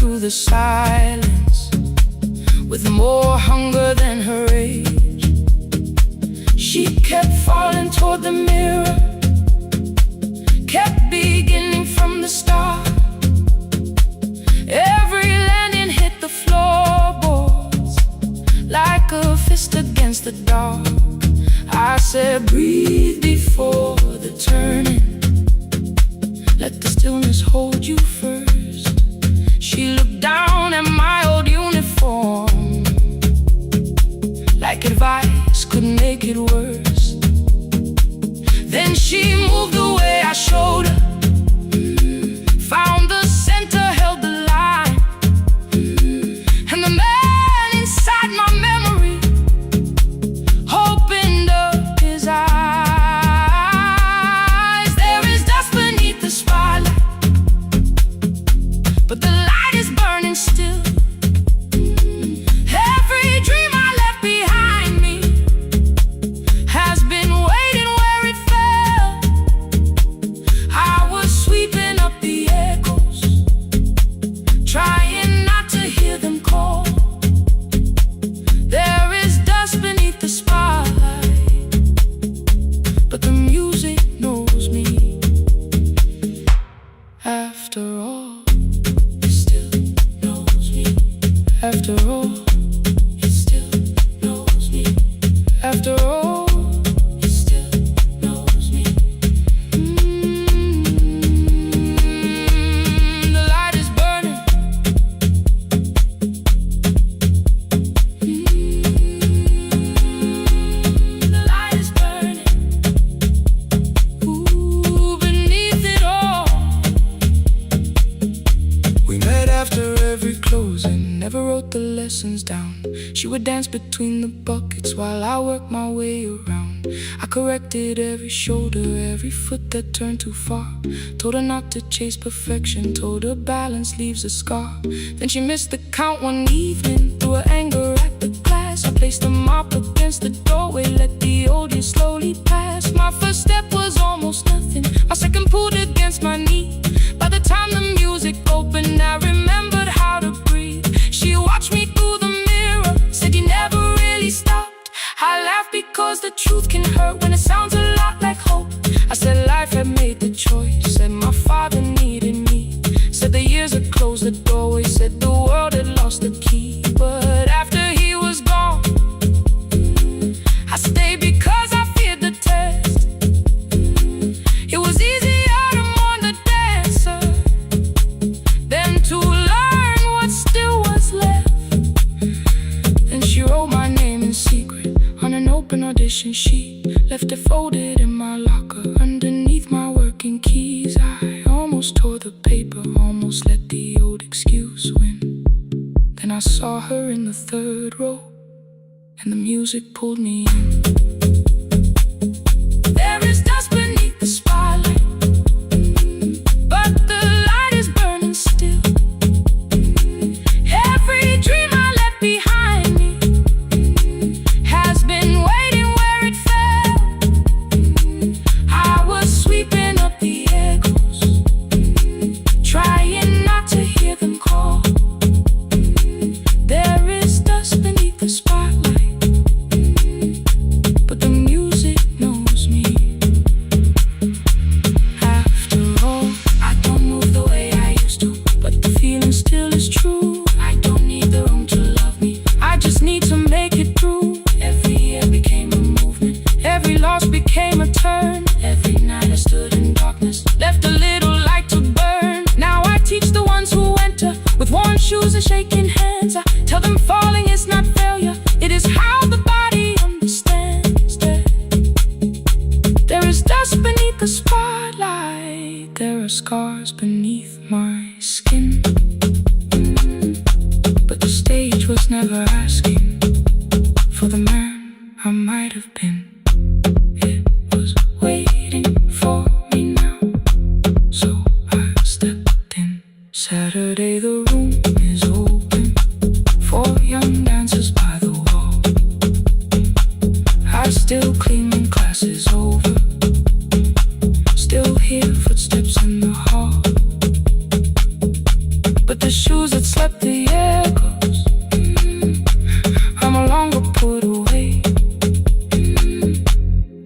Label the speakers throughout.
Speaker 1: through the silence with more hunger than her age. She kept falling toward the mirror, kept beginning from the start. Every landing hit the floorboards like a fist against the dark. I said, breathe before the turning, let the stillness hold you first. She looked down at my old uniform like advice could make it worse. Then she moved the way I showed her, found the center, held the line, and the man inside my memory opened up his eyes. There is dust beneath the spotlight, but the light is burning still. Every dream I left behind me has been waiting where it fell. I was sweeping up the echoes, trying not to hear them call. There is dust beneath the spotlight, but the music knows me. After all, it still knows me. After all, it still knows me. After all, it still knows me. The light is burning. The light is burning. Ooh, beneath it all. We met after every closing, never wrote the lessons down. She would dance between the buckets while I worked my way around. I corrected every shoulder, every foot that turned too far. Told her not to chase perfection, told her balance leaves a scar. Then she missed the count one evening, threw her anger at the glass. I placed the mop against the doorway, let the old years slowly pass. My first step was almost nothing, my second pulled against my knee. By the time the music opened, I remembered how to breathe. She watched me through the mirror, said you never really stopped. I laughed because the truth can hurt when it sounds a lot like hope. I said life had made the choice, said my father needed me, said the years had closed the doorway, said the world had lost the key. But after he was gone, I stayed because I feared the test. It was easier to mourn the dancer than to learn what still was left. Then she wrote my name in secret on an open audition sheet, left it folded in my locker underneath my working keys. I almost tore the paper, almost let the old excuse win. Then I saw her in the third row, and the music pulled me in. There is dust beneath the spotlight, but the light is burning still. Every dream I left behind me has been waiting where it fell. I was sweeping up the echoes, trying not to hear them call. There is dust beneath the spotlight, but the music knows me. After all, I don't move the way I used to, but the feeling still is true. I don't need the room to love me, I just need to make it through. Every year became a movement, every loss became a turn. Every night I stood in darkness, left a little light to burn. Now I teach the ones who enter with worn shoes and shaking hands. I tell them falling is not failure, it is how the body understands that there is dust beneath the spotlight, there are scars beneath my skin. But the stage was never asking for the man I might have been. It was waiting for me now, so I stepped in. Saturday the room is open for young dancers by the wall. I still clean when class is over, still hear footsteps in the hall. But the shoes that slept the echoes. I'm no longer put away.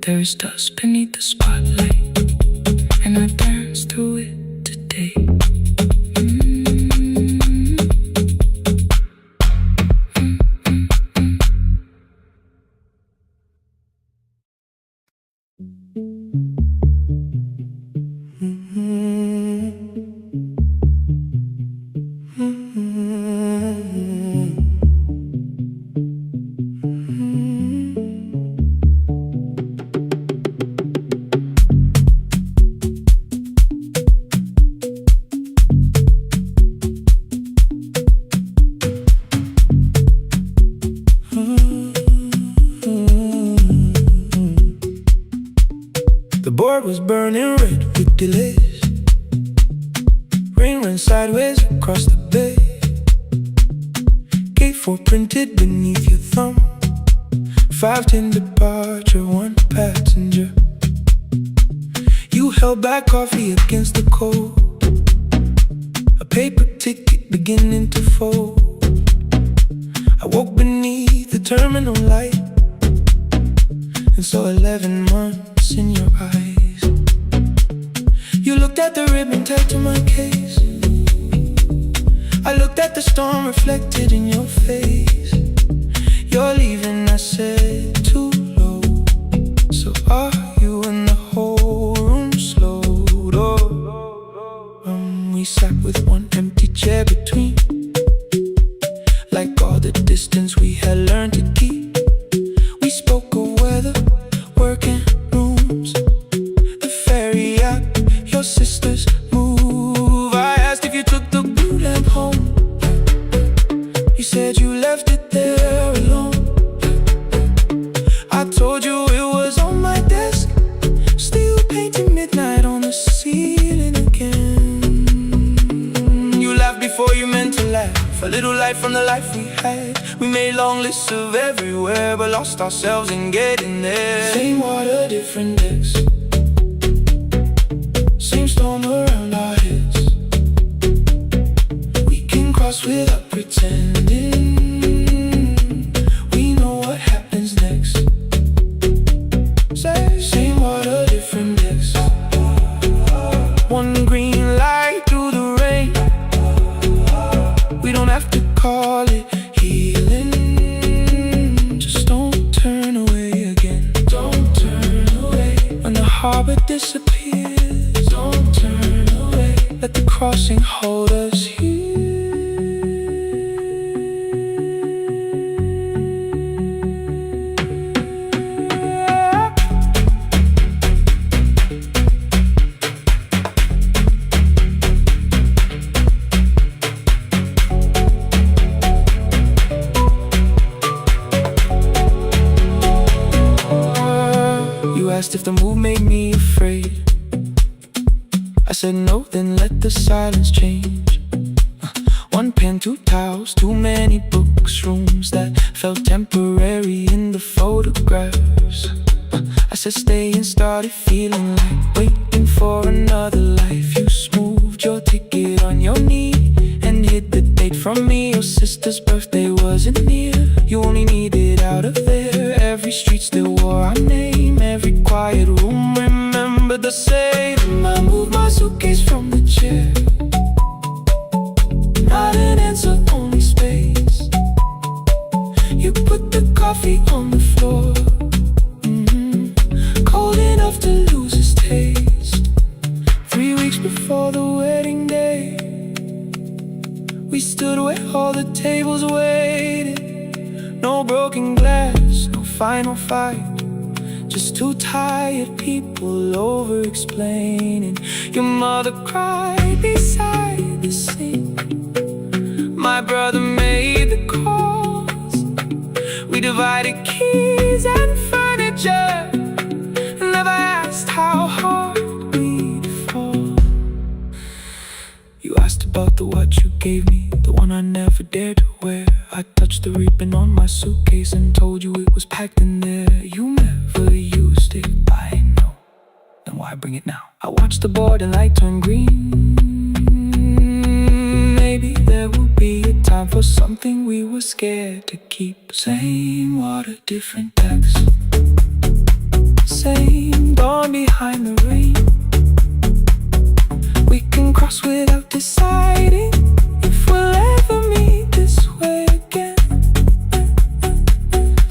Speaker 1: There is dust beneath the spotlight, and I dance through it today.
Speaker 2: The board was burning red with delays. Rain ran sideways across the bay. Gate 4 printed beneath your thumb. 5:10 departure, 1 passenger. You held back coffee against the cold. A paper ticket beginning to fold. I woke beneath the terminal light and saw 11 months in your eyes. You looked at the ribbon tied to my case. I looked at the storm reflected in your face. You're leaving, I said, too low. So are you? And the whole room slowed up. We sat with one empty chair between, like all the distance we had learned to keep. We spoke of weather, working rooms, the ferry out, your sister's move. I asked if you took the blue lamp home. You said you left it there alone. I told you it was on my desk, still painting midnight on the ceiling again. You laughed before you meant to laugh, a little light from the life we had. We made long lists of everywhere, but lost ourselves in getting there. Same water, different decks, same storm around our heads. We can cross without pretending. We know what happens next. Same water, different decks. One green light through the rain. We don't have to call it healing. Just don't turn away again. Don't turn away. When the harbor disappears, don't turn away. Let the crossing hold us here. You asked if the move made me afraid. I said no, then let the silence change. One pen, 2 towels, too many books, rooms that felt temporary in the photographs. I said stay and started feeling like waiting for another life. You smoothed your ticket on your knee and hid the date from me. Your sister's birthday wasn't near. You only needed out of there. Every street still wore our name. Every quiet room remembered the same. I moved my suitcase from the chair. Not an answer, only space. You put the coffee on the floor, cold enough to lose its taste. 3 weeks before the wedding day, we stood where all the tables waited. No broken glass, no final fight, just 2 tired people over-explaining. Your mother cried beside the sink. My brother made the calls. We divided keys and furniture, and never asked how hard we'd fall. You asked about the watch you gave me, the one I never dared to wear. I touched the ribbon on my suitcase and told you it was packed in there. You never used it, I know. Then why bring it now? I watched the board and light turn green. maybe there will be a time for something we were scared to keep. Same water, different decks. Same dawn behind the rain. We can cross without deciding if we'll ever meet this way again.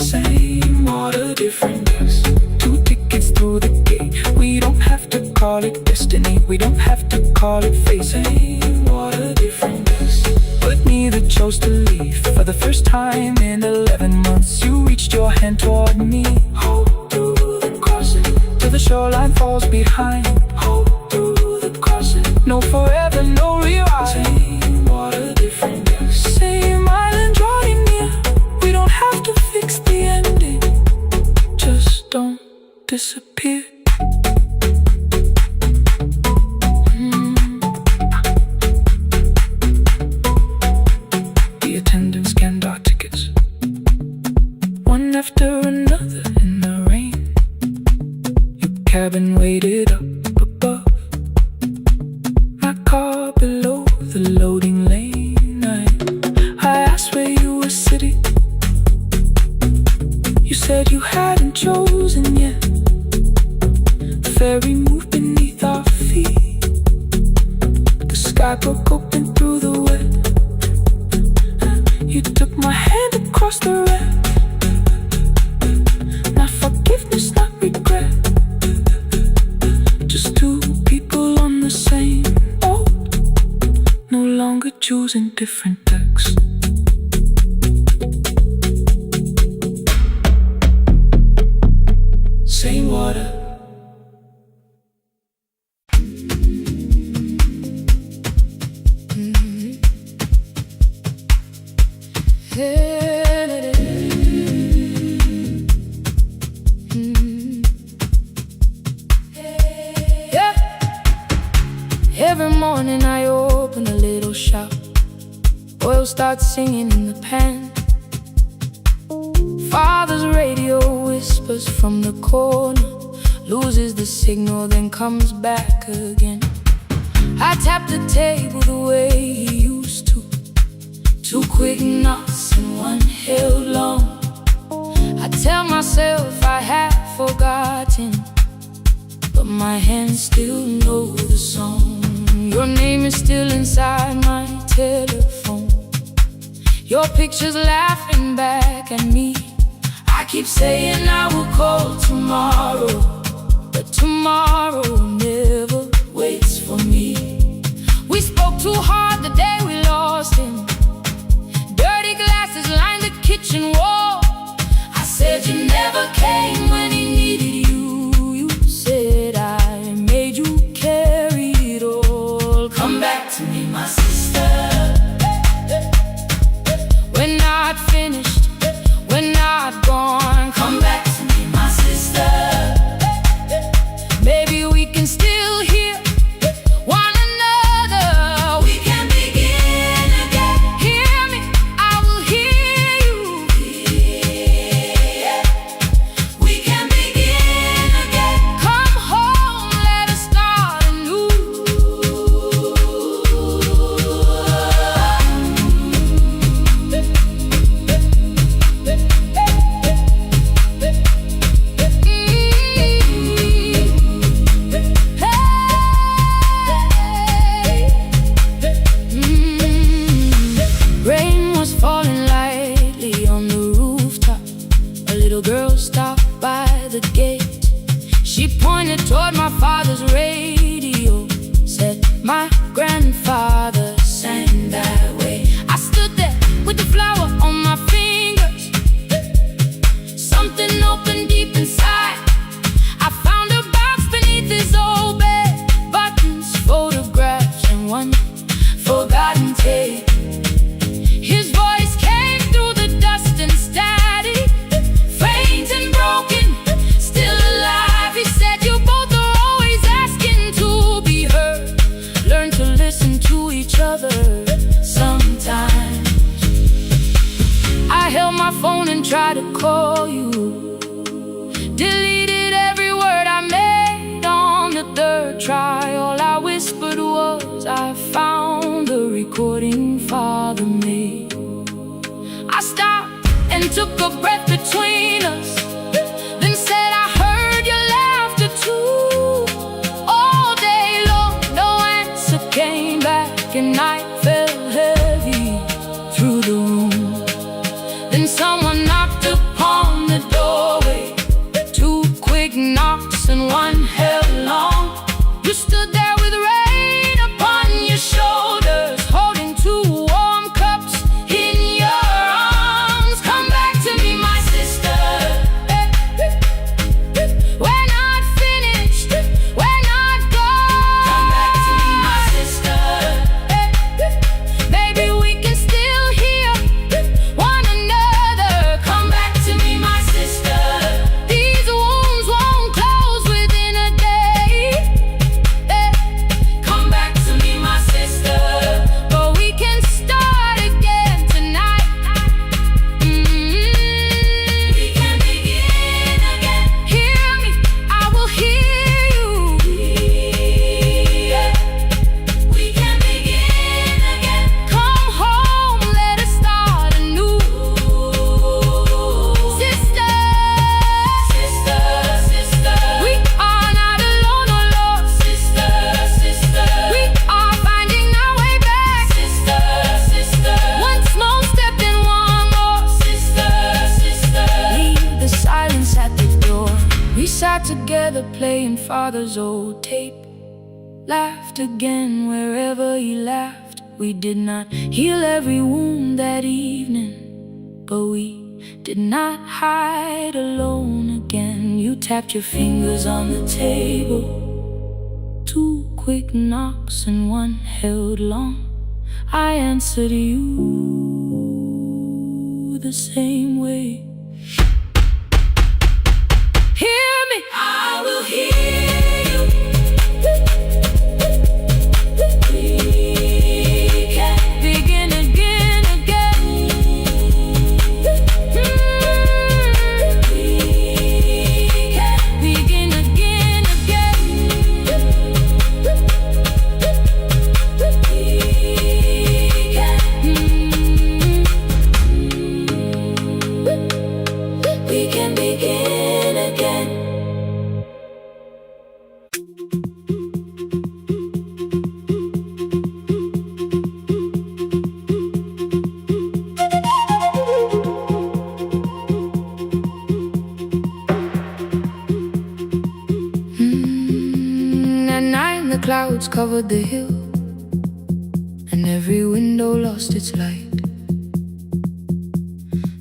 Speaker 2: Same water, different decks. 2 tickets through the gate. We don't have to call it destiny, we don't have to call it fate. Same water, different decks. But neither chose to leave. For the first time in 11 months, you reached your hand toward me. Hold through the crossing till the shoreline falls behind. Hold through the crossing. No forever, no rewrite. Same water, different decks. Same island drawing near. We don't have to fix the ending. Just don't disappear. The attendants scanned our tickets, one after another in the rain. Your cabin waited up above, my car below the loading lane. I asked where you were sitting. You said you hadn't chosen yet. The ferry moved beneath our feet. The sky broke open through the wet. You took my hand across the red. Not forgiveness, not regret. Just 2 people on the same boat, no longer choosing different decks. Same water.
Speaker 1: Yeah. Every morning I open a little shop. Oil starts singing in the pan. Father's radio whispers from the corner, loses the signal, then comes back again. I tap the table the way he used to. 2 quick knocks and 1 held long. I tell myself I have forgotten, but my hands still know the song. Your name is still inside my telephone. Your picture's laughing back at me. I keep saying I will call tomorrow, but tomorrow never waits for me. We spoke too hard the day we lost him. Dirty glasses lined the kitchen wall. I said you never came when he needed you. You said I made you carry it all. Come back to me, my sister. We're not finished, we're not gone. Come back to me, my sister. Maybe we can still hear one another. We can begin again. Hear me, I will hear you. Yeah. We can begin again. Come home, let us start anew. Rain was falling lightly on the rooftop. A little girl stopped by the gate. She pointed toward my father's radio, said my grandfather sang that way. I stood there with the flower on my fingers. Something opened deep inside. I found a box beneath his old bed. Buttons, photographs, and 1 forgotten tape. His voice came through the dust and static, faint and broken, still alive. He said you both are always asking to be heard. Learn to listen to each other sometimes. I held my phone and tried to call you. Deleted every word I made on the 3rd try. All I whispered was I found the recording took a breath between us, then said, I heard your laughter too. All day long, no answer came back, and night fell heavy through the room. Then someone knocked upon the doorway, 2 quick knocks and 1 held long. You stood there with rain upon your shoulders, holding 2 warm cups in your arms. Come back to me, my sister. We're not finished, we're not gone. Come back to me, my sister. Baby, we can still hear one another. Come back to me, my sister. These wounds won't close within a day. Come back to me, my sister. But we can start again tonight. We can begin again. Hear me, I will hear you. We can begin again. Come home, let us start anew. Sister, sister, sister, we are not alone, oh Lord. Sister, sister, we are finding our way back. Sister, sister, one small step and one more. Sister, sister, leave the silence at the door. We sat together playing father's old tape, laughed again wherever he laughed. We did not heal every wound that evening, but we did not hide alone again. You tapped your fingers on the table, 2 quick knocks and 1 held long. I answered you the same way. Hear me, I will hear you. We can begin again, again. We can begin again, again. We can begin again. At night the clouds covered the hill, and every window lost its light.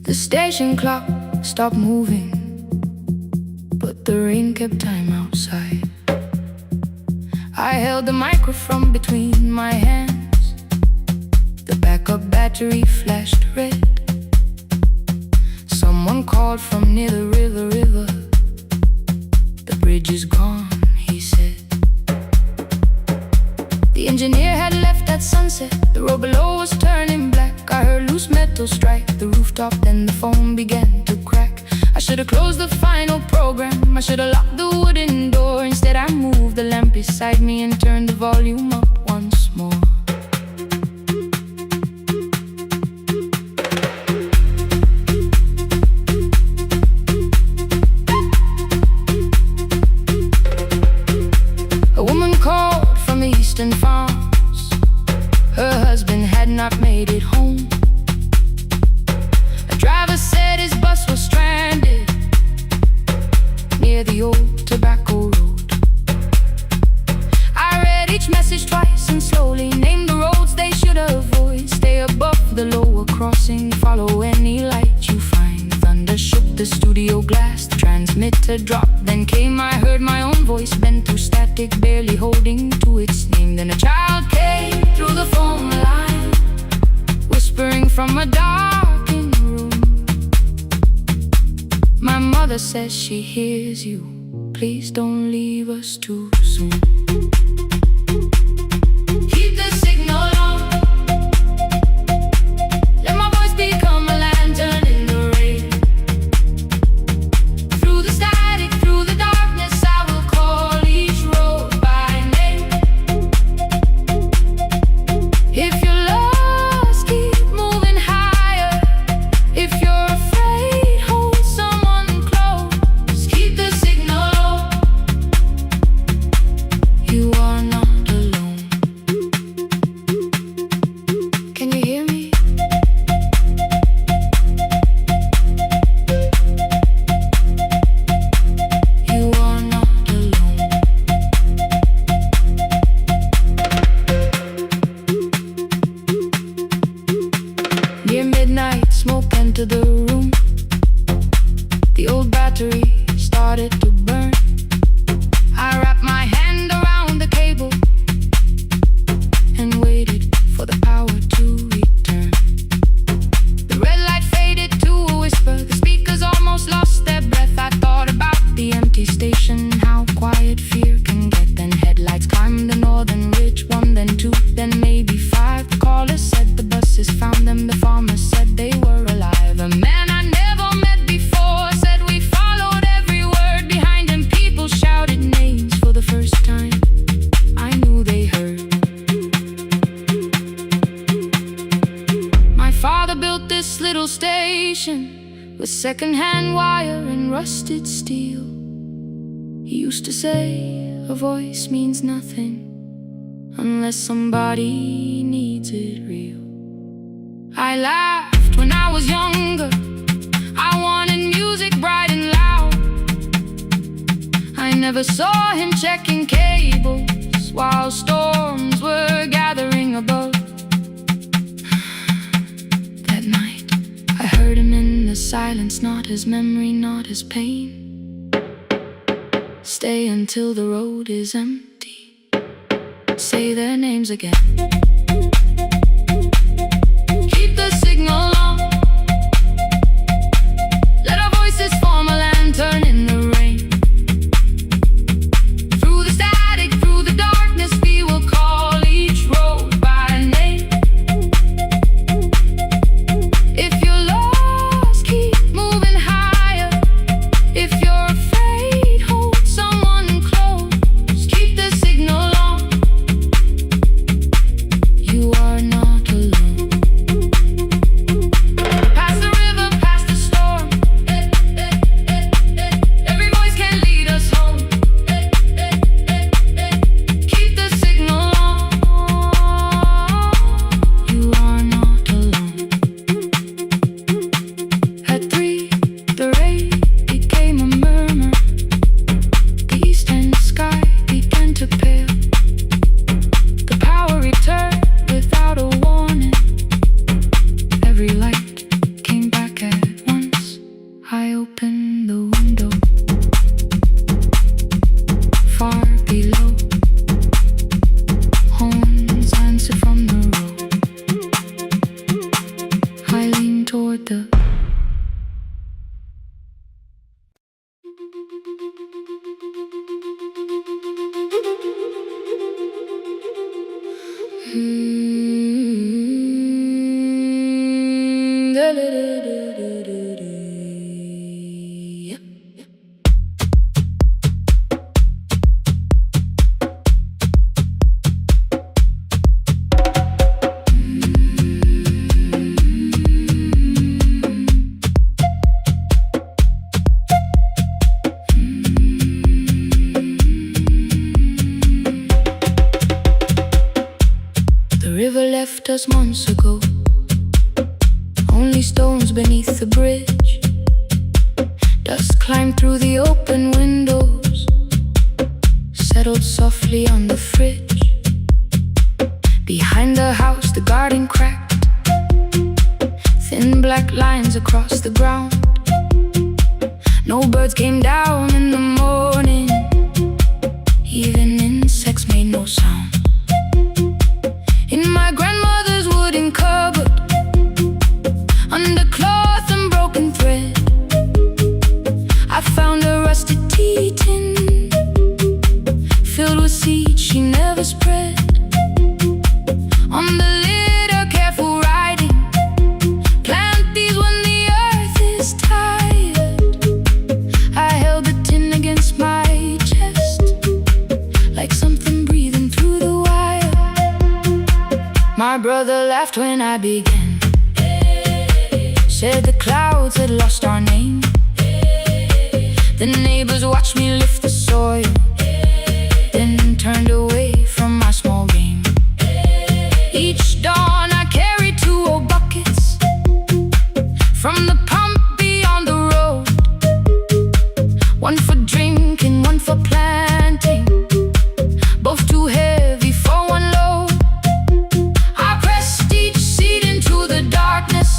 Speaker 1: The station clock stopped moving, but the rain kept time outside. I held the microphone between my hands. The backup battery flashed red. Someone called from near the river. The bridge is gone, he said. The engineer had left at sunset. The road below was turning black. I heard loose metal strike the rooftop, then the phone began to crack. I should have closed the final program. I should have locked the wooden door. Instead I moved the lamp beside me and turned the volume up once more. A woman called from the eastern farms. Her husband had not made it home. A driver said his bus was stranded near the old tobacco road. I read each message twice and slowly named the roads they should avoid. Stay above the lower crossing, follow any light you find. Thunder shook the studio glass, the transmitter dropped. Then came, I heard my own voice bent through static, barely holding to its name. Then a child came through the phone line, whispering from a darkened room. My mother says she hears you. Please don't leave us too soon. Keep the signal on. Let my voice become a lantern in the rain. Through the static, through the darkness, I will call each road by name. If you're lost, keep moving higher. If you're afraid, Near midnight, smoke entered the room. The old battery started to burn. I wrapped my hand around the cable and waited for the power to return. The red light faded to a whisper. The speakers almost lost their breath. I thought about the empty station, how quiet fear can get. Then headlights climbed the northern ridge, one, then two, then maybe five. The caller said the buses found them. The farmer said they were alive. A man I never met before said we followed every word behind him. People shouted names for the first time. I knew they heard. My father built this little station with second-hand wire and rusted steel. He used to say a voice means nothing unless somebody needs it real. I laughed when I was younger. I wanted music bright and loud. I never saw him checking cables while storms were gathering above. That night, I heard him in the silence, not his memory, not his pain. Stay until the road is empty. Say their names again. Keep the signal on. Let our voices form a lantern in the rain. Through the static, through the darkness, we will call each road by name. If you're lost, keep moving higher. If you're afraid, hold someone close. Keep the signal on. You are not alone. Past the river, past the storm. Every voice can lead us home. Keep the signal on. You are not alone. At 3, the rain became a murmur. The eastern sky began to pale. The power returned without a warning. Every light came back at once. I opened the window. Far below, horns answered from the road. I leaned toward the The river left us months ago. Only stones beneath the bridge. Dust climbed through the open windows, settled softly on the fridge. Behind the house, the garden cracked. Thin black lines across the ground. No birds came down in the morning. Even insects made no sound. In my grandmother's wooden cupboard, under cloth and broken thread, I found a rusted tea tin filled with seeds she never spread. On the lid, a careful writing: plant these when the earth is tired. I held the tin against my chest, like something breathing through the wire. My brother laughed when I began. Said the clouds had lost our name. The neighbors watched me lift the soil, then turned away from my small game. Each dawn I carried 2 old buckets from the pump beyond the road. One for drinking, one for planting, both too heavy for one load. I pressed each seed into the darkness,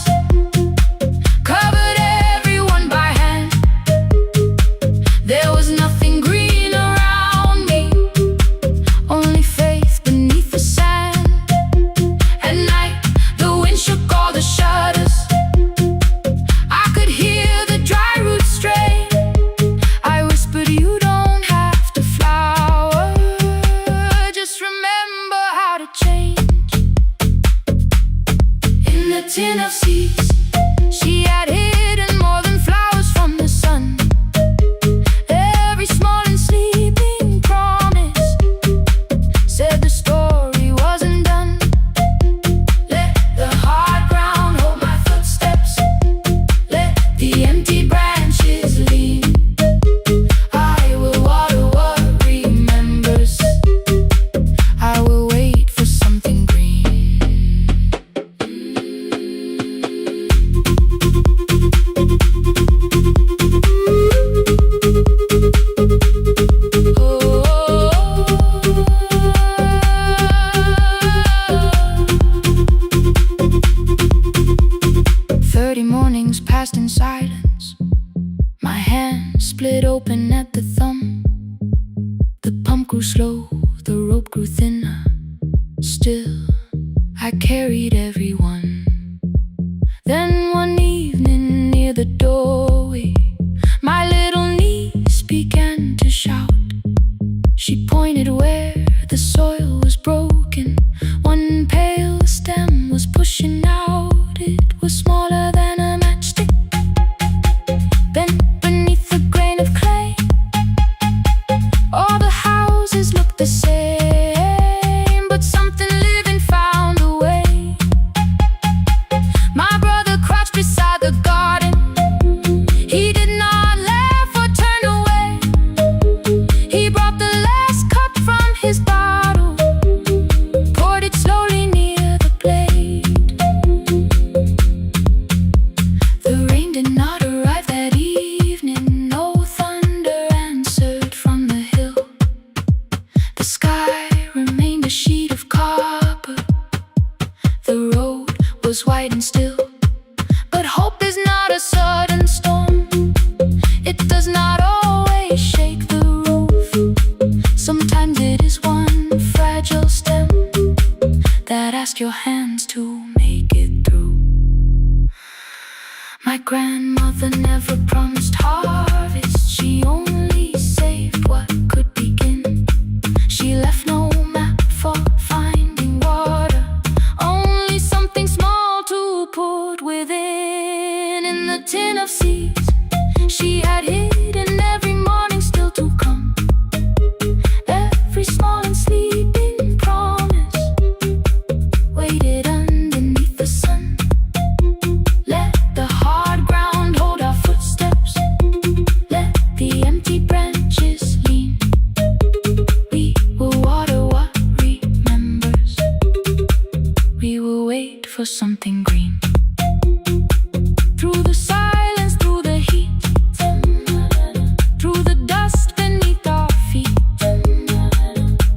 Speaker 1: mornings passed in silence. My hand split open at the thumb. The pump grew slow, the rope grew thinner. Still, I carried everyone. Then one evening near the doorway, my little niece began to shout. She pointed where the soil was broken. One pale stem was pushing out. It was smaller than a matchstick, bent beneath a grain of clay. All the houses looked the same, but something living found a way. My brother crouched beside the garden. He did not laugh or turn away. He brought the last cup from his bottle, poured it slowly near the blade. The rain did not arrive that evening. No thunder answered from the hill. The sky remained a sheet of copper. The road was white and still. But hope is not a sudden storm. It does not always shake the roof. Sometimes it is one fragile stem that asks your hands to make it through. My grandmother never promised harvest. She only saved what could begin. She left no map for finding water, only something small to put within. In the tin of seeds she had hidden every morning still to come. Every small and sleeping promise waited underneath the sun. Let the hard ground hold our footsteps. Let the empty branches lean. We will water what remembers. We will wait for something green. Through the silence, through the heat, through the dust beneath our feet,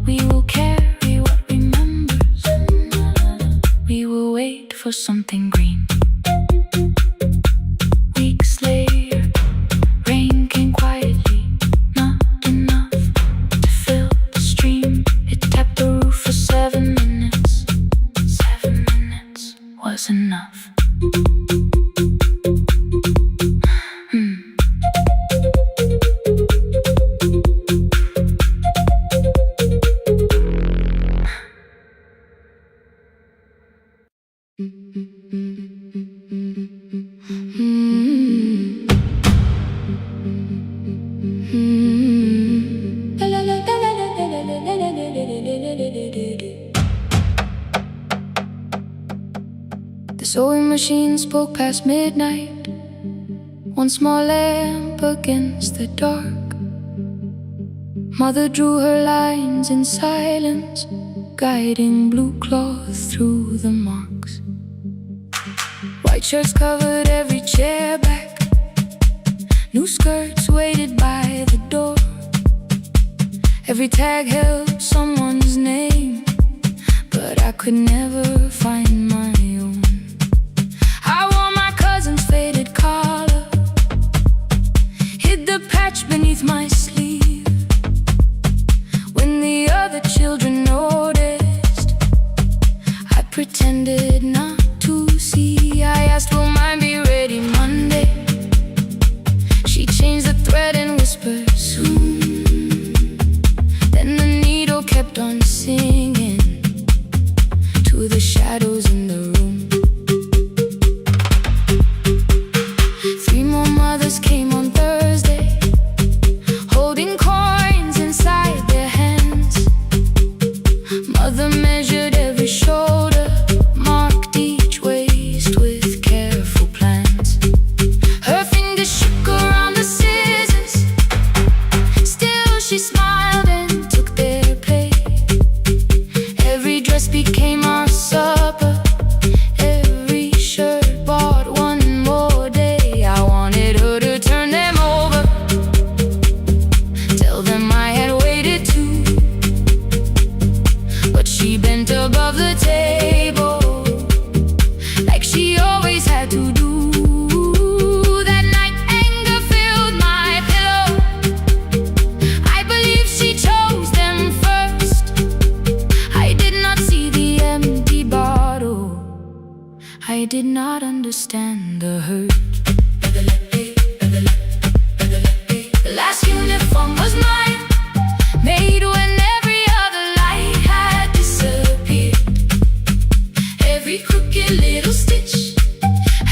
Speaker 1: we will carry what remembers. We will wait for something green. Weeks later, rain came quietly, not enough to fill the stream. It tapped the roof for 7 minutes. 7 minutes was enough. The sewing machine spoke past midnight, one small lamp against the dark. Mother drew her lines in silence, guiding blue cloth through the marks. White shirts covered every chair back. New skirts waited by the door. Every tag held someone's name, but I could never find my own. I wore my cousin's faded collar, hid the patch beneath my sleeve. When the other children noticed, I pretended not to see. I asked, will mine be ready Monday? She changed the thread and whispered, soon. Then the needle kept on singing to the shadows and the hurt. The last uniform was mine, made when every other light had disappeared. Every crooked little stitch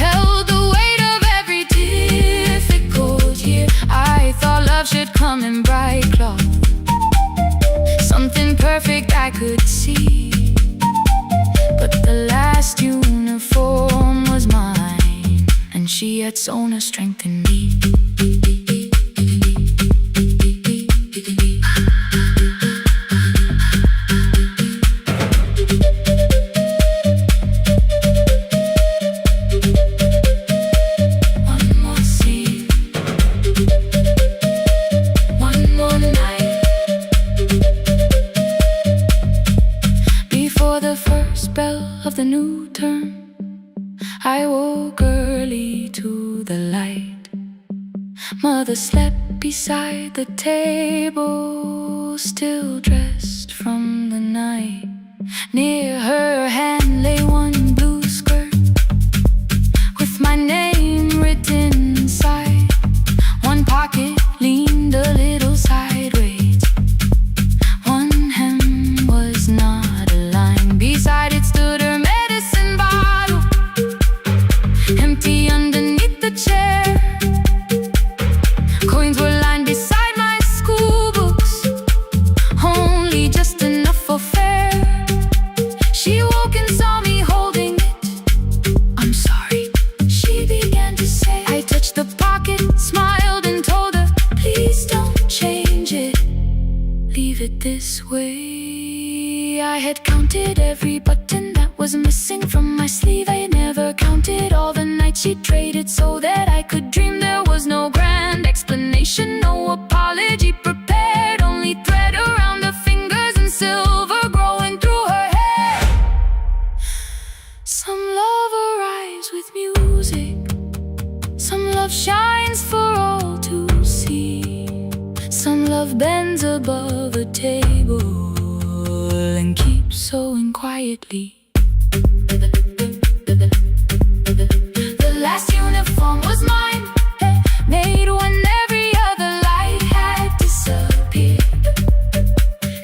Speaker 1: held the weight of every difficult year. I thought love should come in bright cloth, something perfect I could see. But the last uniform was mine, and she had sewn her strength in me. One more scene, one more night. Before the first bell of the new term, I woke early to the light. Mother slept beside the table, still dressed from the night. Near her hand lay one blue skirt with my name written inside. One pocket leaned a little sideways, one hem was not aligned. Beside it stood her medicine bottle, empty underneath the chair. Coins were lined beside my school books, only just enough for fare. She woke and saw me holding it. I'm sorry, she began to say. I touched the pocket, smiled and told her, please don't change it, leave it this way. I had counted every button that was missing from my sleeve. I never counted all the nights she traded so that I could dream. There was no grand explanation, no apology prepared, only thread around her fingers and silver growing through her hair. Some love arrives with music, some love shines for all to see. Some love bends above a table and keeps sewing quietly. The last uniform was mine, made when every other light had disappeared.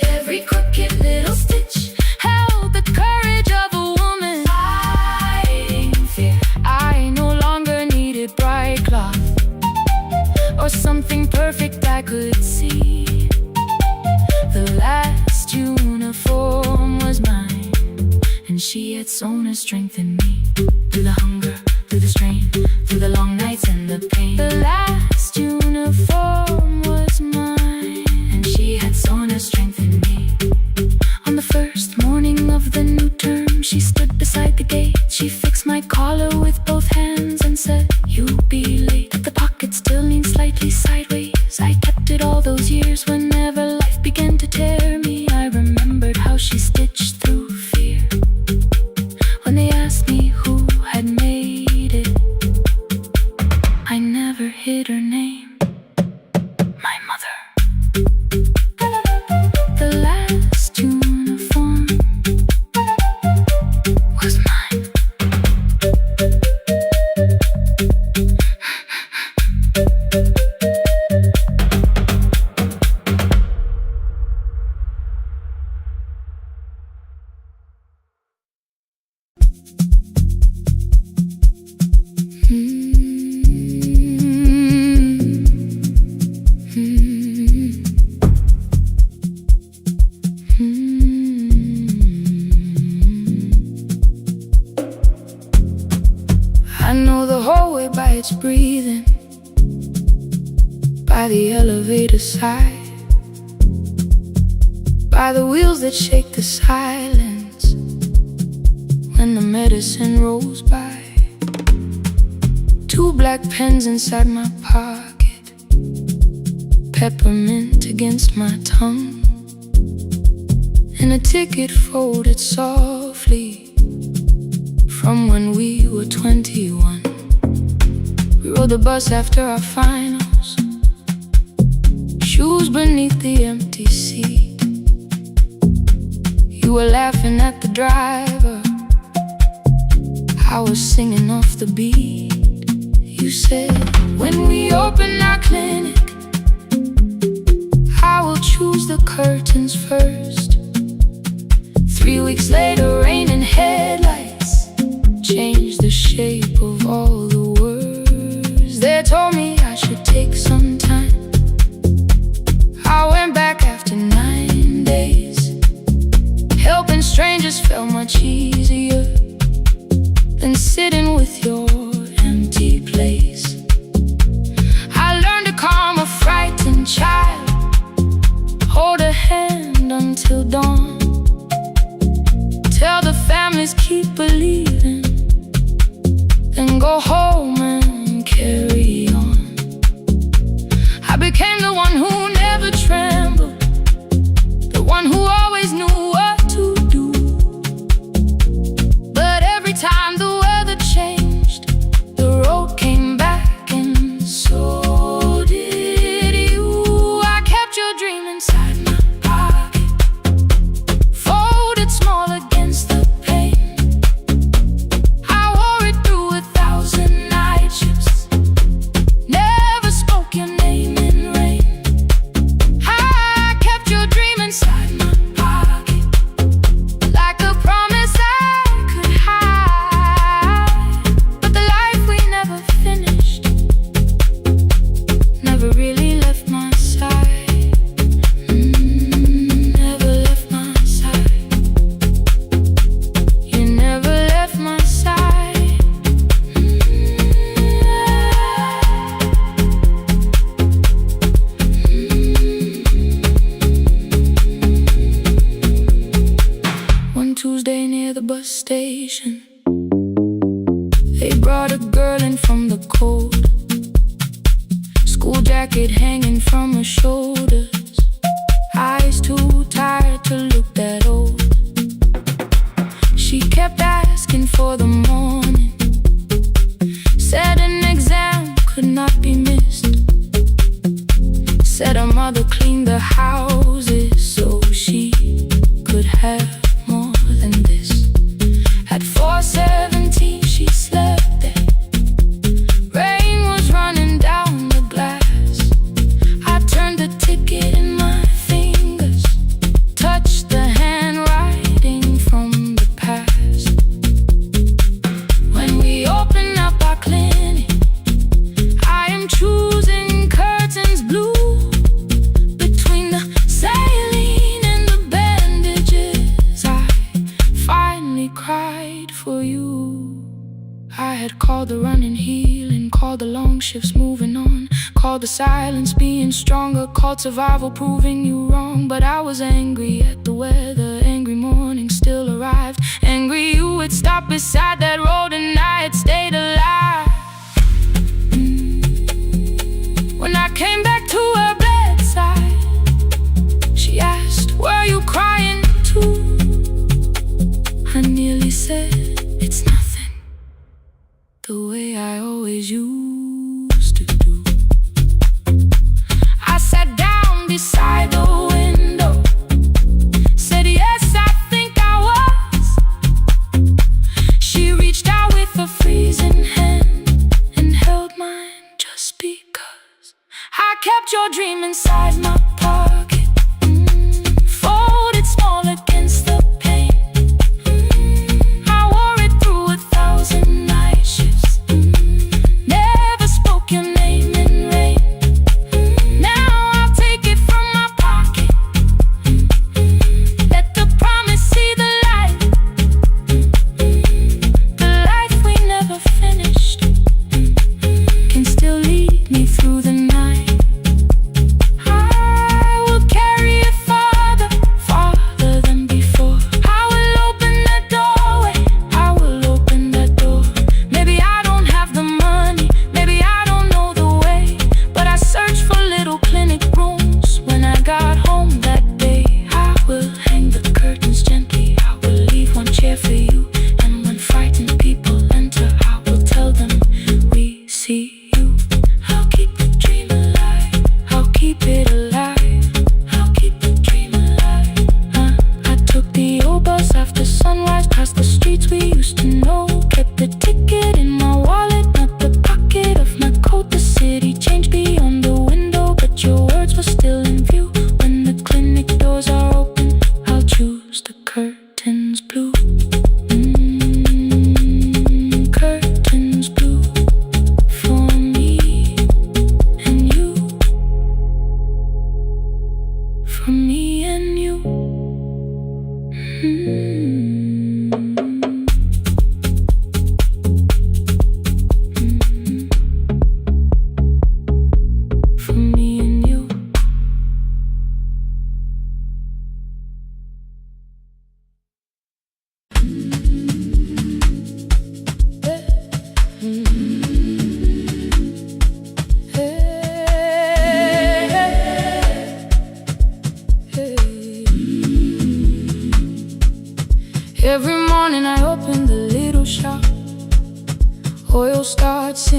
Speaker 1: Every crooked little stitch held the courage of a woman fighting fear. I no longer needed bright cloth or something perfect I could see. The last uniform was mine, and she had sewn her strength in me. Through the hunger, through the strain, through the long nights and the pain. The last uniform was mine, and she had sewn her strength in me. On the first morning of the new term, she stood beside the gate. She fixed my collar with both hands and said, you'll be late. The pocket still leaned slightly sideways. I kept it all those years. Whenever life began to tear me, I remembered how she stitched through fear. When they asked me who had made it, I never hid her name, my mother. The last uniform was mine. I know the hallway by its breathing, by the elevator side, by the wheels that shake the silence when the medicine rolls by. Two black pens inside my pocket, peppermint against my tongue, and a ticket folded softly from when we were 21. We rode the bus after our finals, shoes beneath the empty seat. You were laughing at the driver, I was singing off the beat. You said, when we open our clinic, I will choose the curtains first. 3 weeks later, rain and headlights changed the shape of all the words. They told me I should take some time. I went back after 9 days. Helping strangers felt much easier than sitting with your empty place. I learned to calm a frightened child, hold a hand until dawn, tell the families keep believing, then go home and carry on. I became the one who never trembled, the one who always knew what to do. But every time the weather changed, the road came back, and so did you. I kept your dream inside my pocket, folded small against the pain. I wore it through 1,000 night shifts, never spoke your name in rain. I kept your dream inside my pocket, like a promise I could hide. But the life we never finished never really left my side. Never left my side. You never left my side. One Tuesday near the bus station, they brought a girl in from the cold, school jacket hanging from her shoulders, eyes too tired to look that old. She kept asking for the morning, said an exam could not be missed, said her mother cleaned the houses so she could have more than this. At 4:17 she slept there. Rain was running down the glass. I turned the ticket in my fingers, touched the handwriting from the past. When we open up our clinic, I am choosing curtains blue. Between the saline and the bandages, I finally cried for you. I had called the running healing, called the long shifts moving on, called the silence being stronger, called survival proving you wrong. But I was angry at the weather, angry morning still arrived, angry you had stopped beside that road and I had stayed alive. When I came back to her bedside, she asked, were you crying too? I nearly said, it's nothing, the way I always used to do. I sat down beside the window, said yes, I think I was. She reached out with a freezing hand and held mine just because. I kept your dream inside my pocket, folded small against the pain. I wore it through 1,000 night shifts, never spoke your name in rain. Now I'll take it from my pocket, let the promise see the light. The life we never finished can still lead me through the night. I will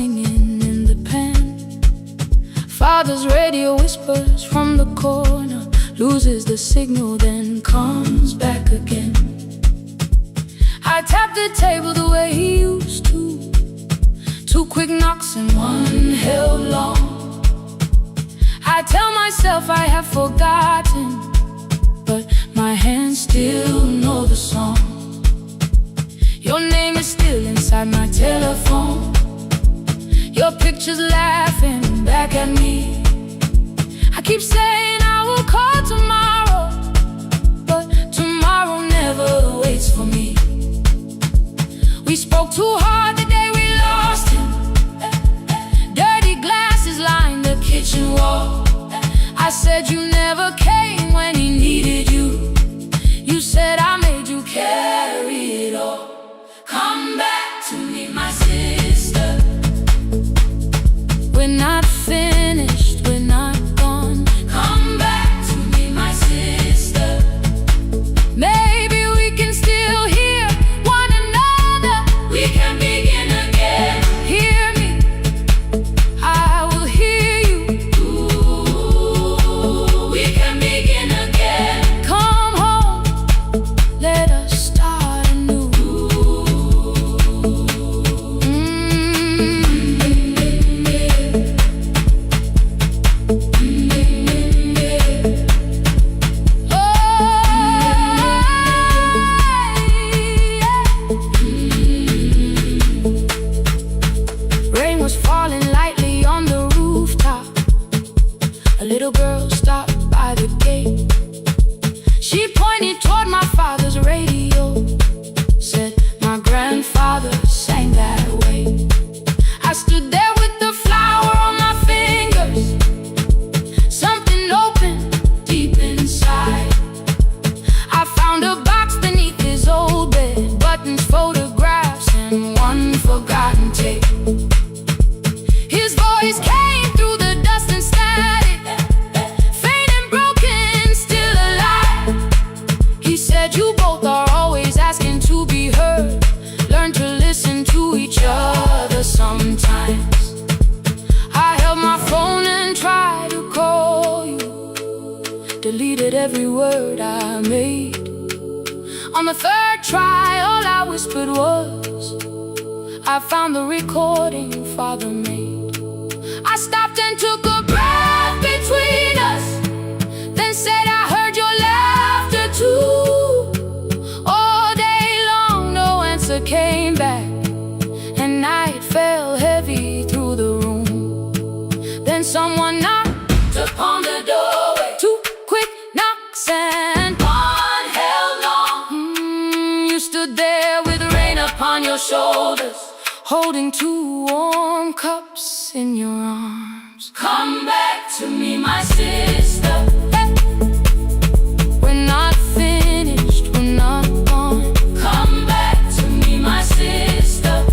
Speaker 1: singing in the pen. Father's radio whispers from the corner, loses the signal, then comes back again. I tap the table the way he used to. 2 quick knocks and 1 held long. I tell myself I have forgotten, but my hands still know the song. Your name is still inside my telephone. Your picture's laughing back at me. I keep saying I will call tomorrow, but tomorrow never waits for me. We spoke too hard the day we lost him. Dirty glasses lined the kitchen wall. I said you never came when he needed you. You said I made you carry it all. Come back to me, my sister. We're not finished, we're not gone. Come back to me, my sister. Maybe we can still hear one another. We can begin again. Hear me, I will hear you. Ooh, we can begin again. Come home, let us start anew. Rain was falling lightly on the rooftop. A little girl stopped by the gate. She pointed toward my father's radio, said my grandfather sang that way. I stood there with the flower on my fingers. Something opened deep inside. I found a box beneath his old bed, buttons, photographs, and 1 forgotten tape. His voice came through the dust and static, faint and broken, still alive. He said you both are always asking to be heard. Learn to listen to each other sometimes. I held my phone and tried to call you, deleted every word I made. On the 3rd try, all I whispered was, I found the recording Father made. I stopped and took a breath between us, then said I heard your laughter too. All day long no answer came back, and night fell heavy through the room. Then someone knocked upon the doorway. 2 quick knocks and 1 held long. You stood there with rain upon your shoulders, holding 2 warm cups in your arms. Come back to me, my sister. We're not finished, we're not gone. Come back to me, my sister.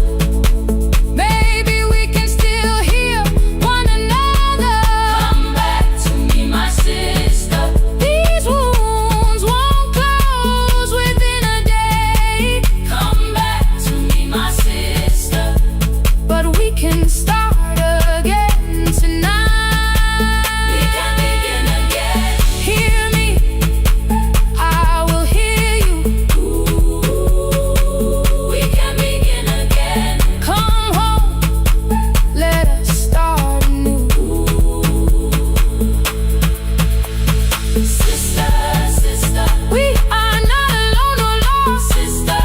Speaker 1: Maybe we can still hear one another. Come back to me, my sister. These wounds won't close within a day. Come back to me, my sister. But we can start again tonight. We can begin again. Hear me, I will hear you. Ooh, we can begin again. Come home, let us start anew. Sister, sister, we are not alone or lost. Sister,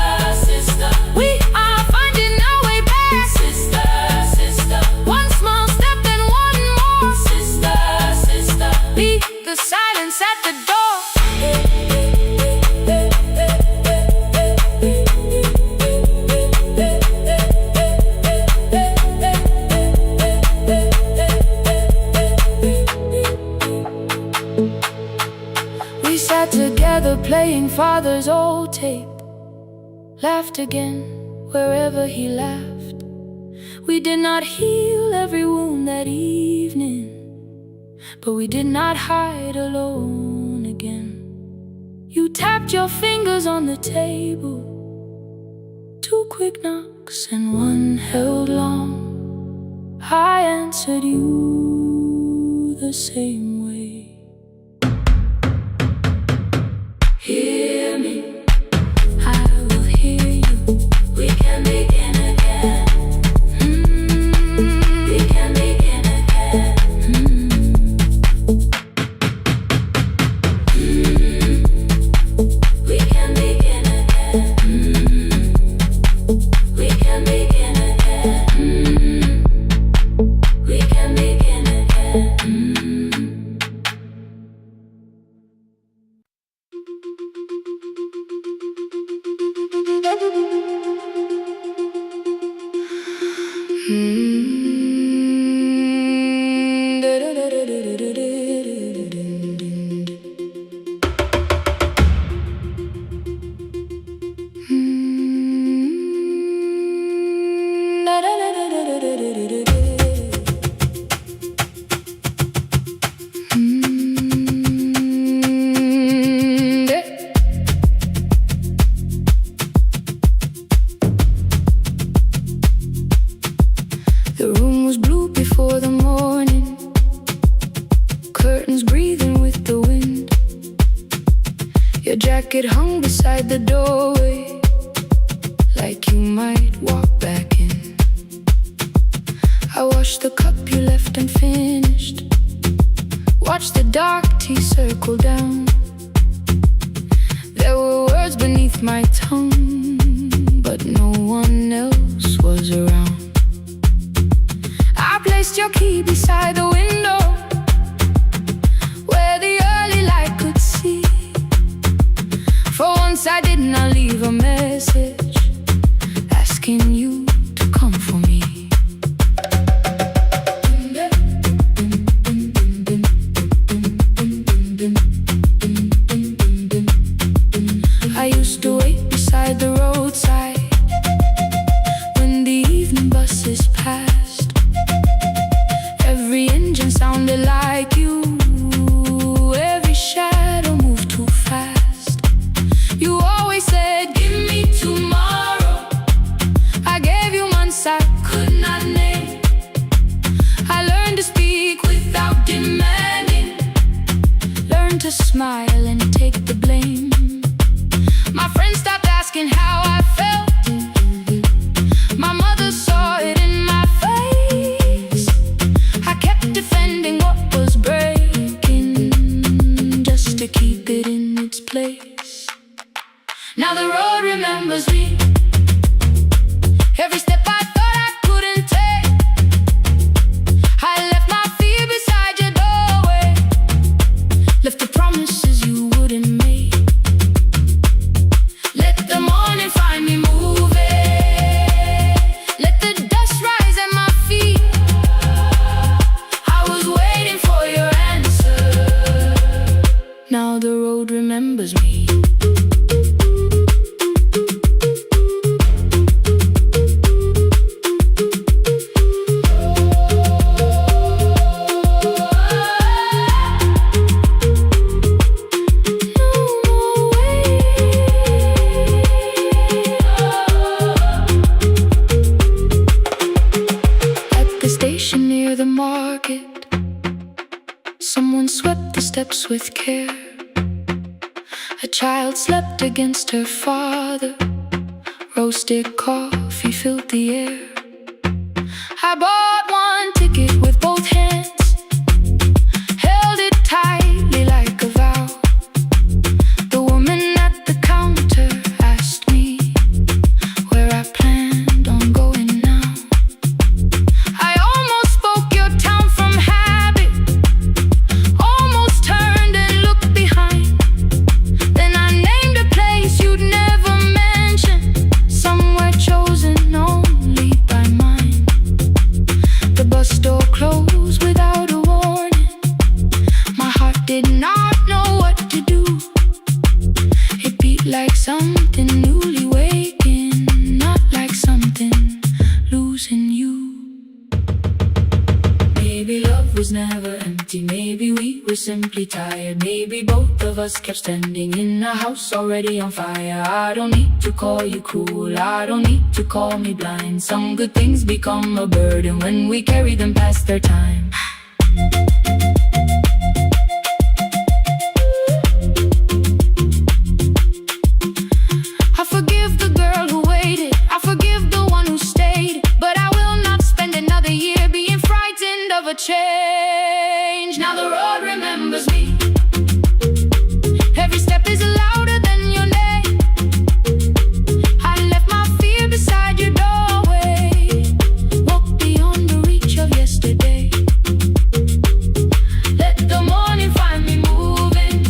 Speaker 1: sister, we are finding our way back. Sister, sister, 1 small step and 1 more. Sister, sister, beat the silence at the door. We sat together playing Father's old tape, laughed again wherever he laughed. We did not heal every wound that evening, but we did not hide alone again. You tapped your fingers on the table, 2 quick knocks and 1 held long. I answered you the same way. Hear me, I will hear you. We can begin again. We can begin again. We can begin again. We can begin again. We can begin The room was blue before the morning, curtains breathing with the wind. Your jacket hung beside the doorway, like you might walk back in. I washed the cup you left unfinished, watched the dark tea circle down. There were words beneath my tongue, but no one else was around. I placed your key beside the window, where the early light could see. For once I did not leave a message asking you to come for me. I used to wait beside the roadside when the evening buses passed. Every engine sounded like you, every shadow moved too fast. You always said, give me tomorrow. I gave you months I could not name. I learned to speak without demanding, learned to smile and take the blame. My friends stopped asking how I felt. My mother saw it in my face. I kept defending what was breaking, just to keep it in its place. Now the road remembers me. Every step I thought I couldn't take, I left my fear beside your doorway, left the promises you wouldn't make. Let the morning find me moving, let the dust rise at my feet. I was waiting for your answer. Now the road remembers me. Near the market, someone swept the steps with care. A child slept against her father, roasted coffee filled the air. I bought one ticket with both hands, held it tightly like a vow. The woman at the counter asked me where I planned on going now. I almost spoke your town from habit, almost turned and looked behind. Then I named a place you'd never mention, somewhere chosen only by mine. Maybe love was never empty, maybe we were simply tired. Maybe both of us kept standing in a house already on fire. I don't need to call you cruel, I don't need to call me blind. Some good things become a burden when we carry them past their time. I forgive the girl who waited, I forgive the one who stayed, but I will not spend another year being frightened of a change. Now the road remembers me. Every step is louder than your name. I left my fear beside your doorway, walked beyond the reach of yesterday. Let the morning find me moving,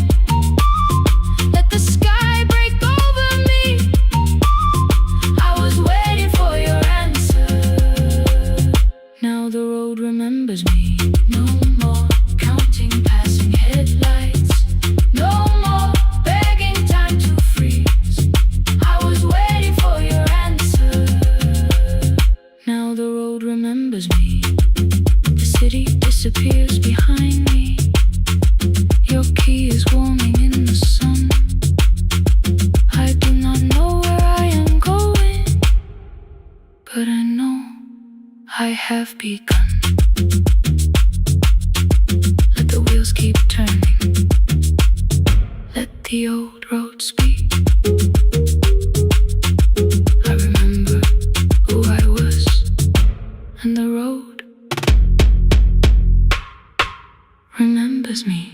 Speaker 1: let the sky break over me. I was waiting for your answer. Now the road remembers me. No more counting passing headlights, no more begging time to freeze. I was waiting for your answer. Now the road remembers me. The city disappears behind me. Your key is warming in the sun. I do not know where I am going, but I know I have begun. Let the wheels keep turning, let the old road speak. I remember who I was, and the road remembers me.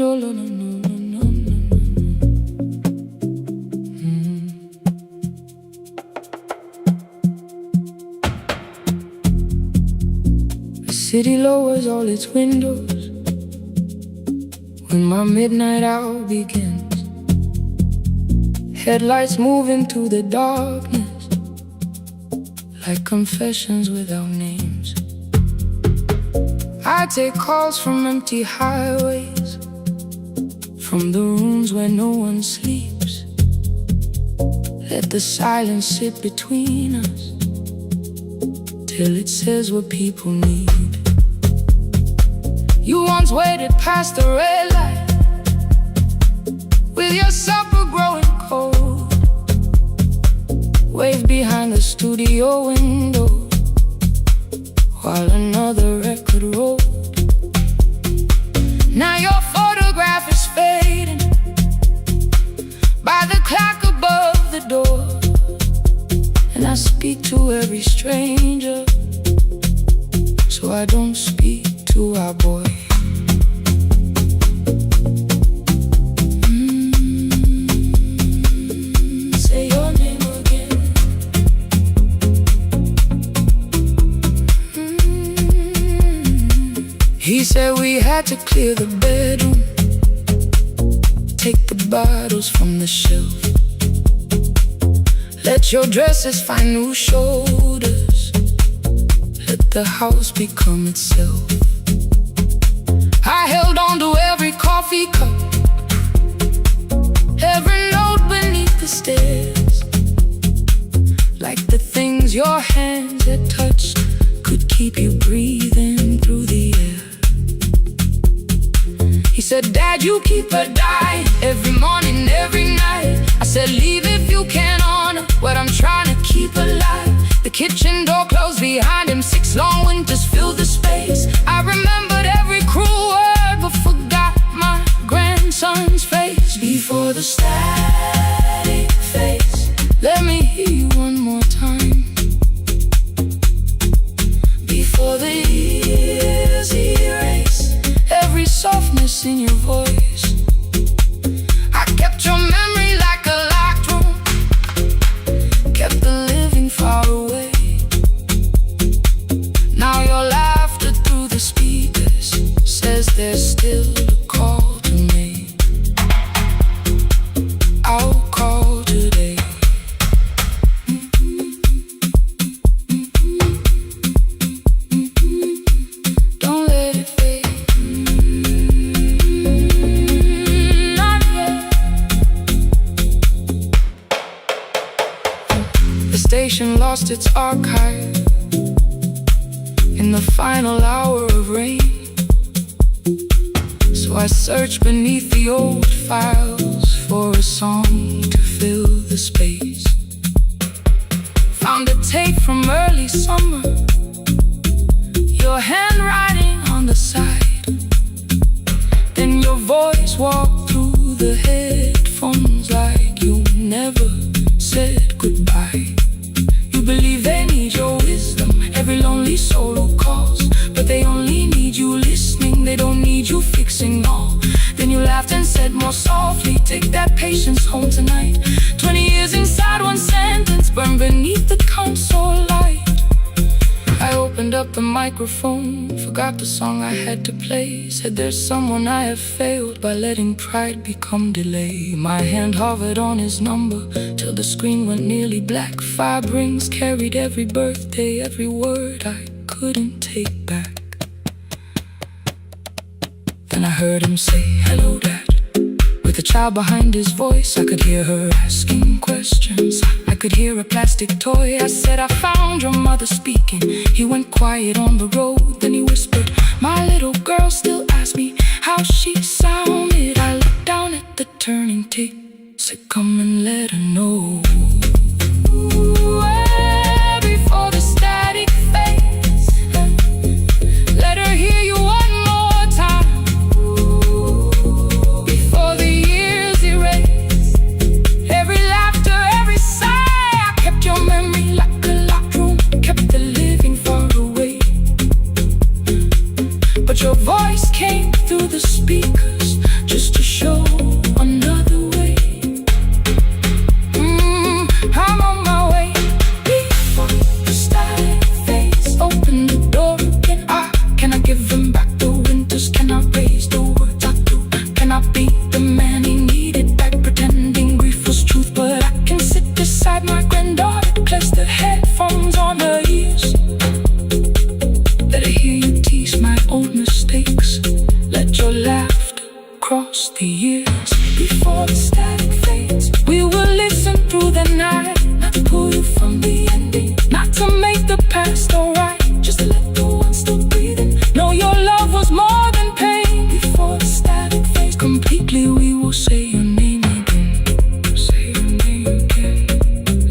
Speaker 1: No, no, no, no, no, no, no. The city lowers all its windows when my midnight hour begins. Headlights moving through the darkness like confessions without names. I take calls from empty highways, from the rooms where no one sleeps. Let the silence sit between us till it says what people need. You once waited past the red light with your supper growing cold, waved behind the studio window while another record rolled. Now your photograph is fading by the clock above the door, and I speak to every stranger, so I don't speak to our boy. Say your name again. He said we had to clear the bedroom, take the bottles from the shelf, let your dresses find new shoulders, let the house become itself. I held on to every coffee cup, every note beneath the stairs, like the things your hands had touched could keep you breathing through the air. He said, Dad, you keep her dying every morning, every night. I said, leave if you can honor what I'm trying to keep alive. The kitchen door closed behind him, 6 long winters filled the space. I remembered every cruel word but forgot my grandson's face. Before the static fades, let me hear you one more time. Before the years erase every softness in your voice, I kept your memory like a locked room, kept the living far away. Now your laughter through the speakers says there's still a call to me. lost its archive in the final hour of rain. So I searched beneath the old files for a song to fill the space. Found a tape from early summer, your handwriting on the side. Then your voice walked through the headphones like you never said goodbye. You believe they need your wisdom, every lonely soul who calls, but they only need you listening, they don't need you fixing all. Then you laughed and said more softly, take that patience home tonight. 20 years inside one sentence, burned beneath the console light. I opened up the microphone, forgot the song I had to play. Said there's someone I have failed by letting pride become delay. My hand hovered on his number till the screen went nearly black. 5 rings carried every birthday, every word I couldn't take back. Then I heard him say, hello dad. With a child behind his voice, I could hear her asking questions. I could hear a plastic toy. I said, I found your mother speaking. He went quiet on the road, then he whispered, my little girl still asks me how she sounded. I looked down at the turning tape, said come and let her know. Before the static fades, let her hear you one more time. Before the years erase every laughter, every sigh. I kept your memory like a locked room, kept the living far away. But your voice came through the speakers just to show another way. I'm on my way. Before the static fades, open the door again. Can I give him back the winters? Can I raise the words I do? Can I be the man he needed back, pretending grief was truth? But I can sit beside my granddaughter, place the headphones on her ears. Let her hear you tease my old mistakes. Let your laughter cross the years. Before the static fades, we will listen through the night, not to pull you from the ending, not to make the past alright, just to let the one still breathing know your love was more than pain. Before the static fades completely, we will say your name again. Say your name again.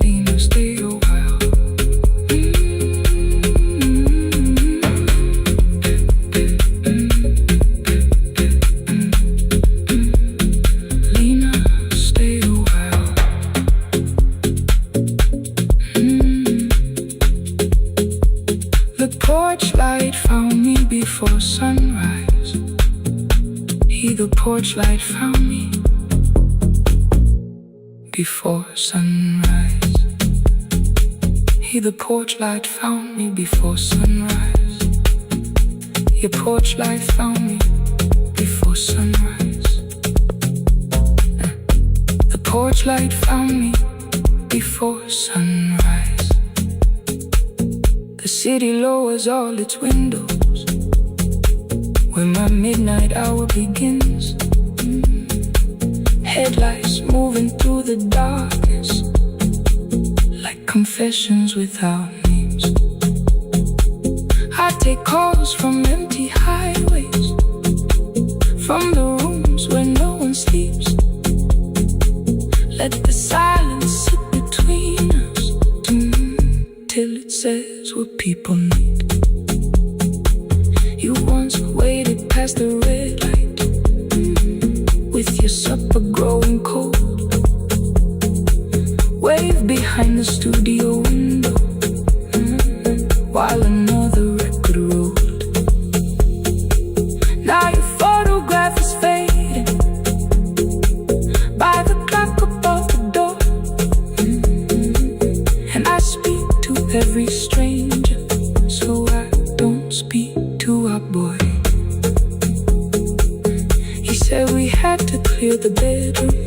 Speaker 1: Lena, stay a while. Lena, stay a while. The porch light found me before sunrise. The porch light found me before sunrise. The porch light found me before sunrise. Your porch light found me before sunrise. The porch light found me before sunrise. The city lowers all its windows when my midnight hour begins. Headlights moving through the darkness like confessions without names. I take calls from empty highways, from the rooms where no one sleeps. Let the silence sit between us till it says what people need. You once waited past the red light with your supper growing cold. Wave behind the studio window while another record rolled. Now your photograph is fading by the clock above the door. And I speak to every stranger, so I don't speak to our boy. He said we had to clear the bedroom,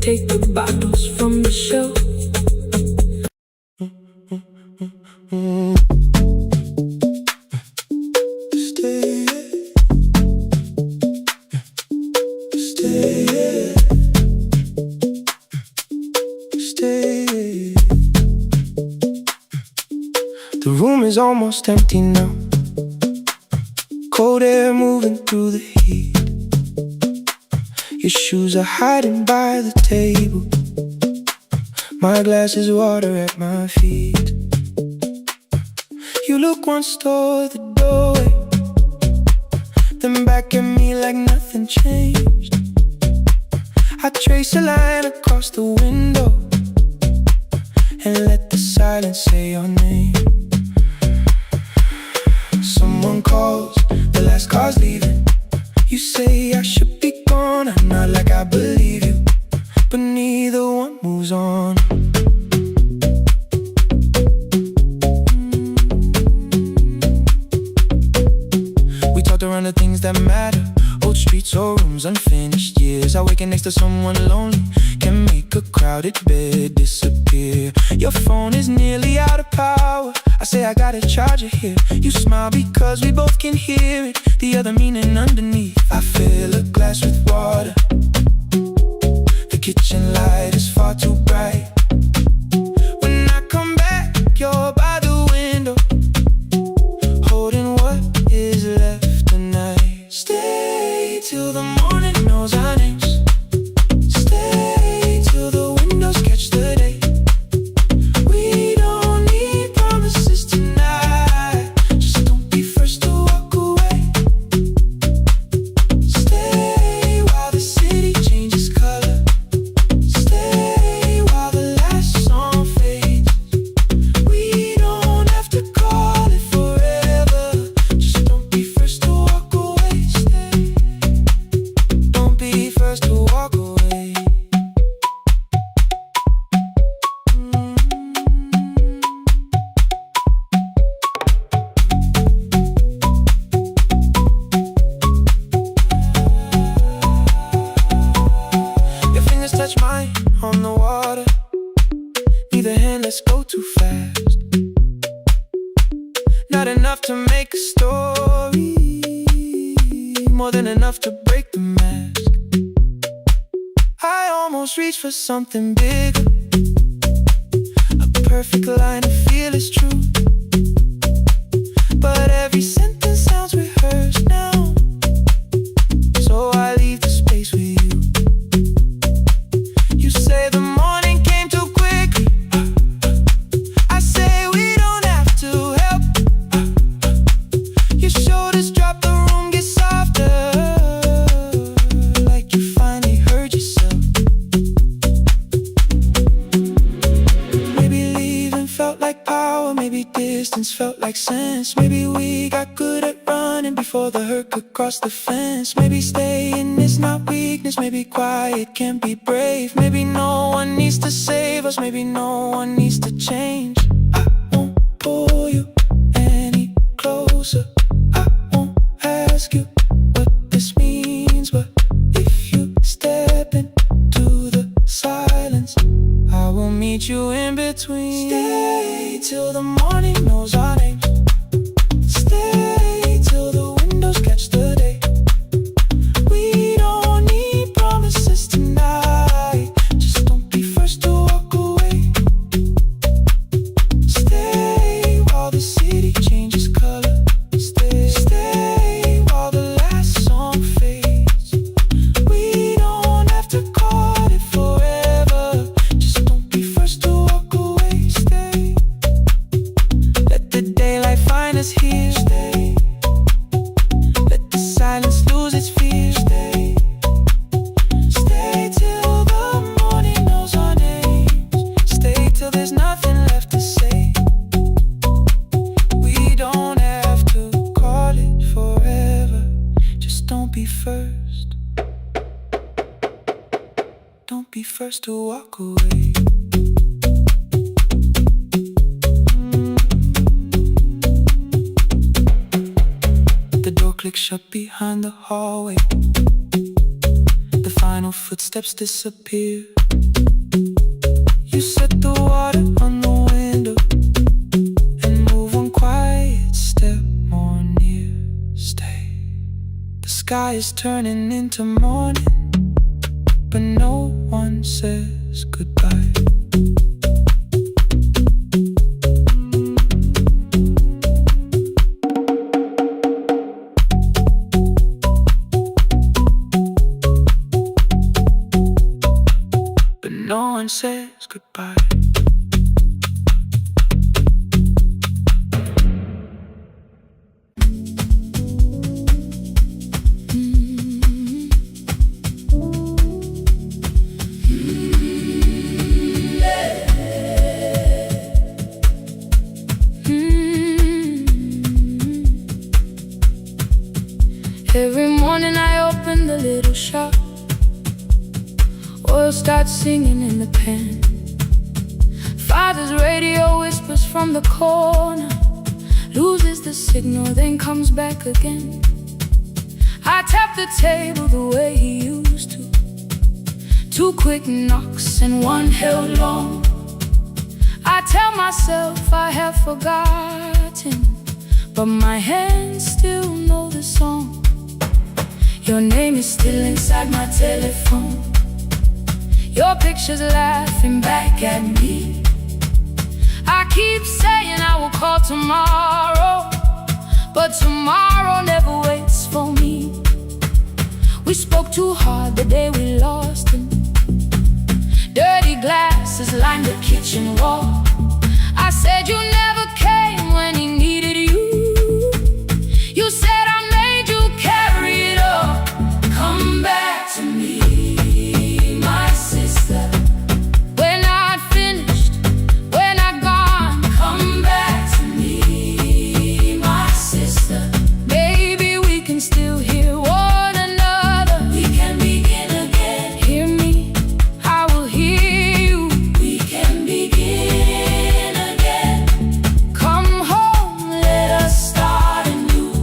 Speaker 1: take the bottles from the shelf.
Speaker 2: is almost empty now. Cold air moving through the heat. Your shoes are hiding by the table. My glass is water at my feet. You look once toward the doorway, then back at me like nothing changed. I trace a line across the window and let the silence say your name. Someone calls, the last car's leaving. You say I should be gone, I nod like I believe you, but neither one moves on. We talked around the things that matter, old streets or rooms, unfinished years. I waking next to someone lonely can make a crowded bed disappear. Your phone is nearly out of power. I say I got a charger here. You smile because we both can hear it, the other meaning underneath. I fill a glass with water. The kitchen light is far too bright. When I come back, you're by the window, holding what is left tonight. Stay till the morning knows our names. Stay till the windows catch the day. We don't need promises tonight. Just don't be first to walk away. Stay while the city changes color. Stay while the last song fades. We don't have to call it forever. Just don't be first to walk away. Stay. Don't be first to walk away. Your fingers touch mine on the water. Neither hand, let's go too fast. Not enough to make a story, more than enough to break the mask. I almost reach for something bigger, a perfect line to feel is true. But every sentence sounds rehearsed now, so I leave the space with you. You say the morning came too quickly. I say we don't have to help. Your shoulders drop, the room gets softer, like you finally heard yourself. Maybe leaving felt like power, maybe distance felt like sense. Maybe we got good at running before the hurt could cross the fence. Maybe staying is not weakness, maybe quiet can be brave. Maybe no one needs to save us, maybe no one needs to change. I won't pull you any closer. I won't ask you what this means, but if you step into the silence, I will meet you in between. Stay till the morning knows our names. Stay till the windows catch the day. We don't need promises tonight. Just don't be first to walk away. Stay while the city changes color. Stay while the last song fades. We don't have to call it forever. Just don't be first to walk away. Stay. Let the daylight find us here. Stay. Let the silence lose its fear. Stay. Stay till the morning knows our names. Stay till there's nothing left to say. We don't have to call it forever. Just don't be first. Don't be first to walk away. The door clicks shut behind the hallway. The final footsteps disappear. You set the water on the window and move one quiet step more near. Stay. The sky is turning into morning, but no one says goodbye. no one says goodbye.
Speaker 1: Every morning I open the little shop. Oil starts singing in the pan. Father's radio whispers from the corner, loses the signal, then comes back again. I tap the table the way he used to. 2 quick knocks and 1 held long. I tell myself I have forgotten, but my hands still know the song. Your name is still inside my telephone. Your picture's laughing back at me. I keep saying I will call tomorrow, but tomorrow never waits for me. We spoke too hard the day we lost him. Dirty glasses lined the kitchen wall. I said you never came when he needed you. You said I made you carry it all. Come back to me, my sister. We're not finished, we're not gone. Come back to me, my sister. Maybe we can still hear one another. We can begin again. Hear me, I will hear you. We can begin again. Come home, let us start anew.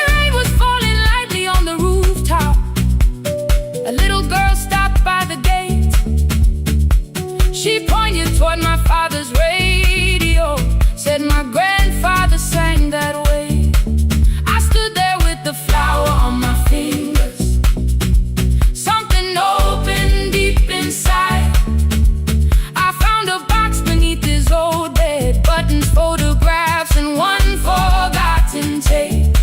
Speaker 1: Rain was falling lightly on the rooftop. A little girl stopped by the gate. She pointed toward my father's radio, said my grandfather sang that way. I stood there with the flower on my fingers. Something opened deep inside. I found a box beneath his old bed, buttons, photographs, and 1 forgotten tape.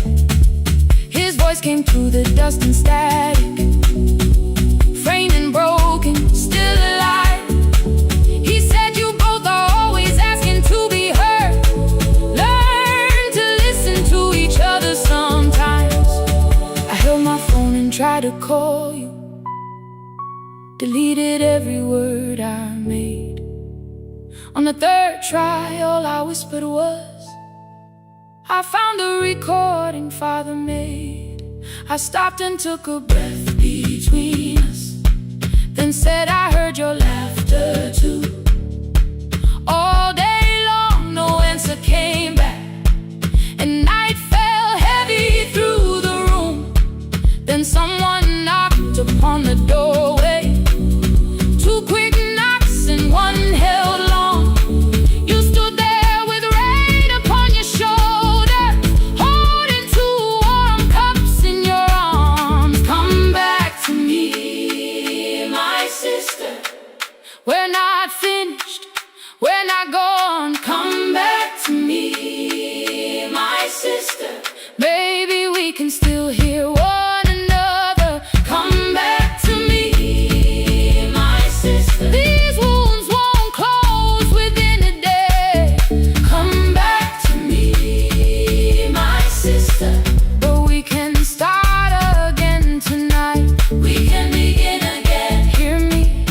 Speaker 1: His voice came through the dust and static, framed and broken, still alive. He said you both are always asking to be heard. Learn to listen to each other sometimes. I held my phone and tried to call you, deleted every word I made. On the 3rd try, all I whispered was, I found the recording Father made. I stopped and took a breath between us, then said I heard your laughter too. All day long, no answer came back, and night fell heavy through the room. Then someone knocked upon the doorway. 2 quick knocks and 1 held long. You stood there with rain upon your shoulder, holding 2 warm cups in your arms. Come back to me, my sister. We're not finished, we're not gone. Come back to me, my sister. Maybe we can still hear one another. Come back to me, my sister. These wounds won't close within a day. Come back to me, my sister. But we can start again tonight. We can begin again. Hear me,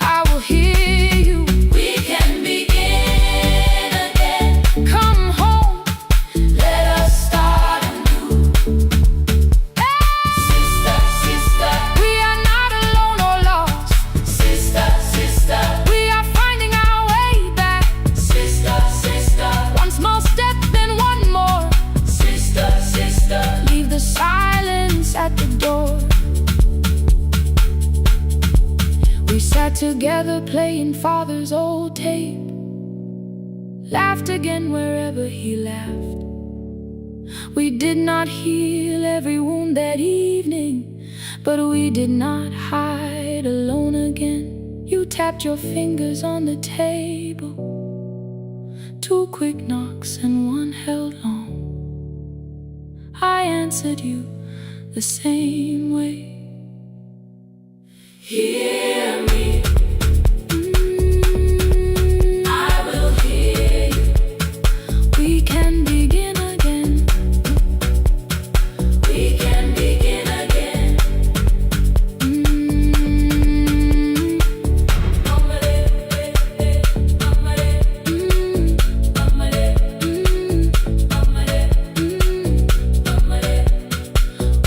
Speaker 1: I will hear you. We can begin again. Come home, let us start anew. Sister, sister, we are not alone or lost. Sister, sister, we are finding our way back. Sister, sister, 1 small step, then 1 more. Sister, sister, leave the silence at the door. We sat together playing Father's old tape, laughed again wherever he laughed. We did not heal every wound that evening, but we did not hide night alone again. You tapped your fingers on the table. 2 quick knocks and 1 held long. I answered you the same way. Hear me. I will hear you. We can begin again. We can begin again.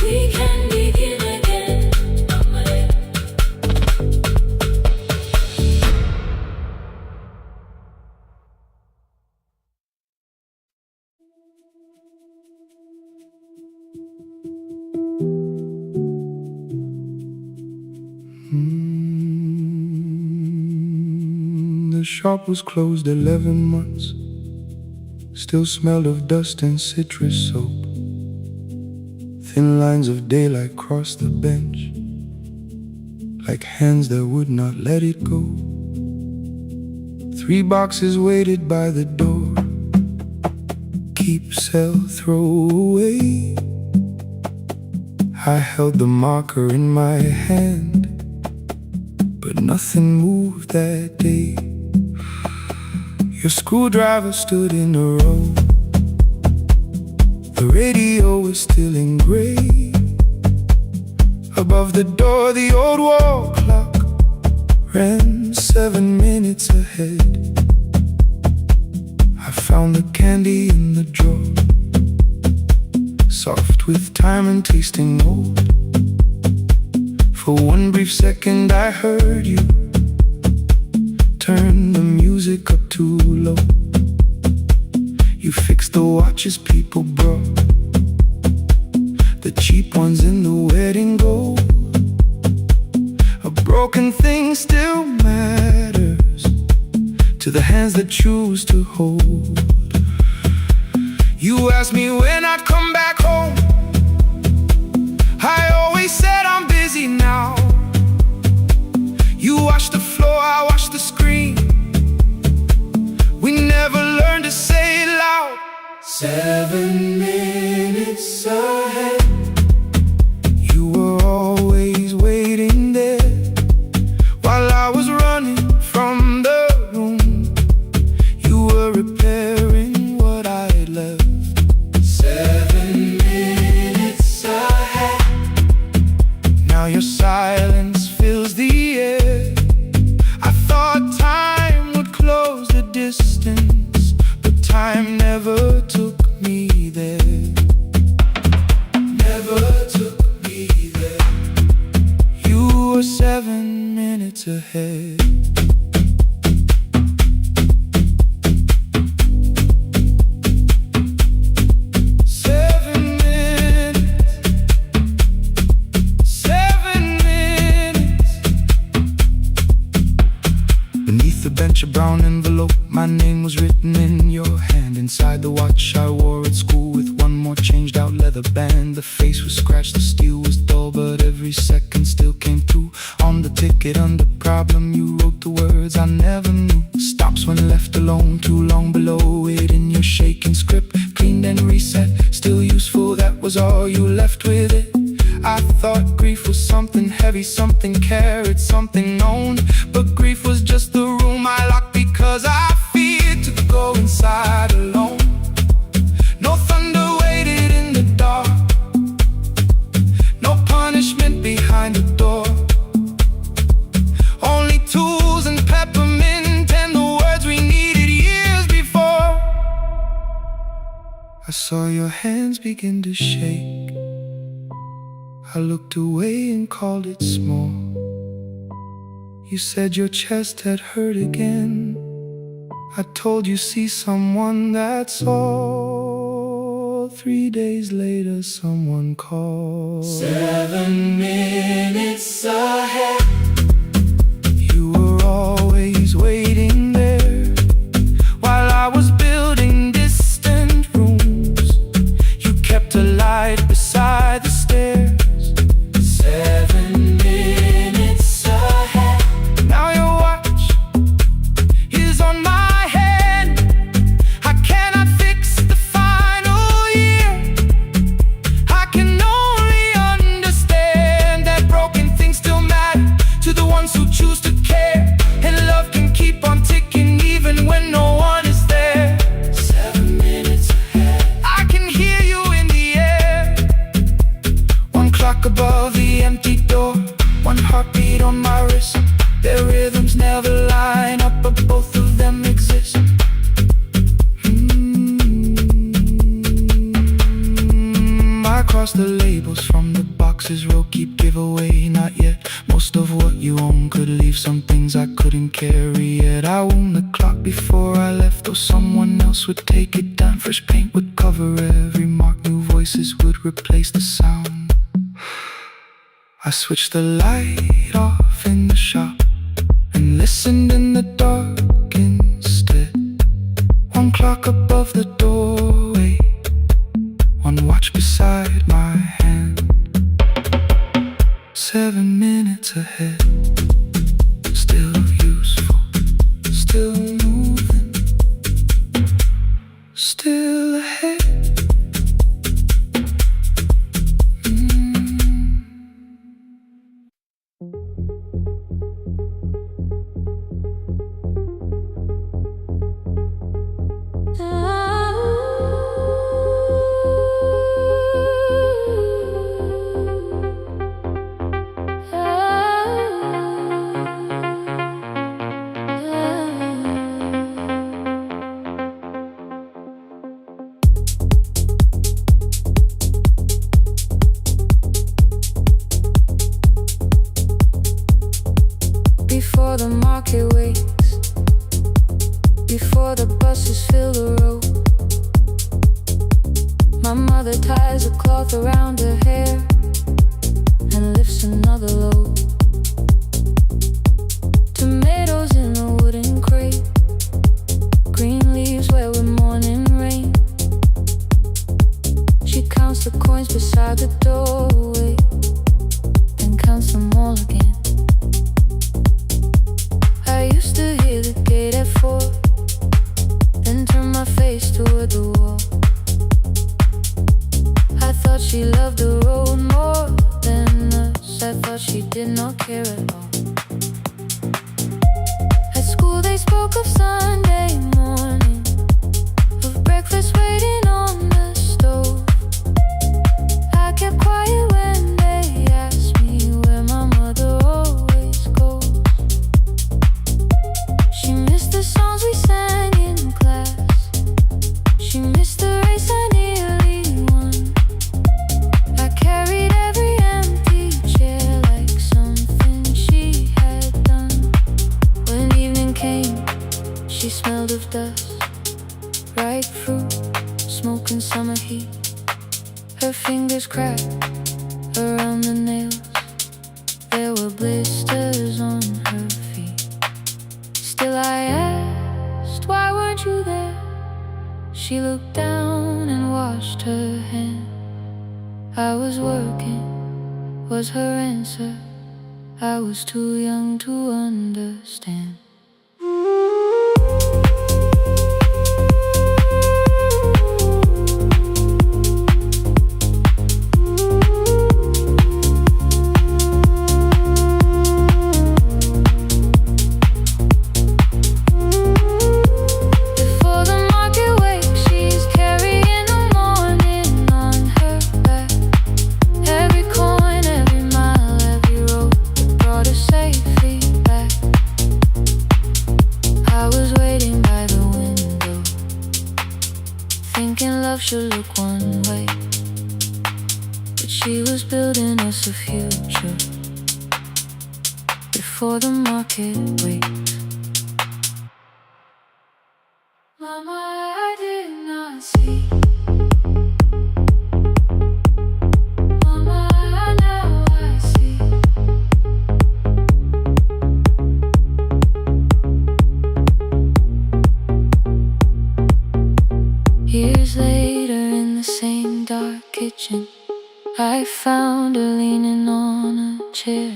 Speaker 1: We can begin again.
Speaker 2: The shop was closed 11 months. Still smelled of dust and citrus soap. Thin lines of daylight crossed the bench, like hands that would not let it go. 3 boxes waited by the door. Keep, sell, throw away. I held the marker in my hand, but nothing moved that day. Your screwdriver stood in a row. The radio was still in gray. Above the door, the old wall clock ran 7 minutes ahead. I found the candy in the drawer, soft with time and tasting old. For 1 brief second I heard you turn the music up too low. You fixed the watches people brought, the cheap ones in the wedding gold. A broken thing still matters to the hands that choose to hold. You asked me when I'd come back home. I always said I'm busy now. You washed the floor, I washed the screen. We never learned to say it loud. 7 minutes ahead. You were always waiting there while I was running from the room. You were repairing what I had left. 7 minutes ahead. Now your silence fills the air. I thought time would close the distance, but time never took me there. Never took me there. You were 7 minutes ahead. A brown envelope, my name was written in your hand. Inside the watch I wore at school with 1 more changed out leather band. The face was scratched, the steel was dull, but every second still came through. On the ticket under problem you wrote the words I never knew. Stops when left alone, too long below it in your shaking script. Cleaned and reset, still useful, that was all you left with it. I thought grief was something heavy, something carried, something known. But grief was just the room I locked because I feared to go inside alone. No thunder waited in the dark, no punishment behind the door. Only tools and peppermint and the words we needed years before. I saw your hands begin to shake. I looked away and called it small. You said your chest had hurt again. I told you see someone, that's all. 3 days later someone called.
Speaker 1: 7 minutes ahead.
Speaker 2: You were always waiting there while I was building distant rooms. You kept a light beside the stairs.
Speaker 1: 7 minutes ahead.
Speaker 2: heartbeat on my wrist. Their rhythms never line up, but both of them exist. I cross the labels from the boxes, row keep giveaway, not yet. Most of what you own could leave some things I couldn't carry yet. I wound the clock before I left, though someone else would take it down. Fresh paint would cover every mark, new voices would replace the sound. I switched the light off in the shop and listened in the dark instead. One clock above the doorway, one watch beside my hand. 7 minutes ahead, still useful, still moving, still ahead.
Speaker 1: Before the market wakes, before the buses fill the road, my mother ties a cloth around her hair and lifts another load. Tomatoes in a wooden crate, green leaves where we're morning rain. She counts the coins beside the doorway, then counts them all again. I used to hear the gate at 4, then turn my face toward the wall. I thought she loved the road more than us. I thought she did not care at all. At school they spoke of Sunday morning, of breakfast waiting on the stove. I kept quiet when they asked me where my mother always goes. She missed the songs we sang in class, she missed the race I nearly won. I carried every empty chair like something she had done. When evening came, she smelled of dust, ripe fruit, smoke and summer heat. Her fingers cracked around the nails, there were blisters on her feet. Still I asked, why weren't you there? She looked down and washed her hand. I was working, was her answer. I was too young to understand. Before the market wakes, she's carrying the morning on her back. Every coin, every mile, every road brought her safely back. I was waiting by the window, thinking love should look one way, but she was building us a future before the market wakes. Mama, I did not see. Mama, now I see. Years later in the same dark kitchen, I found her leaning on a chair.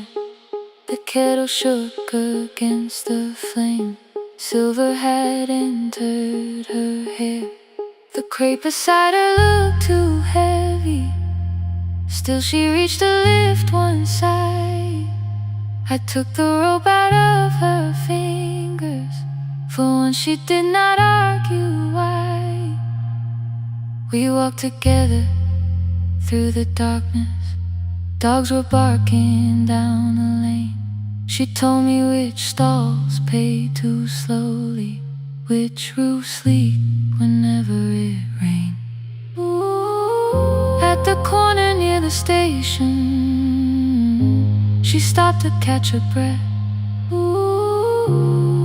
Speaker 1: The kettle shook against the flame, silver had entered her hair. The crepe beside her looked too heavy, still she reached to lift one side. I took the rope out of her fingers, for once she did not argue why. We walked together through the darkness, Dogs were barking down the lane. She told me which stalls pay too slowly, which roofs leak whenever it rains. At the corner near the station, she stopped to catch her breath.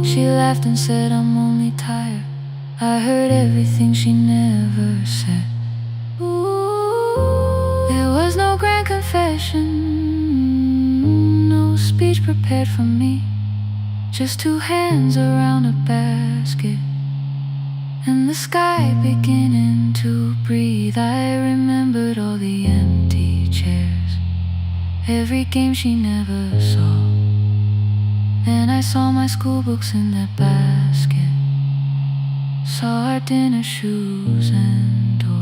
Speaker 1: She laughed and said, "I'm only tired." I heard everything she never said. There was no grand confession, no speech prepared for me, just two hands around a basket and the sky beginning to breathe. I remembered all the empty chairs, every game she never saw, and I saw my school books in that basket, saw our dinner shoes and door.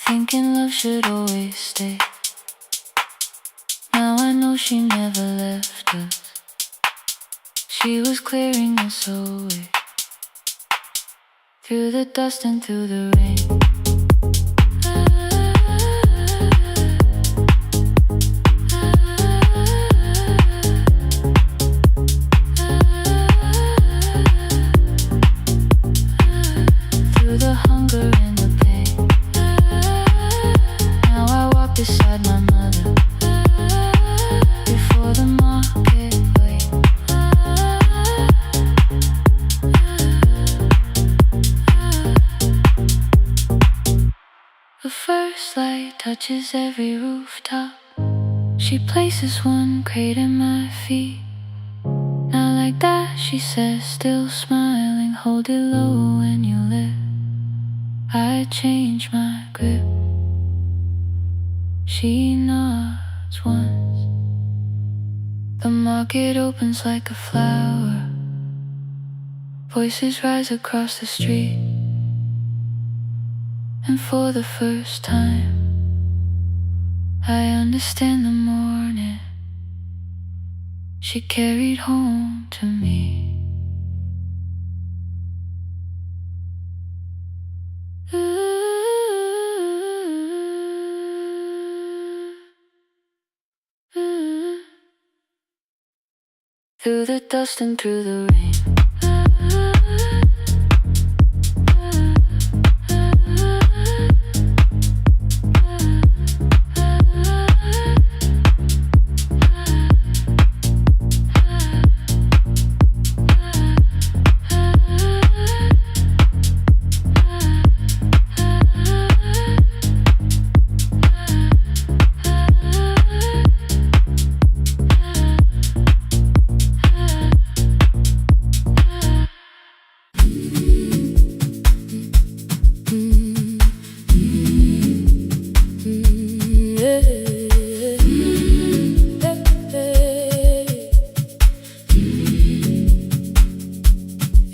Speaker 1: Thinking love should always stay. Now I know she never left us. She was clearing us away, through the dust and through the rain. Through the hunger and the pain. Now I walk beside my mother, before the market wait. The first light touches every rooftop. She places one crate at my feet. Now like that, she says, still smiling, hold it low when you lift. I change my grip. She nods once. The market opens like a flower. Voices rise across the street. And for the first time, I understand the morning she carried home to me. Through the dust and through the rain.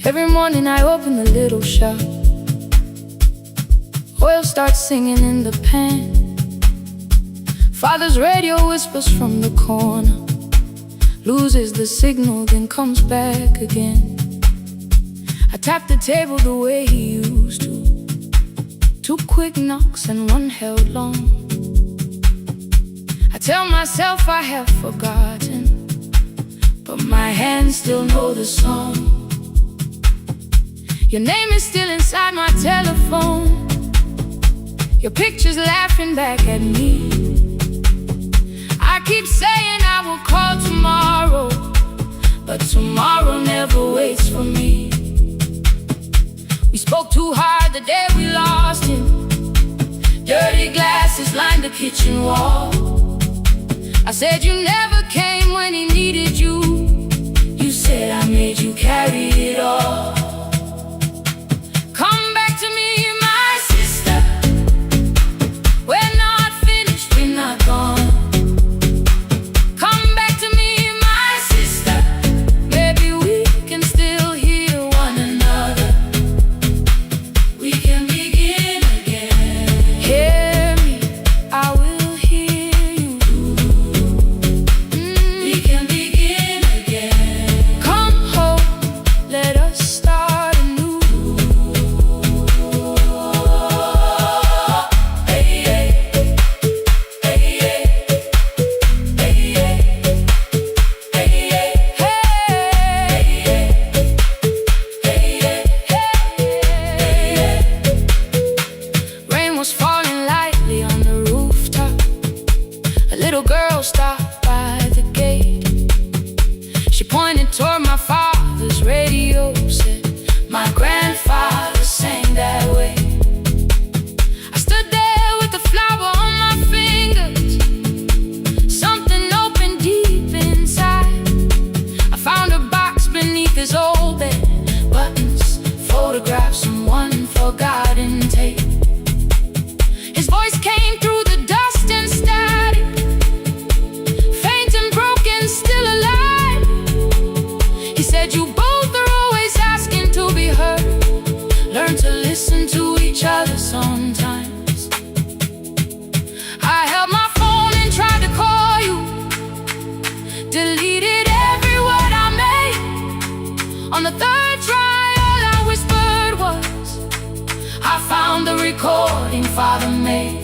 Speaker 1: Every morning I open the little shop. Oil starts singing in the pan. Father's radio whispers from the corner, loses the signal, then comes back again. I tap the table the way he used to. 2 quick knocks and 1 held long. I tell myself I have forgotten, but my hands still know the song. Your name is still inside my telephone. Your picture's laughing back at me. I keep saying I will call tomorrow, but tomorrow never waits for me. We spoke too hard the day we lost him. Dirty glasses lined the kitchen wall. I said you never came when he needed you. You said I made you carry it all. Come back to me, my sister. We're not finished, we're not gone. Come back to me, my sister. Maybe we can still hear one another. We can begin again. Hear me, I will hear you. We can begin again. Come home, let us start anew. Hey, hey, hey, hey, hey, hey. Rain was falling lightly on the rooftop. A little girl stopped by the gate. She pointed toward my father's radio, said my grandfather sang that way. I stood there with the flower on my fingers. Something opened deep inside. I found a box beneath his old bed. Buttons, photographs, and one forgotten tape. His voice came through the dust and static. Faint and broken, still alive. He said you both are always asking to be heard. Learn to listen to each other sometimes. I held my phone and tried to call you. Deleted every word I made. On the third try, all I whispered was, I found the recording Father made.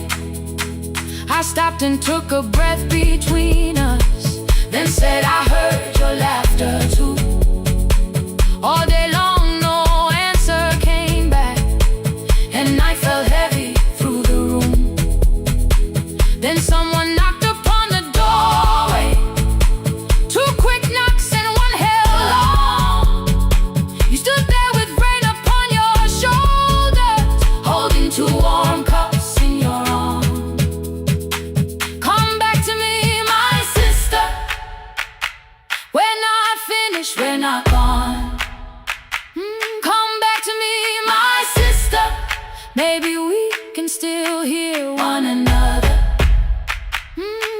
Speaker 1: I stopped and took a breath between us, then said I heard your laughter too. All day long, no answer came back, and night fell heavy through the room. Then someone knocked upon the doorway. Two quick knocks and one held long. You stood there with rain upon your shoulders, holding two warm cups in your arms. Come back to me, my sister. We're not finished, we're not gone. Come back to me, my sister. Maybe we can still hear one another.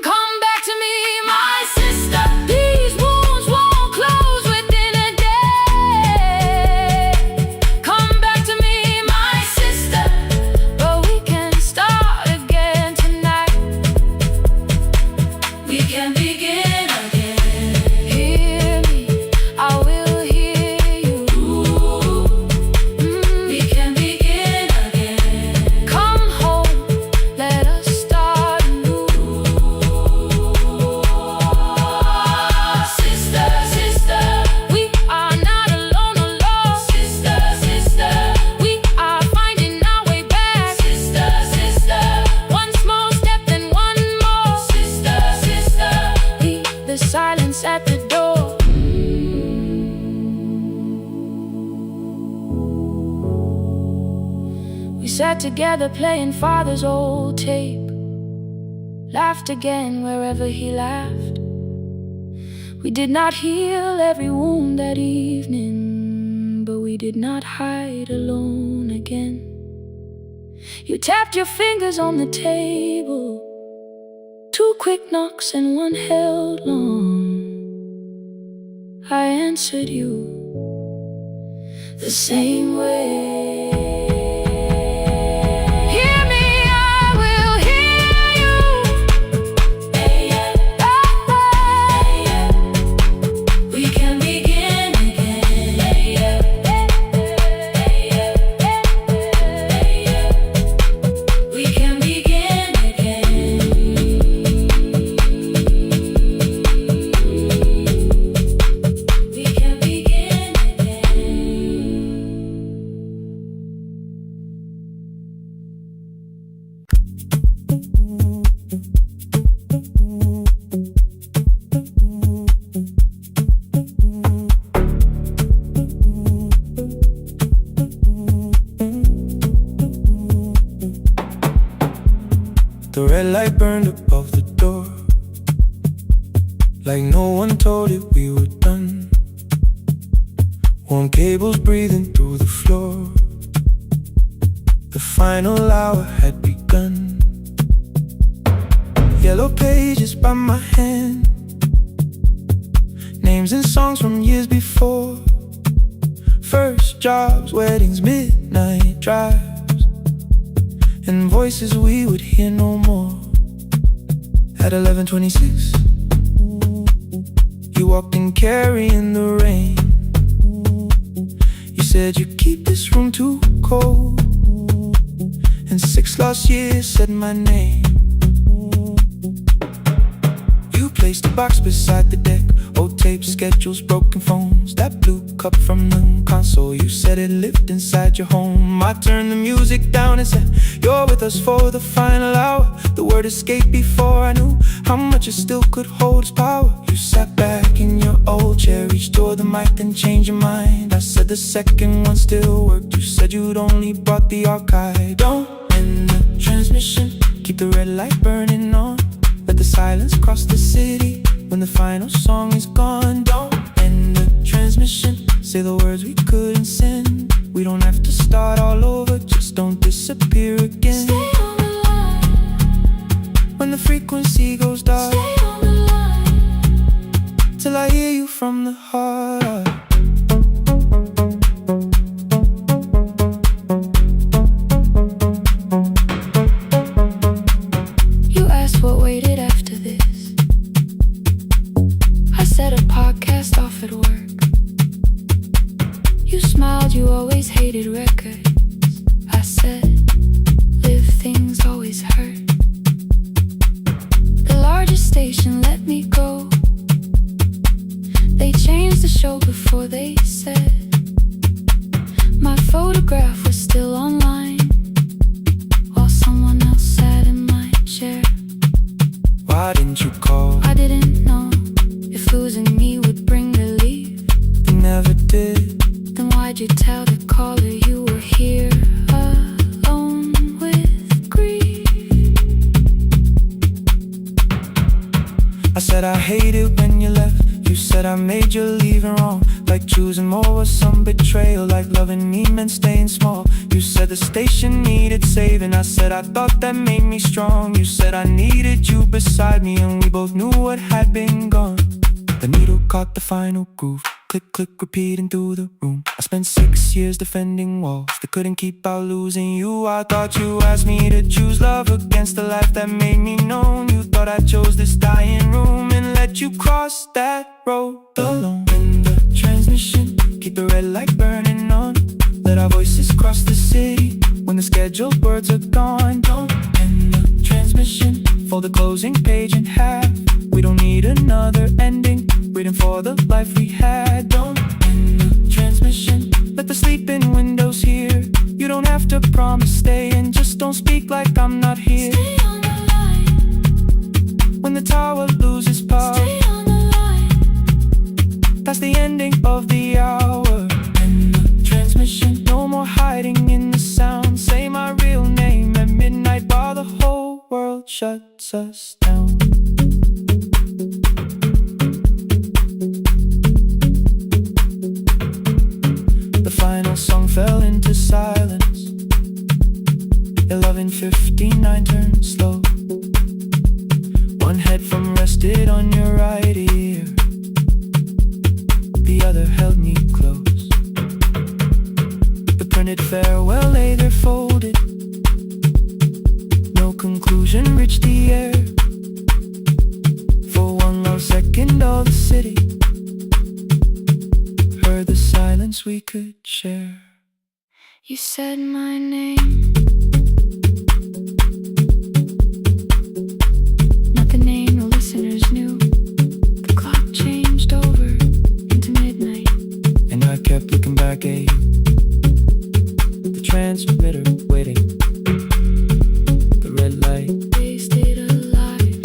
Speaker 1: Come back to me, my sister. These wounds won't close within a day. Come back to me, my sister. But we can start again tonight. We can begin again. Hear me, I will hear you. We can begin again. Come home, let us start anew. Sister, sister, we are not alone, alone. Sister, sister, we are finding our way back. Sister, sister, one small step then one more. Sister, sister, leave the silence at the door. We sat together playing Father's old tape. Laughed again wherever he laughed. We did not heal every wound that evening, but we did not hide alone again. You tapped your fingers on the table. Two quick knocks and one held long. I answered you the same way. Hear me, I will hear you. We can begin again. We can begin again. We can begin again.
Speaker 2: The red light burned above the door, like no one told it we were done. Warm cables breathing through the floor. The final hour had begun. Yellow pages by my hand, names and songs from years before. First jobs, weddings, midnight drives, and voices we would hear no more. At 11:26, you walked in carrying the rain. You said you keep this room too cold, and 6 lost years said my name. You placed a box beside the deck, old tapes, schedules, broken phones, that blue cup from the console. You said it lived inside your home. I turned the music down and said, you're with us for the final hour. The word escaped before I knew how much it still could hold its power. You sat back in your old chair, reached toward the mic, then changed your mind. I said the second one still worked. You said you'd only brought the archive. Don't end the transmission, keep the red light burning on. Let the silence cross the city when the final song is gone. Don't end the transmission, say the words we couldn't send. We don't have to start all over, just don't disappear again.
Speaker 1: Stay on the line
Speaker 2: when the frequency goes dark.
Speaker 1: Stay on the line
Speaker 2: Till I hear you from the heart up.
Speaker 1: You asked what waited after this. I said a podcast off at work. You smiled, you always hated records. I said, live things always hurt. The largest station let me go. They changed the show before they said my photograph was still online, while someone else sat in my chair.
Speaker 2: Why didn't you call?
Speaker 1: I didn't know if losing me would bring relief.
Speaker 2: You never did.
Speaker 1: Then why'd you tell the caller you were here alone with grief?
Speaker 2: I said I hate it when you left. You said I made you leaving wrong, like choosing more was some betrayal, like loving me meant staying small. You said the station needed saving. I said I thought that made me strong. You said I needed you beside me, and we both knew what had been gone. The needle caught the final groove, click, click, repeating through the room. I spent 6 years defending walls that couldn't keep out losing you. I thought you asked me to choose love against the life that made me known. You thought I chose this dying room and let you cross that road alone. In the transmission, keep the red light burning on. Let our voices cross the city when the scheduled words are gone. Don't end the transmission, fold the closing page in half. We don't need another ending, waiting for the life we had. Don't end the transmission, let the sleeping windows hear. You don't have to promise staying, just don't speak like I'm not here.
Speaker 1: Stay on the line
Speaker 2: When the tower loses power,
Speaker 1: Stay on the line
Speaker 2: that's the ending of the hour. End the transmission, no more hiding in the sound. Say my real name at midnight while the whole world shuts us down. The final song fell into silence. 11:59 turned slow. One headphone rested on your right ear, the other held me close. The printed farewell lay there folded. No conclusion reached the air. For one lost second of the city heard the silence we could share.
Speaker 1: You said my name, not the name the listeners knew. The clock changed over into midnight,
Speaker 2: And I kept looking back at you, the transmitter waiting, the red light,
Speaker 1: they stayed alive.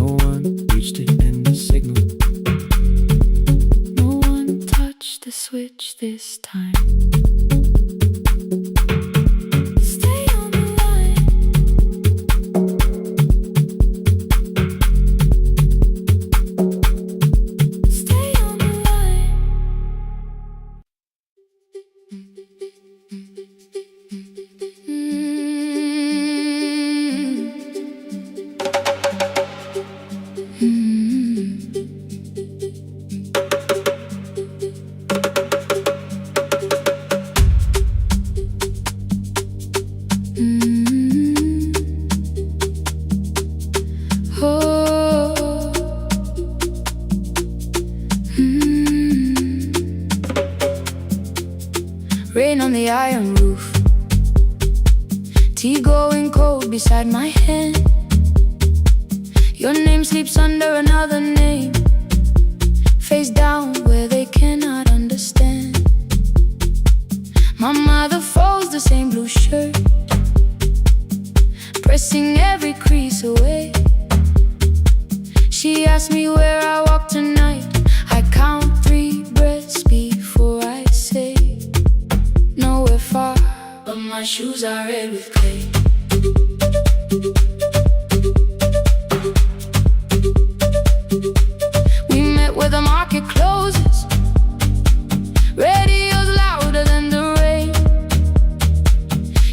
Speaker 2: no one reached it in the signal.
Speaker 1: No one touched the switch this time. Stay on the line Rain on the iron roof, tea going cold beside my hand. Your name sleeps under another name, face down where they cannot understand. My mother folds the same blue shirt, pressing every crease away. She asks me where I walk tonight. I count 3 breaths before I say nowhere far, but my shoes are red with clay. We met where the market closes, radio's louder than the rain.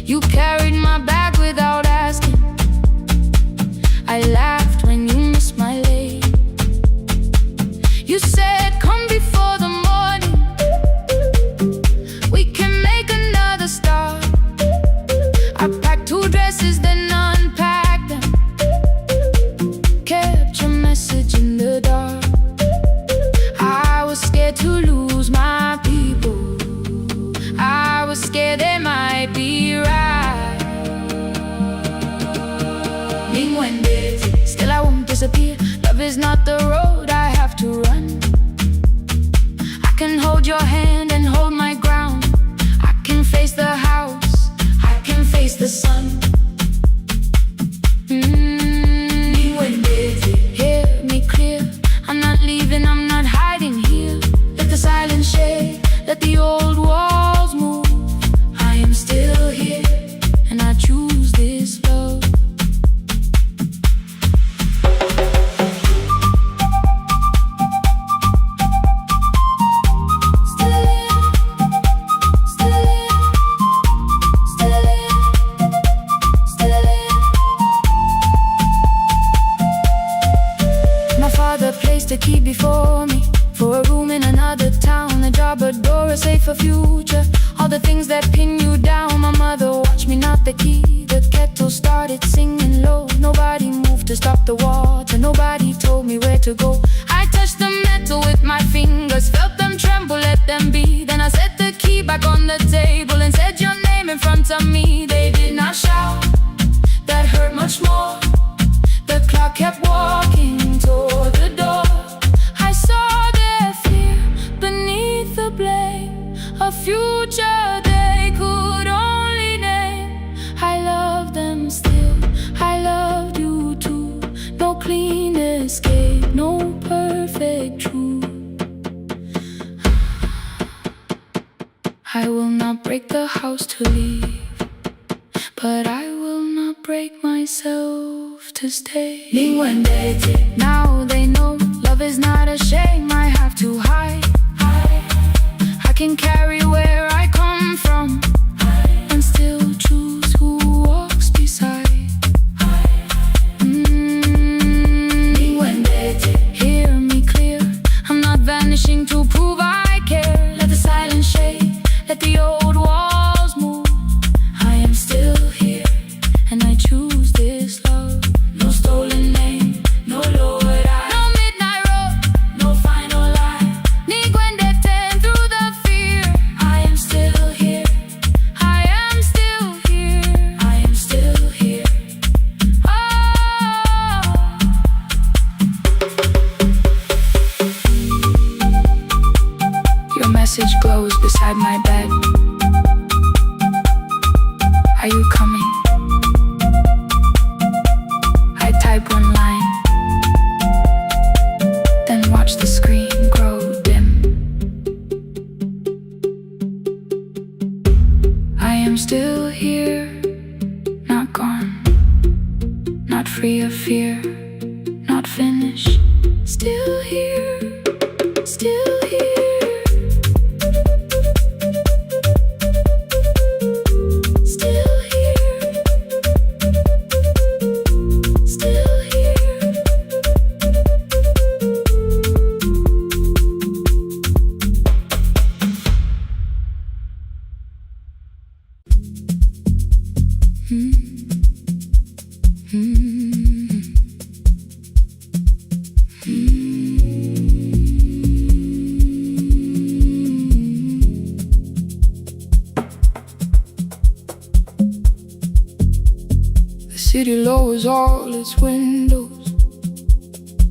Speaker 1: You carried my bag without asking. I laughed when you missed my lane. You said, come before the morning, we can make another start. I packed 2 dresses, then unpacked them, kept your message in the dark. I was scared to lose my people, I was scared they might be right. Still I won't disappear. Love is not the road I have to run. I can hold your hand and hold my ground. I can face the house, I can face the sun. Hear me clear, I'm not leaving, I'm not hiding here. Let the silence shake, let the old walls move. I am still here, and I choose this love. Placed a key before me for a room in another town, a job, a door, a safer future. All the things that pin you down. My mother watched me knot the key. The kettle started singing low. Nobody moved to stop the water. Nobody told me where to go. I touched the metal with my fingers, felt them tremble, let them be. Then I set the key back on the table and said your name in front of me. They did not shout, that hurt much more. The clock kept walking toward the door. I saw their fear beneath the blame, a future they could only name. I love them still, I loved you too. No clean escape, no perfect truth. I will not break the house to leave, but I will not break myself to stay. Now they know love is not a shame I have to hide. I can carry where I come from and still choose who walks beside. Hear me clear, I'm not vanishing to prove I care. Let the silence shake, let the old walls move. I am still here, and I choose this love. No stolen name, no lowered eye, no midnight road, no final lie. Ni Gwendeten through the fear. I am still here, I am still here, I am still here. Oh, your message glows beside my bed. Are you coming? I type one line, then watch the screen grow dim. I am still here, not gone, not free of fear, not finished. Still here, still here. city lowers all its windows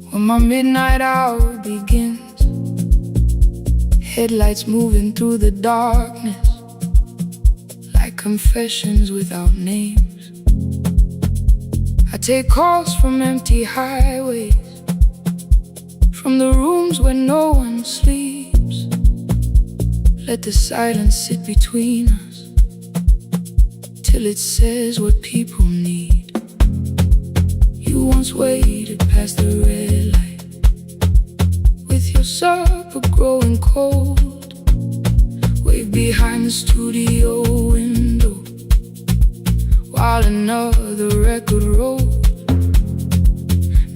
Speaker 1: when my midnight hour begins. Headlights moving through the darkness like confessions without names. I take calls from empty highways, from the rooms where no one sleeps. Let the silence sit between us till it says what people need. You once waited past the red light with your supper growing cold, waved behind the studio window while another record rolled.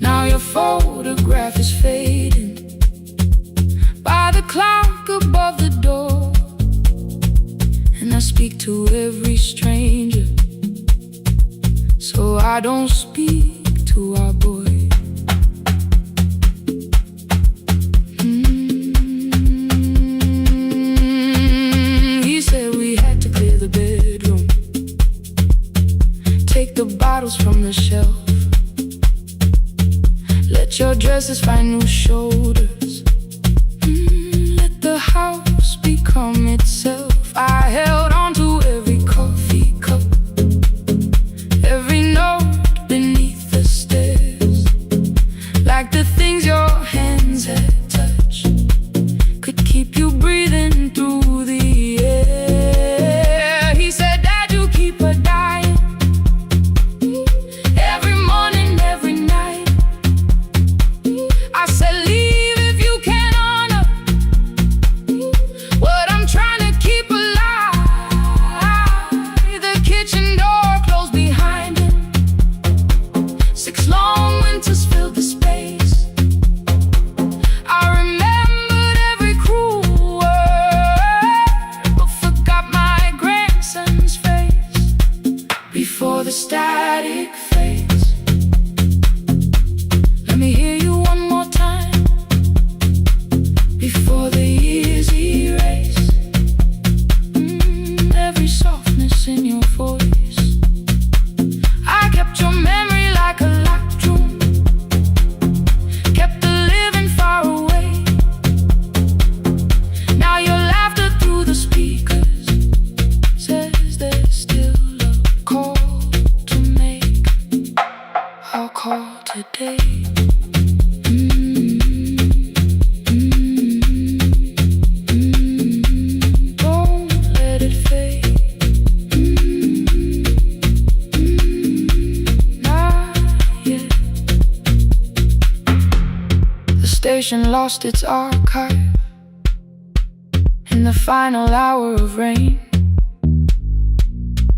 Speaker 1: Now your photograph is fading by the clock above the door, and I speak to every stranger, so I don't speak to our boy. He said we had to clear the bedroom, take the bottles from the shelf, let your dresses find new shoulders, let the house become itself. I held on to every coffee cup, every note beneath the stairs, like the things your hands had touched could keep you breathing through the air. He said, Dad, you keep her dying every morning, every night. I said, leave if you can honor what I'm trying to keep alive. The kitchen door closed behind him, 6 long winters filled the space. I remembered every cruel word, but forgot my grandson's face before the static fades. Let me hear you one more time before the years erase every softness in your voice. I kept your memory like a locked room, kept the living far away. Now your laughter through the speakers says there's still a call to make. I'll call today. Don't let it fade. Not yet. The station lost its archive in the final hour of rain,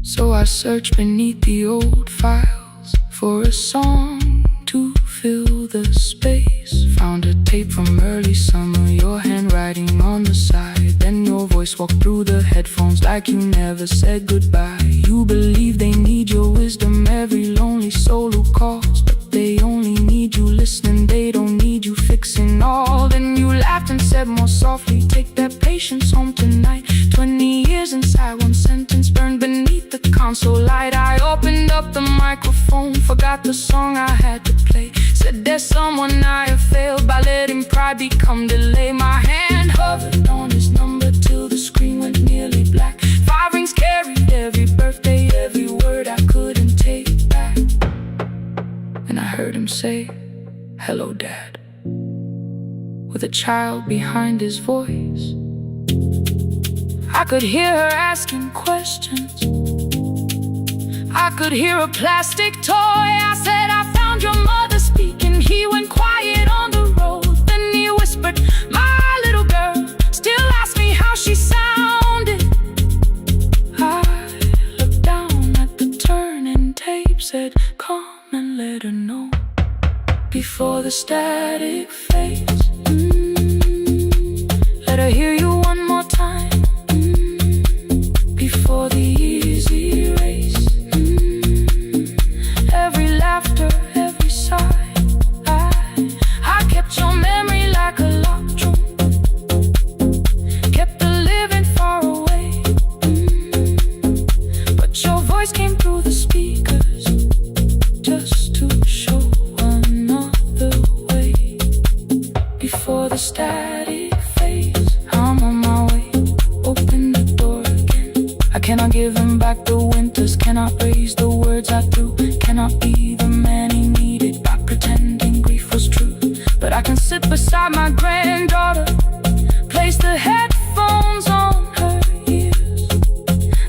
Speaker 1: so I searched beneath the old files for a song to fill the space. Found a tape from early summer, your handwriting on the side. Then your voice walked through the headphones like you never said goodbye. You believe they need your wisdom, every lonely soul who calls, but they only need you listening, they don't need you fixing all. Then you laughed and said more softly, take that patience home tonight. 20 years inside one sentence burned beneath the console light. I opened up the microphone, forgot the song I had to play. Said there's someone I have failed by letting pride become delay. My hand hovered on his number till the screen went nearly black. 5 rings carried every birthday, every word I couldn't take back. And I heard him say, hello, Dad, with a child behind his voice. I could hear her asking questions, I could hear a plastic toy. I said, I found your mother speaking. He went quiet on the road, then he whispered, my little girl still asks me how she sounded. I looked down at the turning tape, said, come and let her know before the static fades. Let her hear you one more time before the years erase every laughter, every sigh. I kept your memory like a locked room, kept the living far away, but your voice came through the speakers cannot give him back the winters, cannot raise the words I threw, cannot be the man he needed by pretending grief was true. But I can sit beside my granddaughter, place the headphones on her ears,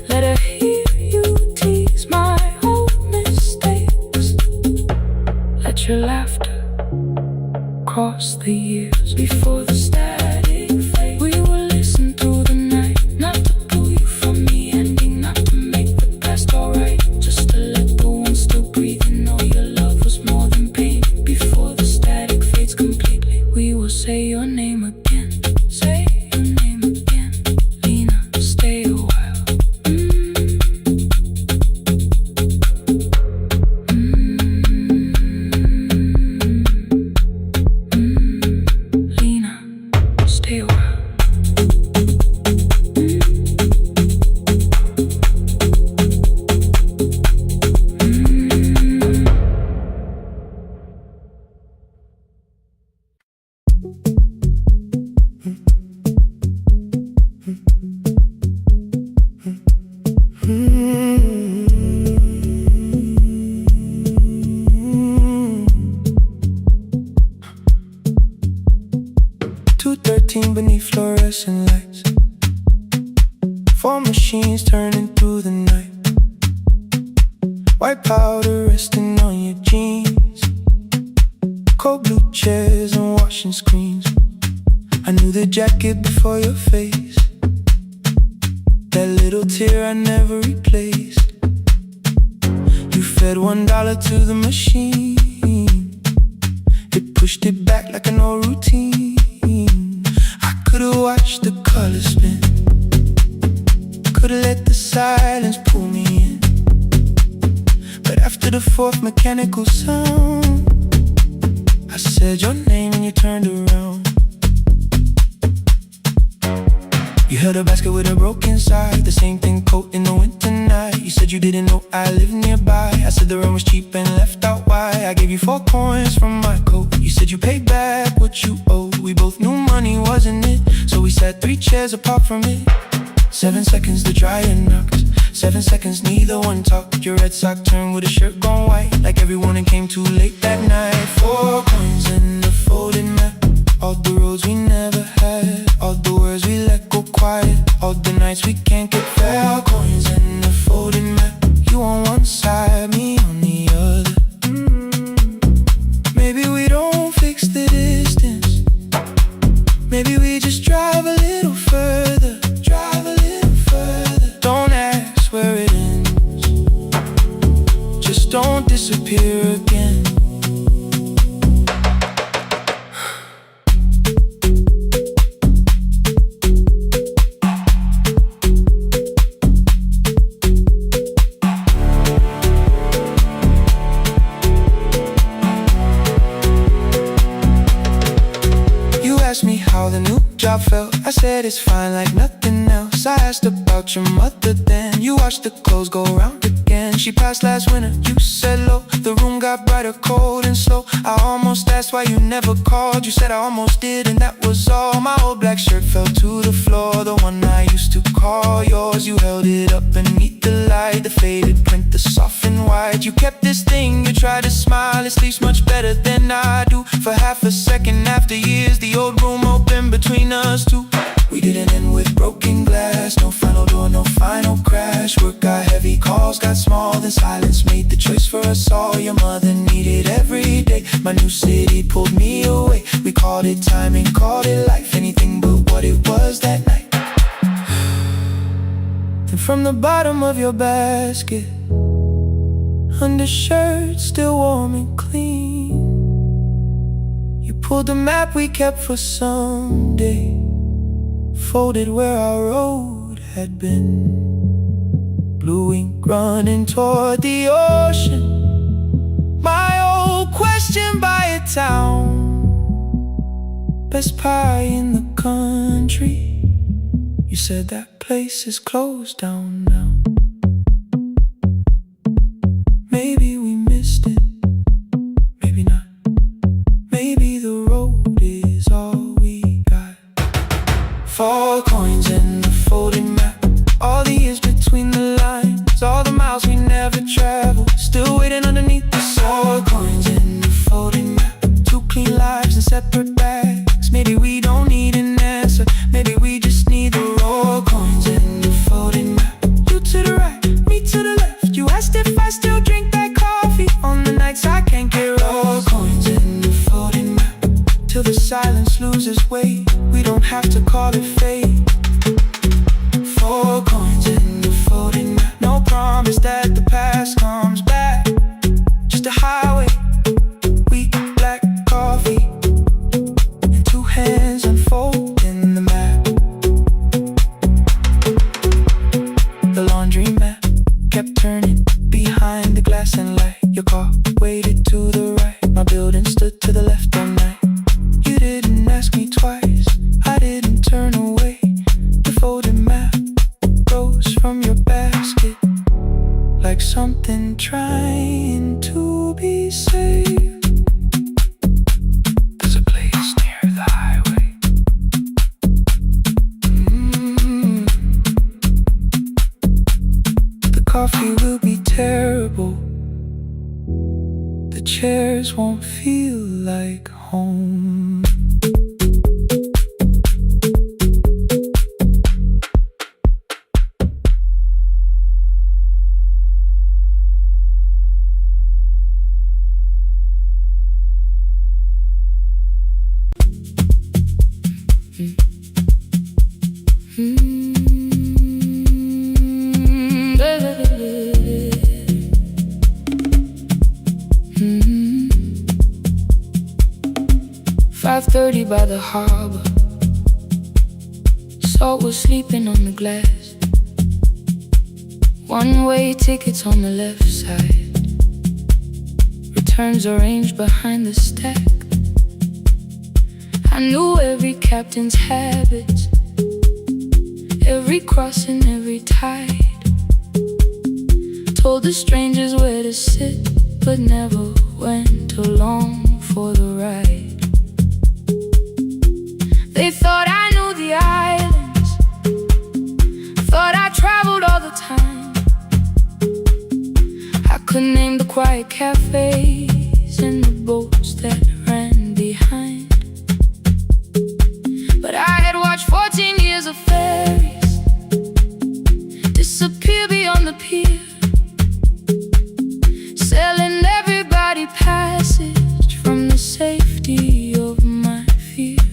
Speaker 1: let her hear you tease my old mistakes. Let your laughter cross the years before the static fades. We will listen through the night, not to pull you from the ending, not to make the past alright, just to let the one still breathe and know your love was more than pain. Before the static fades completely, we will say your name again. Say your name again. Lena, stay a while. Lena, stay a while. 2:13 beneath fluorescent lights, 4 machines turning through the night, white powder resting on your jeans, cold blue chairs and washing screens. I knew the jacket before your face, that little tear I never replaced. You fed $1 to the machine, it pushed it back like an old routine. I could've watched the colors spin, could've let the silence pull me in, but after the 4th mechanical sound, I said your name and you turned around. You held a basket with a broken side, the same thing coat in the winter night. You said you didn't know I lived nearby. I said the rent was cheap and left out why. I gave you 4 coins from my coat. You said you paid back what you owed. We both knew money wasn't it, so we sat 3 chairs apart from it. 7 seconds the dryer knocked, 7 seconds neither one talked. Your red sock turned with a shirt gone white, like everyone came too late that night. 4 coins and a folded map, all the roads we never had, all the words we let go quiet, all the nights we can't get fair. Coins and a folded map, you on one side, me on the other. Maybe we don't fix the distance, maybe we just drive a little further, drive a little further. Don't ask where it ends, just don't disappear again. Asked me how the new job felt, I said it's fine like nothing else. I asked about your mother then, you watched the clothes go round again. She passed last winter, you said low, the room got brighter, cold and slow. I almost asked why you never called, you said I almost did and that was all. My old black shirt fell to the floor, the one I used to call yours. You held it up beneath the light, the faded print, the soft and white. You kept this thing, you tried to smile, it sleeps much better than I do. For half a second after years, the old room opened between us two. We didn't end with broken glass, no final door, no final crash. Work got heavy, calls got small, then silence made the choice for us all. Your mother needed every day, my new city pulled me away. We called it timing, called it life, anything but what it was that night. Then from the bottom of your basket, undershirt still warm and clean, you pulled the map we kept for someday, folded where our road had been. Blue ink running toward the ocean, my old question by a town. Best pie in the country, you said that place is closed down now. Maybe we missed it, maybe not. Maybe the road is all we got. 4 coins and a folded map, all the years between
Speaker 2: from your basket, like something trying to be saved. There's a place near the highway. The coffee will be terrible. The chairs won't feel like home.
Speaker 1: "5:30 by the harbor. Salt was sleeping on the glass. One-way tickets on the left side. Returns arranged behind the stack. I knew every captain's habits, every crossing, every tide. Told the strangers where to sit, but never went along for the ride. They thought I knew the islands, thought I traveled all the time. I could name the quiet cafes and the boats that ran behind. But I had watched 14 years of ferries disappear beyond the pier, selling everybody passage from the safety of my fear.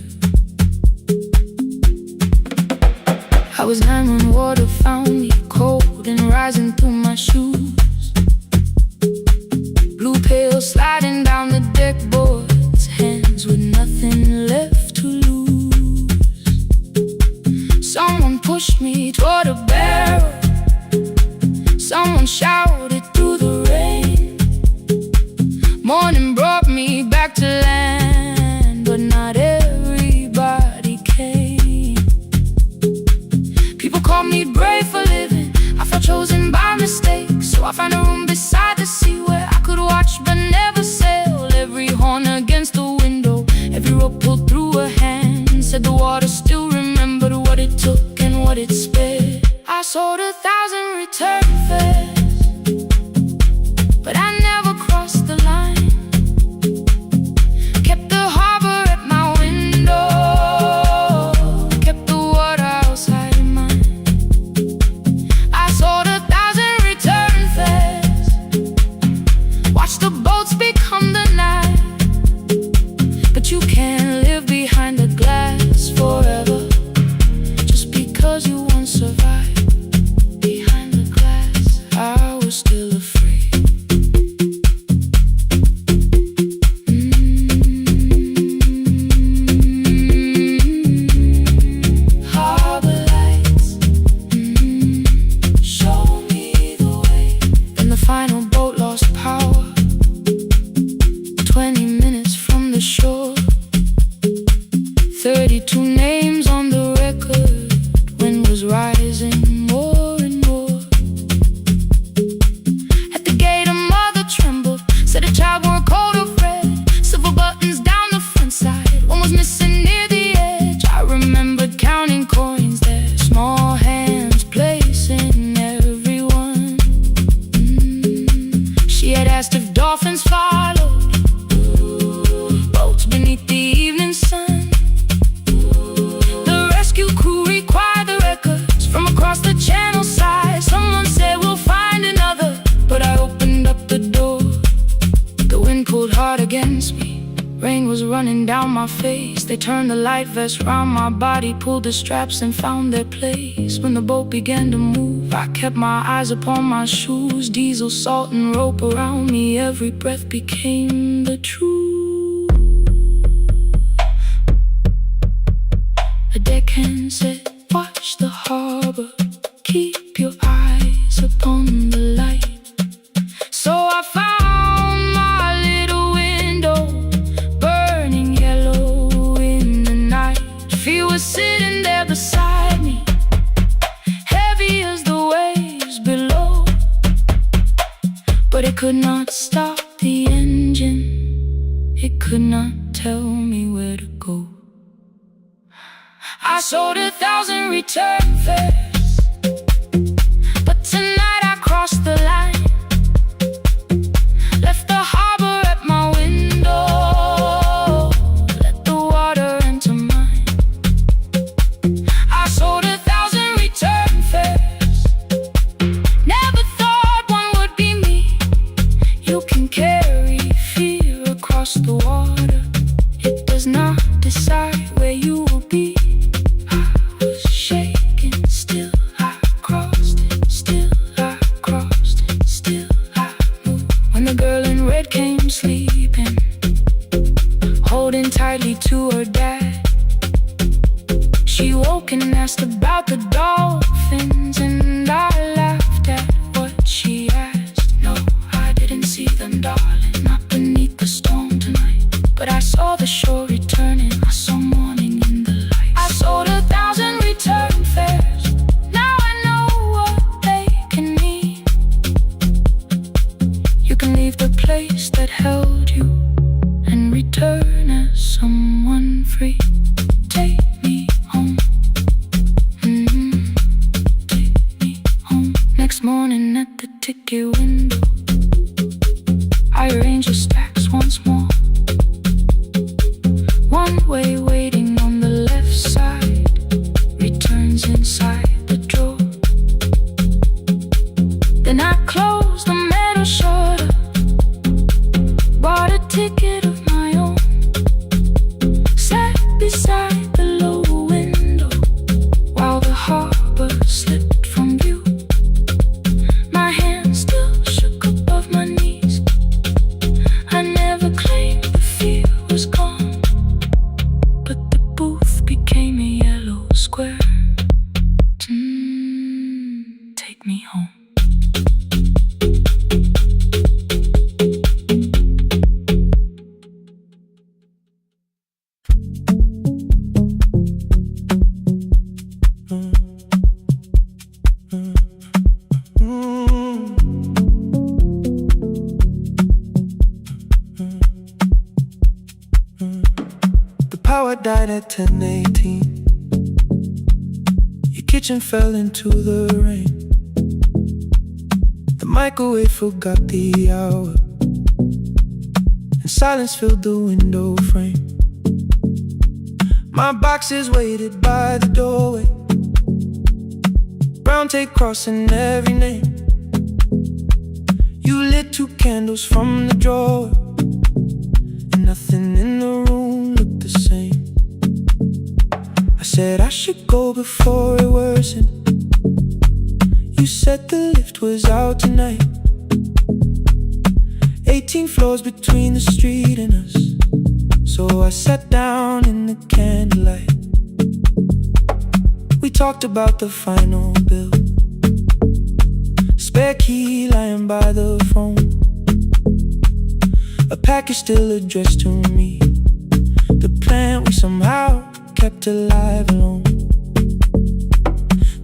Speaker 1: I was 9 when water found me, cold and rising through my shoes. Blue pail sliding down the deck boards, hands with nothing left to lose. Someone pushed me toward a barrel, someone shouted through the rain. Morning brought me back to land, but not everybody came. People called me brave for living, I felt chosen by mistake. So I found a room beside the sea where I could watch but never sail. Every horn against the window, every rope pulled through a hand, said the water still remembered what it took and what it spared. I sold 1,000 return fares, but I never crossed the line. Kept the harbor at my window, kept the water outside mine. I sold 1,000 return fares, watched the boats become the night. But you can't live behind the glass forever, just because you once survived. Behind the glass, I was still afraid. Harbor lights, show me the way. Then the final boat lost power, 20 minutes from the shore. 32 names on the record, wind was rising more and more. At the gate a mother trembled, said a child wore a coat of red, silver buttons down the front side, one was missing near the edge. I remembered counting coins there, small hands placing everyone. She had asked if dolphins followed, boats beneath the evening sun. The rescue crew required the records from across the channel side. Someone said we'll find another, but I opened up the door. The wind pulled hard against me, rain was running down my face. They turned the light vest round my body, pulled the straps and found their place. When the boat began to move, I kept my eyes upon my shoes. Diesel, salt and rope around me, every breath became the truth. A deckhand said, watch the harbor, keep your eyes upon the light. So I found my little window, burning yellow in the night. Fear was sitting there beside me, heavy as the weight But it could not stop the engine, it could not tell me where to go. I sold 1,000 return fares, but tonight I crossed the line. Left the harbor at my window, let the water enter mine. I sold 1,000 return fares, never thought one would be me. You can carry fear across the water, it does not decide where you will be. I was shaking, still I crossed it, still I crossed it, still I moved. When the girl in red came sleeping, holding tightly to her dad, she woke and asked about the dolphins, and I laughed at what she asked. No, I didn't see them, darling, not beneath the storm tonight. But I saw the shore returning, I saw morning in the light. I sold 1,000 return fares, now I know what they can mean. You can leave the place that held you and return as someone free. Take me home, take me home. Next morning at the ticket window, I arrange the stacks once more. One way waiting on the left side, returns inside the drawer. Then I closed the metal shutter, bought a ticket of my own, sat beside the low window while the harbor slipped from view. My hands still shook above my knees, I never claimed the fear was gone, but the booth became a yellow square. Take me home.
Speaker 2: The power died at 10:18. Your kitchen fell into the rain. The microwave forgot the hour, and silence filled the window frame. My boxes waited by the doorway, brown tape crossing every name. You lit 2 candles from the drawer, and nothing in the room looked the same. I said I should go before it worsened. You said the lift was out tonight. 18 floors between the street and us, so I sat down in the candlelight. We talked about the final bill, spare key lying by the phone, a package still addressed to me, the plant we somehow kept alive alone.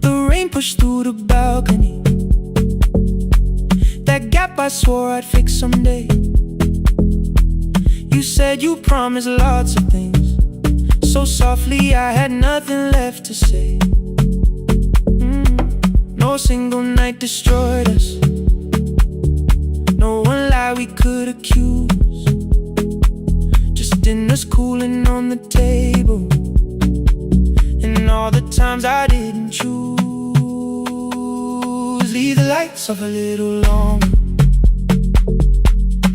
Speaker 2: The rain pushed through the balcony, that gap I swore I'd fix someday. You said you promised lots of things, so softly I had nothing left to say. No single night destroyed us, no one lie we could accuse, just dinners cooling on the table, and all the times I didn't choose. Leave the lights off a little longer,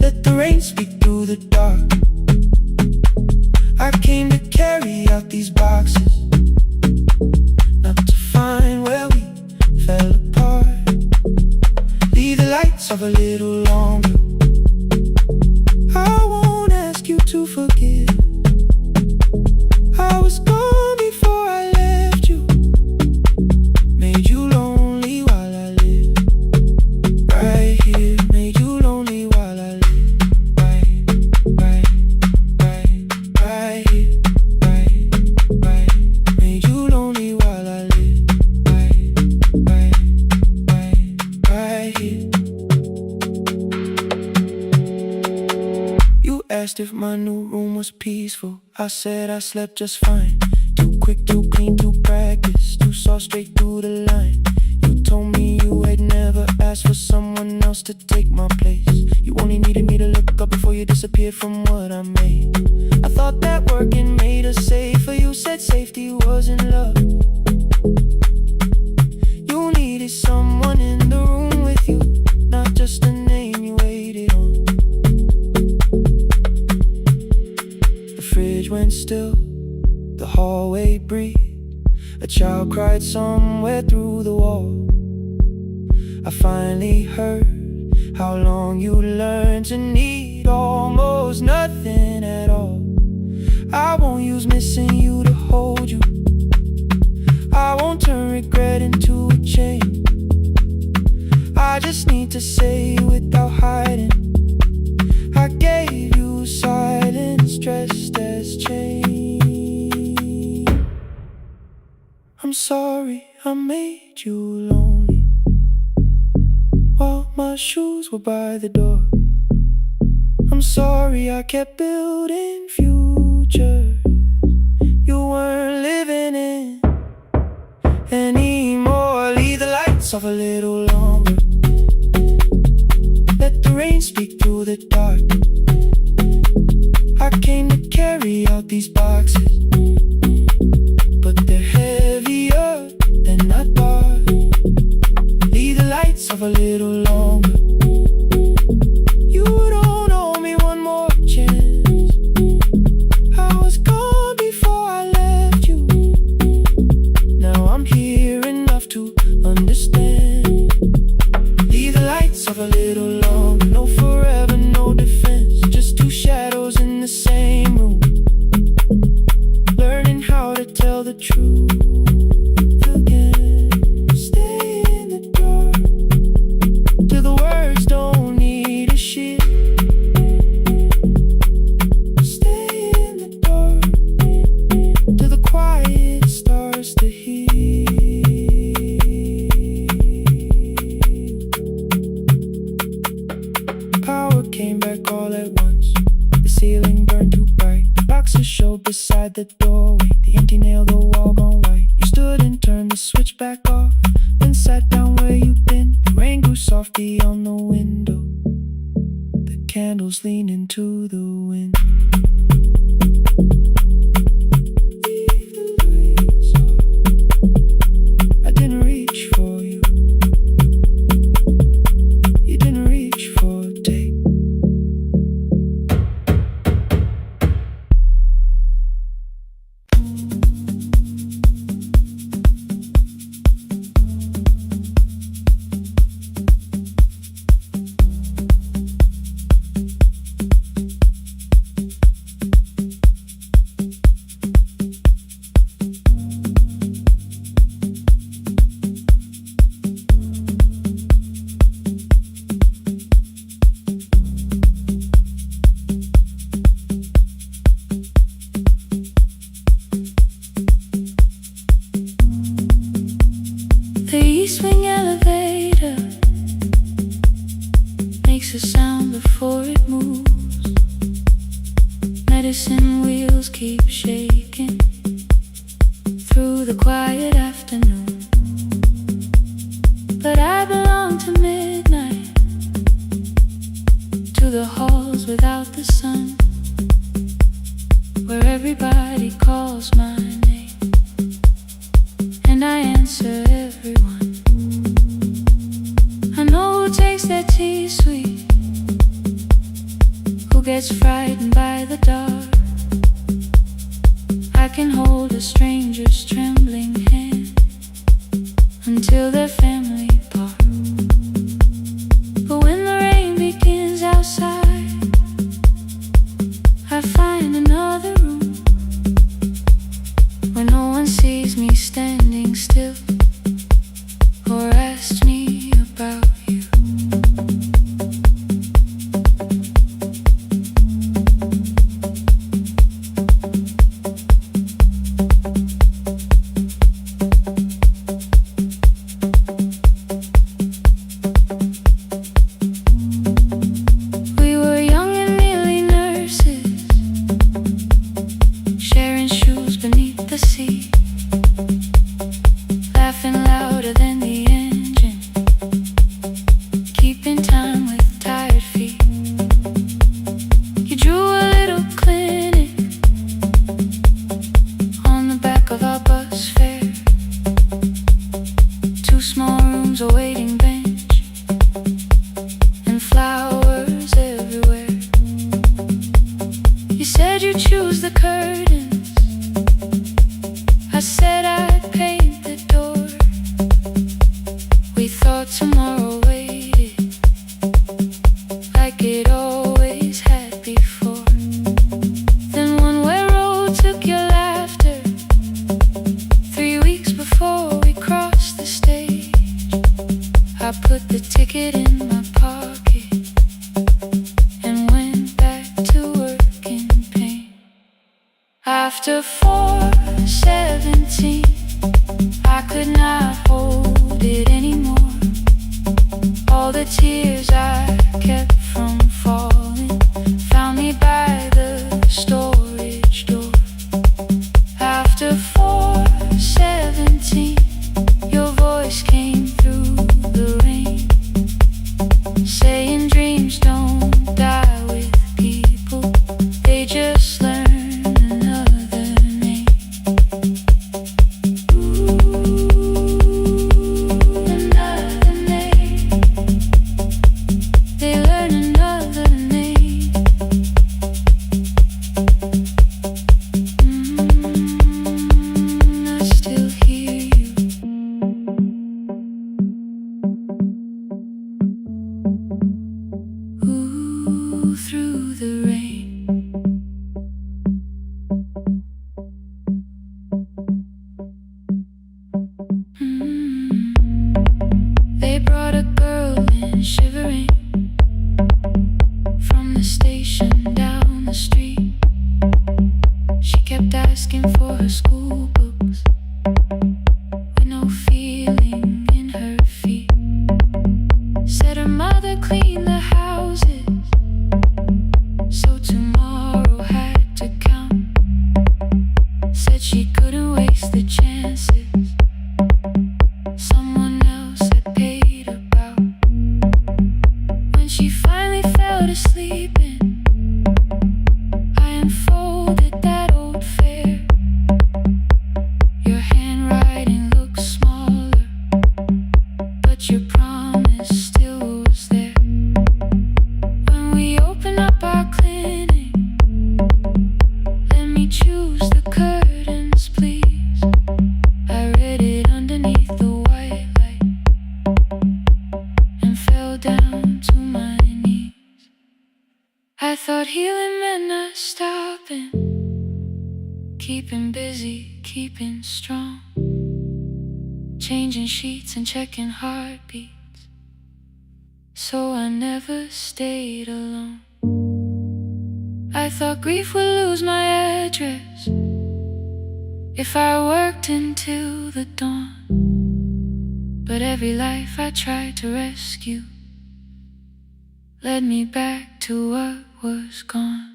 Speaker 2: let the rain speak through the dark. I came to carry out these boxes, not to find where we fell apart. Leave the lights off a little longer, I won't ask you to forgive. I was gone before I left you, made you lonely while I lived right here, made you lonely while I lived right here, right, made you lonely while I lived right here. asked if my new room was peaceful. I said I slept just fine. Too quick, too clean, too practiced, too saw straight through the line. You told me you had never asked for someone else to take my place. You only needed me to look up before you disappeared from what I made. I thought that working made us safer. You said safety was in love. You needed someone in the room with you, not just a name you waited on. The fridge went still, the hallway breathed. A child cried somewhere through the wall. I finally heard how long you learned to need almost nothing at all. I won't use missing you to hold you. I won't turn regret into a chain. I just need to say without hiding, I gave you silence dressed as change. I'm sorry I made you lonely while my shoes were by the door. I'm sorry I kept building futures you weren't living in anymore. Leave the lights off a little longer. Let the rain speak through the dark. I came to carry out these boxes, but they're heavier than I thought. Leave the lights off a little longer. You don't owe me one more chance. I was gone before I left you. Now I'm here enough to understand. Leave the lights off a little longer. No forever, no defense, just two shadows in the same room, learning how to tell the truth again. Stay in the dark till the words don't need a shield. Stay in the dark till the quiet starts to heal. Power came back all at once. The ceiling burned too bright. The boxes showed beside the doorway. The empty nail, the wall gone white. You stood and turned the switch back off, then sat down where you'd been. The rain grew softly on the window. The candles leaned into the wind. Leave the lights off. I didn't reach for you. You didn't reach for a take. The east wing elevator makes a sound before it moves. Medicine wheels keep shaking through the quiet afternoon. But I belong to midnight, to the halls without the sun, where everybody calls my name and I answer everyone. I know who takes their tea sweet, who gets frightened by the dark. I can hold a stranger's trembling hand until their family part. But when the rain begins outside, I find another room where no one sees me standing still or asks me about you.
Speaker 1: thought tomorrow waited like it always had before. Then one-way road took your laughter 3 weeks before we crossed the stage. I put the ticket in my pocket and went back to work in pain. After 4:17, I could not hold it anymore. All the tears I kept from falling found me by the storage door. After 4:17, your voice came through the rain, saying dreams don't die with people, they just learn another name. Another name. They learn another name. I still hear you. Ooh, through the rain. They brought a girl in shivering from the station down the street. She kept asking for her school books with no feeling in her feet. Said her mother cleaned the houses, so tomorrow had to count. Said she couldn't waste the chances someone else had paid about. When she finally fell to sleeping, I unfolded that old fare. Your handwriting looks smaller, but your promise still was there. When we open up our clinic, let me choose the curtains, please. I read it underneath the white light and fell down to my knees. I thought healing meant not stopping, keeping busy, keeping strong, changing sheets and checking heartbeats, so I never stayed alone. I thought grief would lose my address if I worked until the dawn. But every life I tried to rescue led me back to what was gone.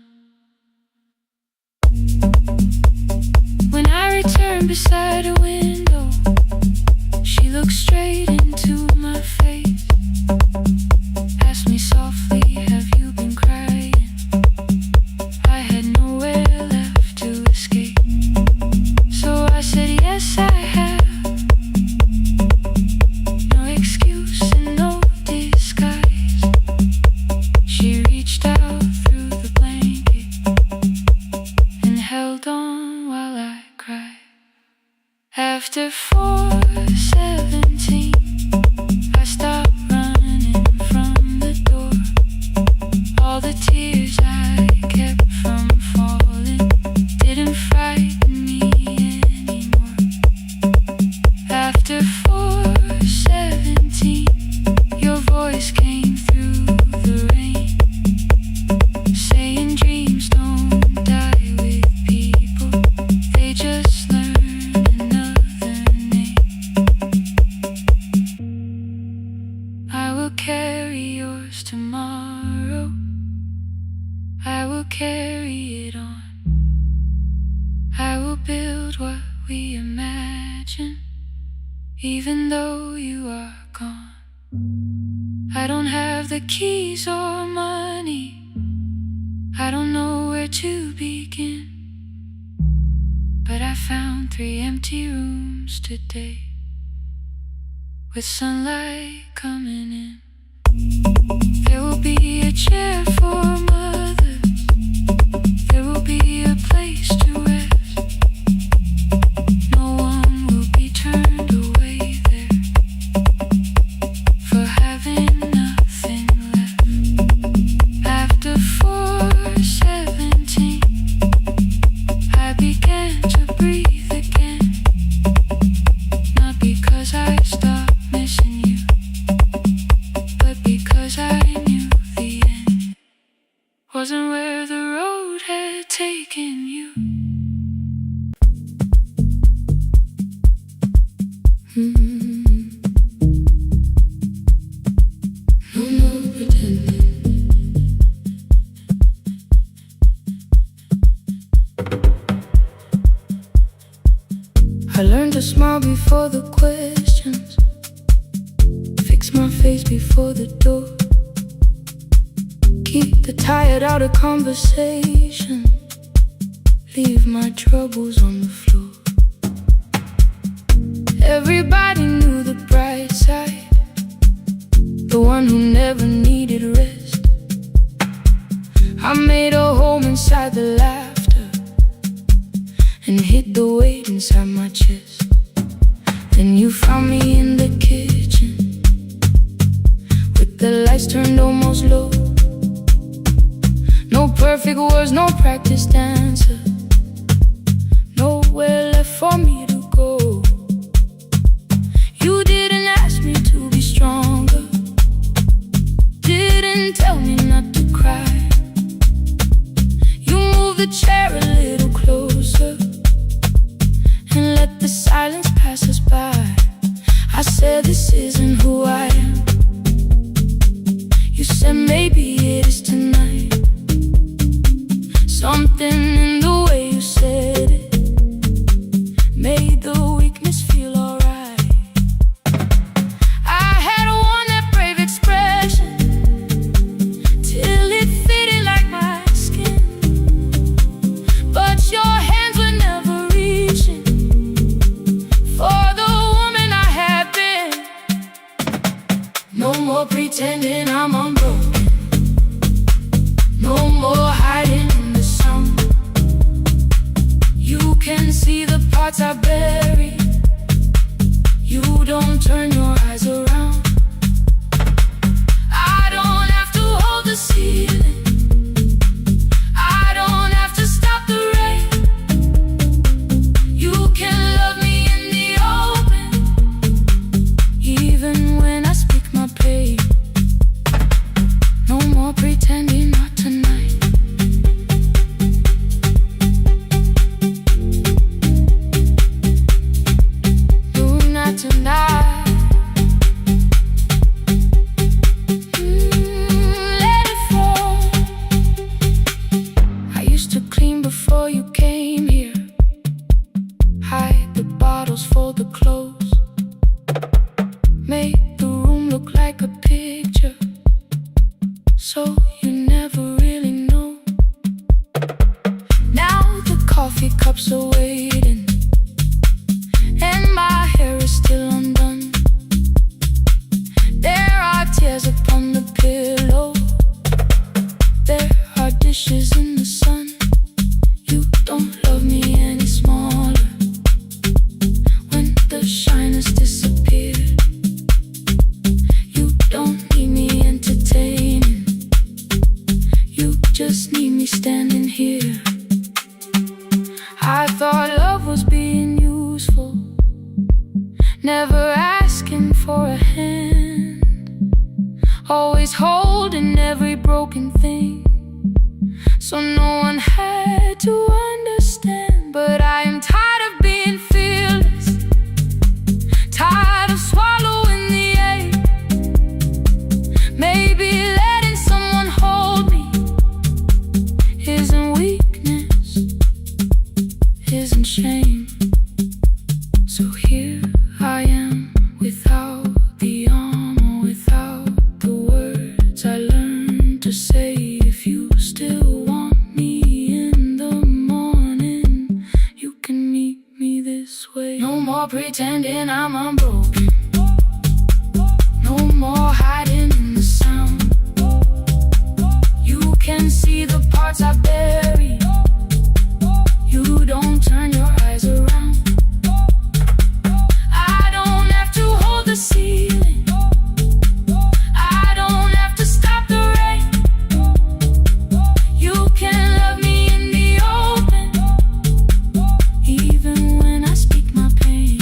Speaker 1: When I returned beside a window, she looked straight into my face, asked me softly, have you been crying? I had nowhere left to escape, so I said, yes, I have. No excuse and no disguise. She reached out through the blanket and held on while I cried. After 4:17, I stopped running from the door. All the tears I kept from falling didn't frighten me anymore. After 4:17, your voice came through the rain, saying dreams don't die with people, they just learn another name. I will carry yours tomorrow, I will carry it on. I will build what we imagine, even though you are gone. I don't have the keys or money, I don't know where to begin, but I found 3 empty rooms today with sunlight coming in. There will be a chair for mothers, there will be a place to rest. No one will be turned away there taking you. No more pretending. I learned to smile before the questions, fix my face before the door, keep the tired out of conversation, leave my troubles on the floor. Everybody knew the bright side, the one who never needed rest. I made a home inside the laughter and hid the weight inside my chest. Then you found me in the kitchen with the lights turned almost low. No perfect words, no practice dancer, nowhere left for me to go. You didn't ask me to be stronger, didn't tell me not to cry. You moved the chair a little closer and let the silence pass us by. I said this isn't who I am. You said maybe it is tonight. Something in the way you said it made the weakness feel alright. I had worn that brave expression till it fitted like my skin, but your hands were never reaching for the woman I had been. No more pretending I'm unbroken, no more hiding in the sound. You can see the parts I bury, you don't turn your eyes around. I don't have to hold the ceiling, I don't have to stop the rain. You can love me in the open, even when I speak my pain. No more pretending, not tonight. No, not tonight. Let it fall. I used to clean before you came here, hide the bottles, fold the clothes, make the room look like a picture, so you never really know. Now the coffee cups are waiting and my hair is still undone. There are tears upon the pillow, there are dishes in the sun. You don't love me any smaller when the shine has disappeared. You don't need me entertaining, you just need me standing here. I thought love was being useful, never asking for a hand, always holding every broken thing, so no one had to understand. But I am tired of being fearless, tired of swallowing the ache. Maybe letting someone hold me isn't weakness, isn't shame. So here I am, without the armor, without the words I learned to say. If you still want me in the morning, you can meet me this way. No more pretending I'm unbroken, no more hiding in the sound. You can see the parts I bury, you don't turn your eyes around. I don't have to hold the ceiling, I don't have to stop the rain. You can love me in the open, even when I speak my pain.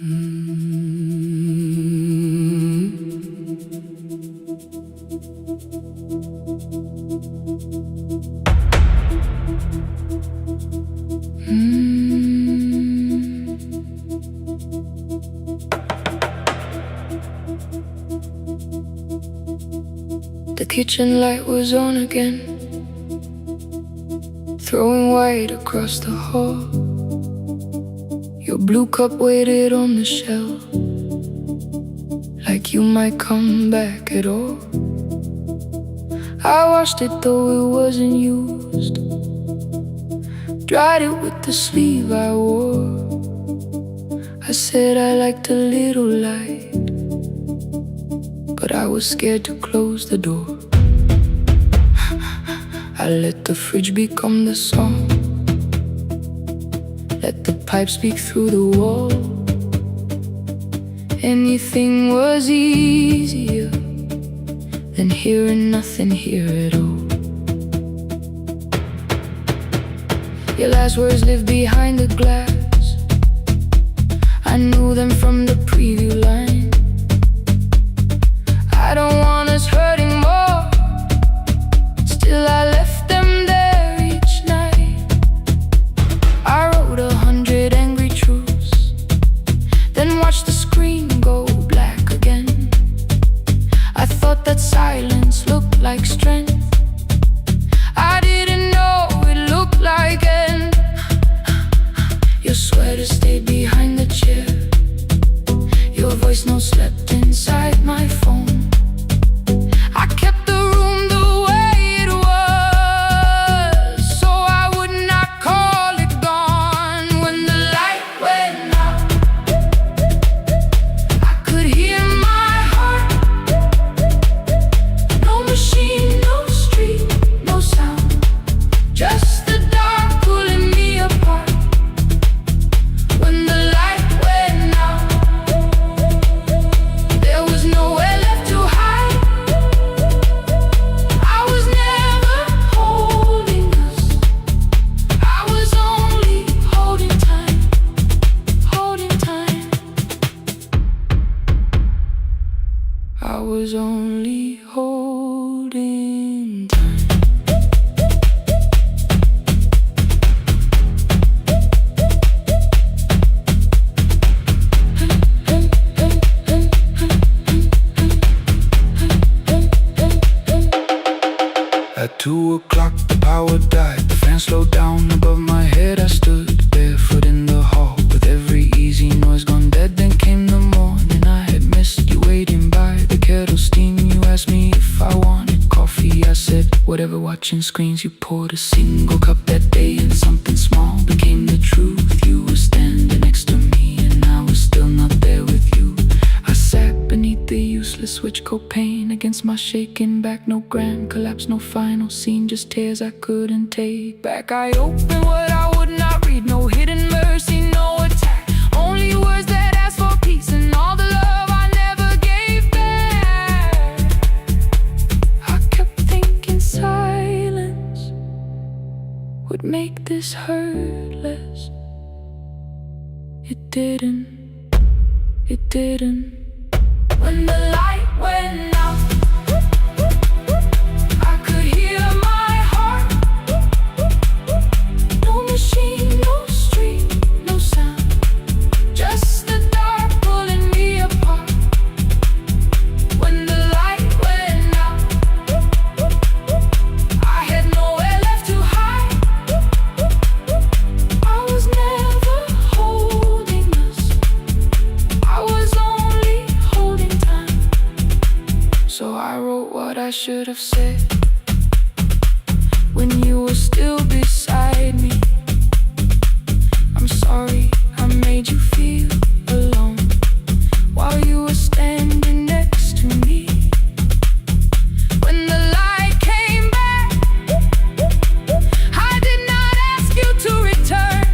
Speaker 1: The kitchen light was on again, throwing white across the hall. Your blue cup waited on the shelf, like you might come back at all. I washed it though it wasn't used, dried it with the sleeve I wore. I said I liked a little light, but I was scared to close the door. I let the fridge become the song, let the pipe speak through the wall. Anything was easier than hearing nothing here at all. Your last words live behind the glass, I knew them from the preview line. I don't want us hurting more, still I left them there each night. I wrote 100 angry truths, then watched the screen go black again. I thought that silence looked like strength, I didn't know it looked like end. Your sweater stayed behind the chair, your voice no slept inside my phone. I kept the room the way it was, so I would not call it gone. When the light went out, I could hear my heart. No machine, no street, no sound, just the dark pulling me apart. When the light went out, there was nowhere left to hide. I was never holding us, I was only holding time, holding time. I was only holding time.
Speaker 2: At 2 o'clock the power died, the fan slowed down above my head. I stood barefoot in the hall with every easy noise gone dead. Then came the morning I had missed you waiting by the kettle steam. You asked me if I wanted coffee, I said whatever. Watching screens, you poured a single cup that day, and something small became the truth. You were standing next to me and I was still not there with you. I sat beneath the useless switch, copain against my shaking back. No grand collapse, no final scene, just tears I couldn't take back. I opened what I would not read, no hidden mercy, no attack, only words that ask for peace and all the love I never gave back. I kept thinking silence would make this hurt less. It didn't, it didn't. When the light went out, I could hear my heart. No machine, no street, no sound, just the dark pulling me apart. When the light went out, I had nowhere left to hide. I was never holding us, I was only holding time. So I wrote what I should have said when you were still beside me. I'm sorry I made you feel alone while you were standing next to me. When the light came back, I did not ask you to return.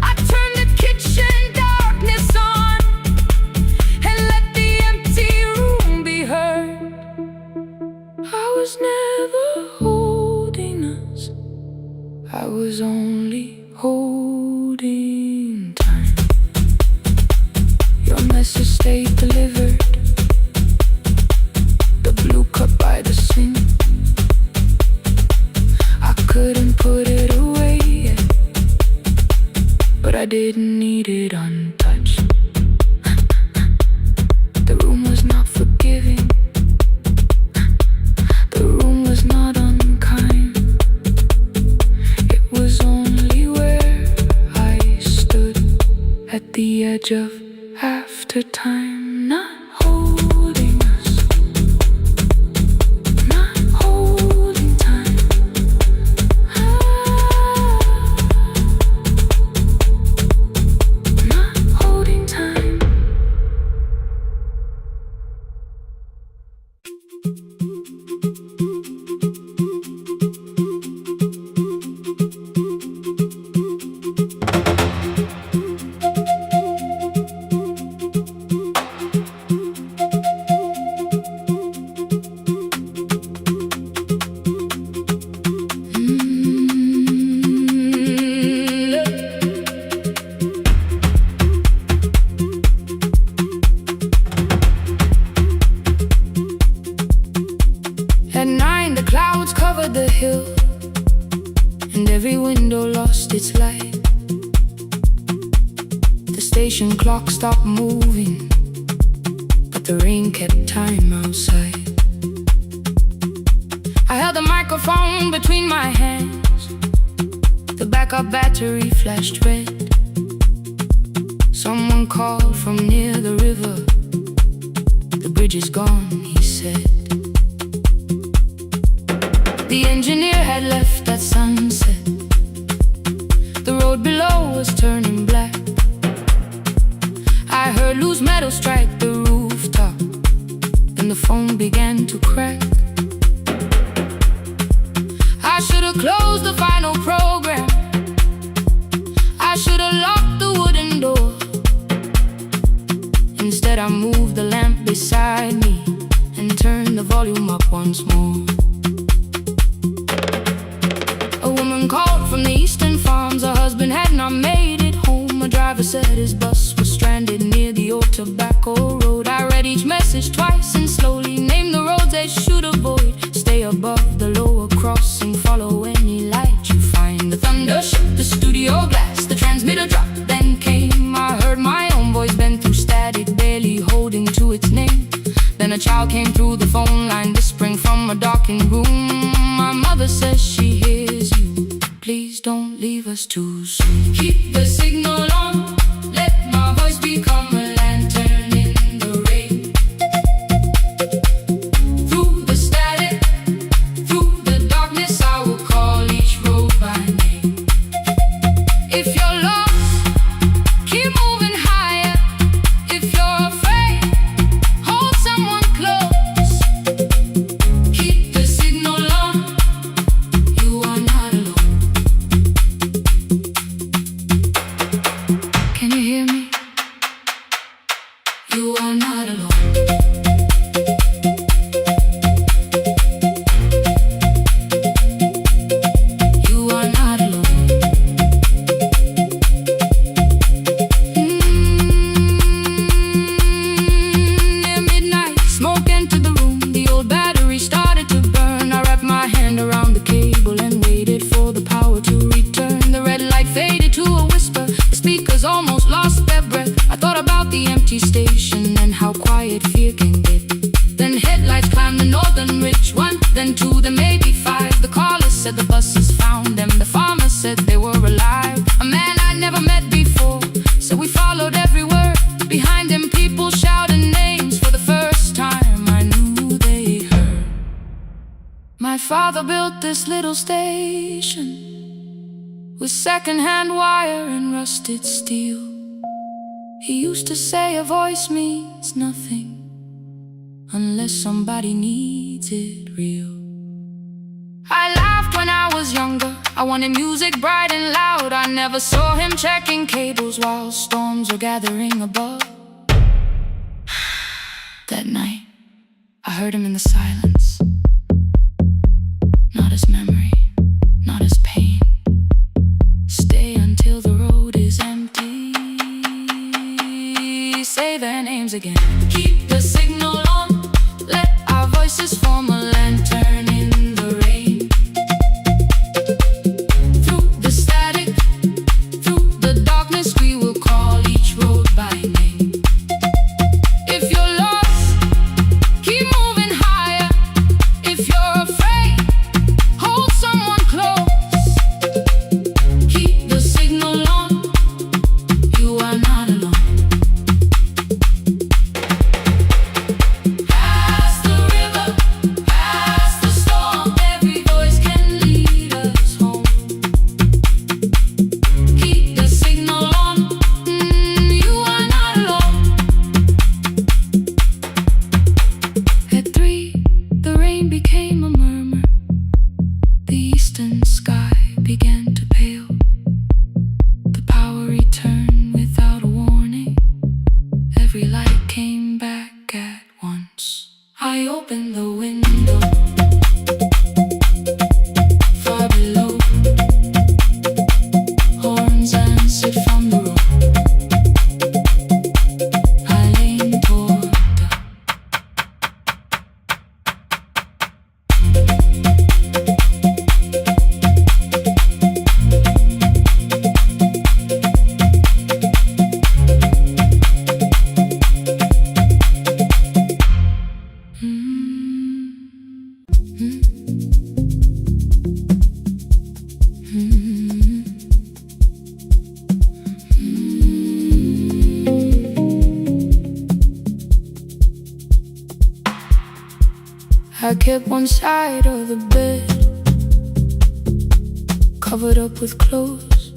Speaker 2: I turned the kitchen darkness on and let the empty room be heard. I was never holding us,
Speaker 1: message stayed delivered. The blue cup by the sink, I couldn't put it away yet, but I didn't need it untouched. The room was not forgiving, the room was not unkind. It was only where I stood at the edge of after time, not holding us, not holding time. Not holding time. At 9, the clouds covered the hill, and every window lost its light. The station clock stopped moving, but the rain kept time outside. I held the microphone between my hands. The backup battery flashed red. Someone called from near the river. The bridge is gone, he said. The engineer had left at sunset. The road below was turning black. I heard loose metal strike the rooftop, and the phone began to crack. I should have closed the final program. I should have locked the wooden door. Instead I moved the lamp beside me and turned the volume up once more. A woman called from the eastern farms. Her husband had not made it home. A driver said his bus was stranded near the old tobacco road. I read each message twice and slowly named the roads they should avoid. Stay above the lower crossing, follow any light you find. The thunder shook the studio glass, the transmitter dropped, then came. I heard my own voice bend through static, barely holding to its name. Then a child came through the phone line, whispering from a darkened room. My mother says she hears you. Please don't leave us too soon. Keep the signal on, let my voice become a lantern in the rain. Through the static, through the darkness, I will call each road by name. If you're lost, keep moving higher. If you're afraid, hold someone close. Keep the signal on, you are not alone. Can you hear me? You are not alone. You are not alone. Near midnight, smoke entered the room. The old battery started to burn. I wrapped my hand around the cable and waited for the power to return. The red light faded to a whisper. The speakers almost lost their breath. I thought about the empty station and how quiet fear can get. Then headlights climbed the northern ridge. 1, then 2, then maybe 5. The caller said the buses found them. The farmer said they were alive. A man I'd never met before, so we followed every word. Behind him people shouted names. For the first time I knew they heard. My father built this little station with second-hand wire and rusted steel. He used to say a voice means nothing unless somebody needs it real. I laughed when I was younger. I wanted music bright and loud. I never saw him checking cables while storms were gathering above. That night, I heard him in the silence. Not as memory, not as pain. Stay until the road is empty. Say their names flames again. Keep the signal on, let our voices form a lantern in the rain. Through the static, through the darkness, we will call each road by name. If you're lost, keep moving higher. If you're afraid, hold someone close. Keep the signal on, you are not alone. Past the river, past the storm, every voice can lead us home. Keep the signal on, you are not alone. At 3, the rain became a murmur. The eastern sky began to pale. The power returned without a warning. Every light came back at once. I opened the window. Far below, horns answered from the road. I leaned toward the I kept one side of the bed covered up with clothes.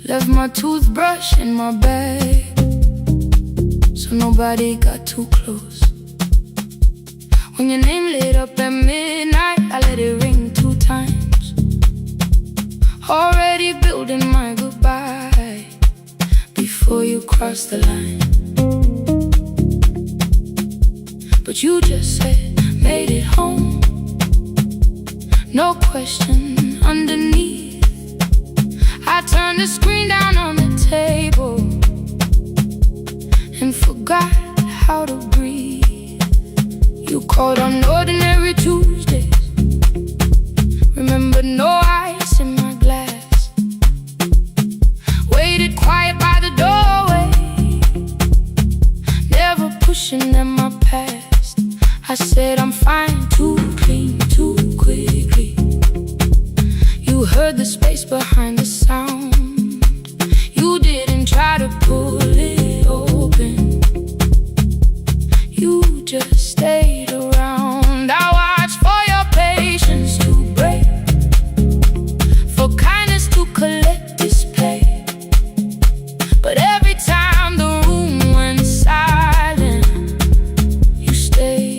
Speaker 1: Left my toothbrush in my bag so nobody got too close. When your name lit up at midnight, I let it ring 2 times. Already building my goodbye before you cross the line. But you just said, made it home. No question underneath. I turned the screen down on the table and forgot how to breathe. You called on ordinary Tuesdays. Remember, no ice in my glass. Waited quiet by the doorway, never pushing at my past. I said I'm fine, too clean, too quickly. You heard the space behind the sound. You didn't try to pull it open. You just stayed around. I watched for your patience to break, for kindness to collect display. But every time the room went silent, you stayed.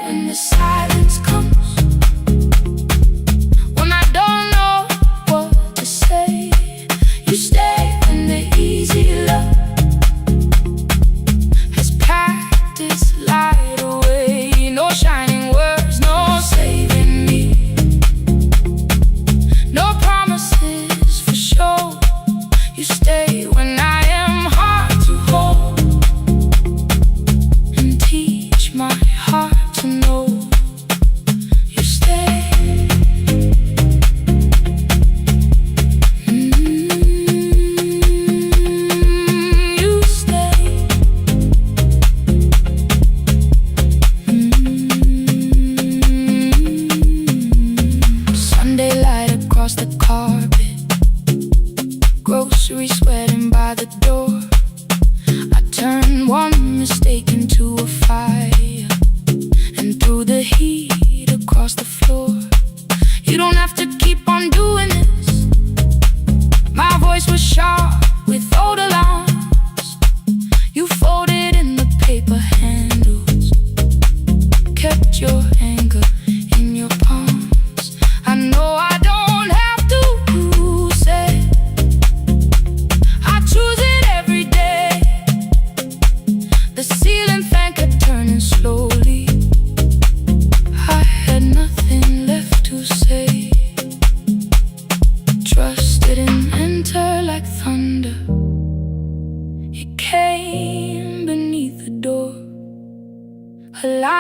Speaker 1: When the silence comes, when I don't know what to say, you stay when the easy love has packed its light away. No shining words, no saving me, no promises for sure. You stay when I am hard to hold and teach my heart to know. You stay. You stay. Sunday light across the carpet, groceries sweating by the door. I turned one mistake into a fire, and through the heat across the floor. You don't have to keep on doing this. My voice was sharp with old alarms. You folded in the paper handles, kept your anger in your palms. I know I don't have to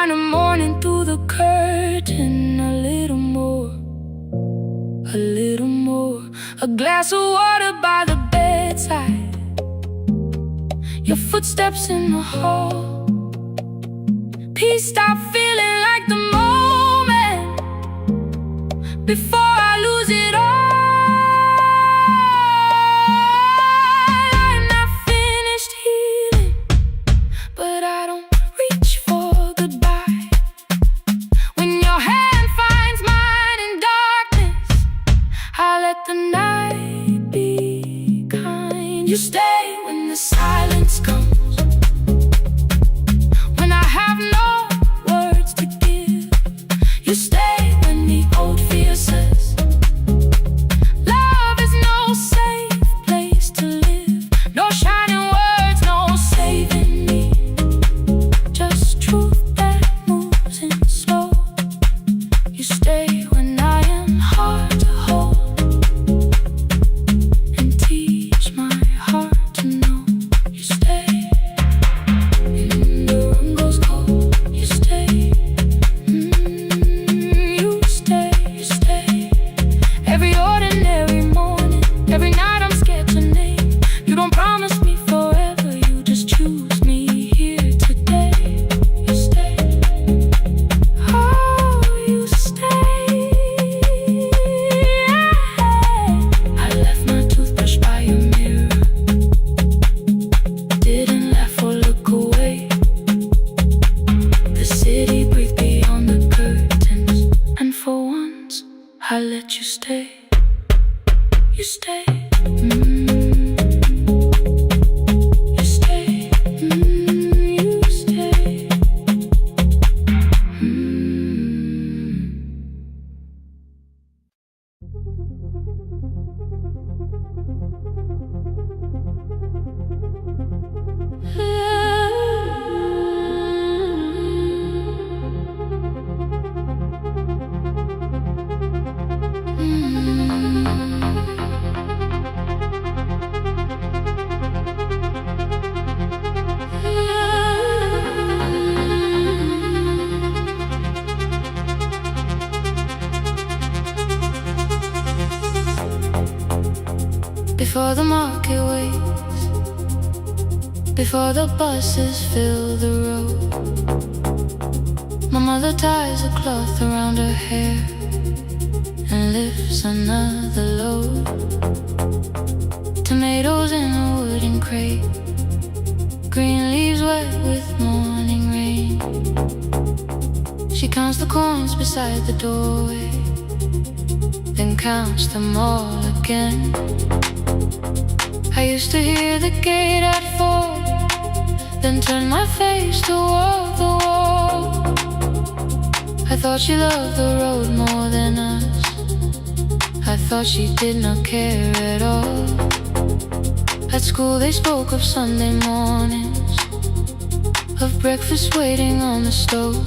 Speaker 1: kind of morning through the curtain. A little more, a little more. A glass of water by the bedside. Your footsteps in the hall. Peace, stop feeling like the moment before I lose it all. I'm not finished healing, but I don't reach for goodbye. When your hand finds mine in darkness, I let the night be kind. You stay when the silence comes. When I have no words to give, you stay when the old fear says love is no safe place to live. No shining words, no saving me. Just truth that moves in slow. You stay when I am hard to hold, and teach my heart to know. You stay when the room goes cold. You stay, you stay, you stay. Every ordinary morning, every night I'm scared to name. You don't promise me forever, you just choose me here today. You stay, oh, you stay. I left my toothbrush by your mirror. Didn't laugh or look away. The city breathed beyond the curtains, and for once I let you stay. You stay, you stay, you stay. Before the market waits, before the buses fill the road, my mother ties a cloth around her hair and lifts another load. Tomatoes in a wooden crate, green leaves wet with morning rain. She counts the coins beside the doorway, then counts them all again. I used to hear the gate at 4, then turn my face toward the wall. I thought she loved the road more than us. I thought she did not care at all. At school they spoke of Sunday mornings, of breakfast waiting on the stove.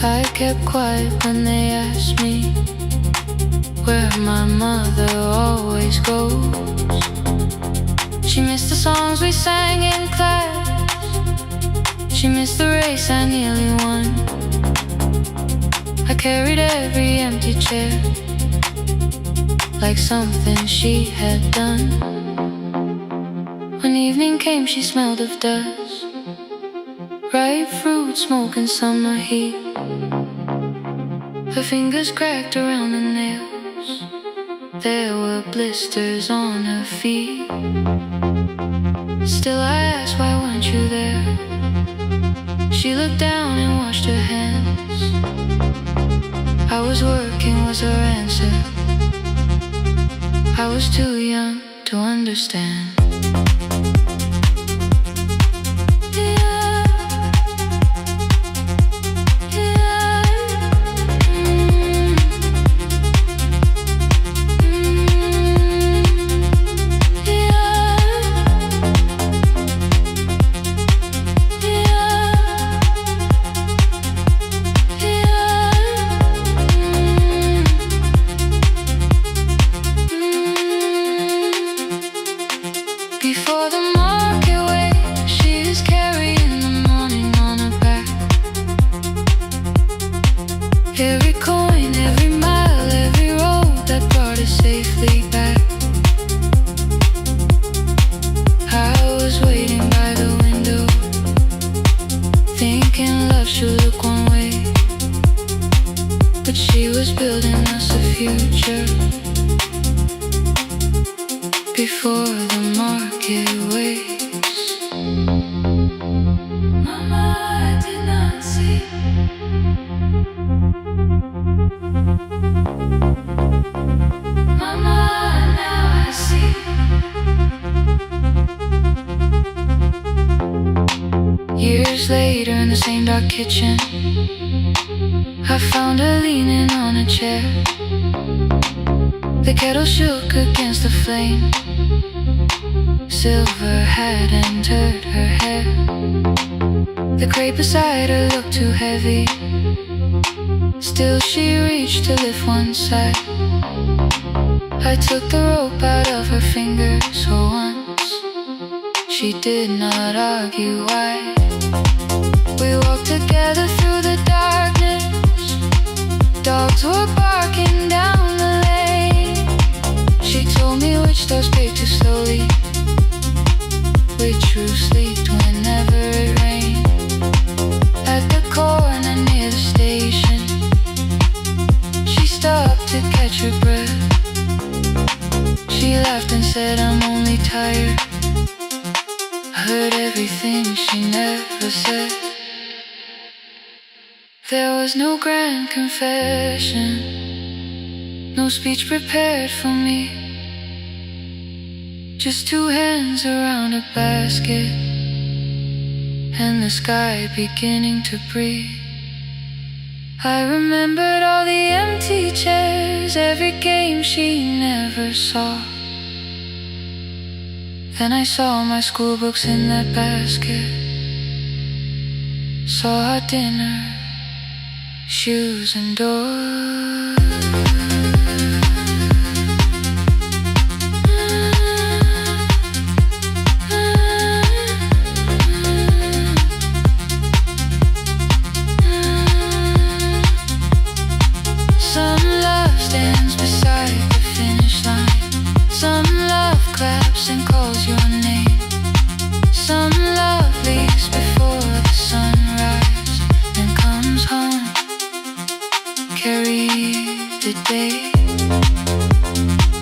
Speaker 1: I kept quiet when they asked me where my mother always goes. She missed the songs we sang in class. She missed the race I nearly won. I carried every empty chair like something she had done. When evening came she smelled of dust, ripe fruit, smoke and summer heat. Her fingers cracked around the nails. There were blisters on her feet. Still I asked, why weren't you there? She looked down and washed her hands. I was working was her answer. I was too young to understand. departure before the market waits. Mama, I did not see. Mama, now I see. Years later in the same dark kitchen, I found her leaning on a chair. The kettle shook against the flame. Silver had entered her hair. The crate beside her looked too heavy. Still she reached to lift one side. I took the rope out of her fingers for once. She did not argue why. We walked together through the darkness. Dogs were barking down the lane. She told me which doors paved too slowly, which roofs leaked whenever it rained. At the corner near the station, she stopped to catch her breath. She laughed and said, I'm only tired. I heard everything she never said. There was no grand confession, no speech prepared for me. Just two hands around a basket and the sky beginning to breathe. I remembered all the empty chairs, every game she never saw. Then I saw my school books in that basket, saw our dinner, shoes and doors. Some love stands beside the finish line. Some love claps and calls your name. Some love leaves before the sunrise and comes home. Carry the day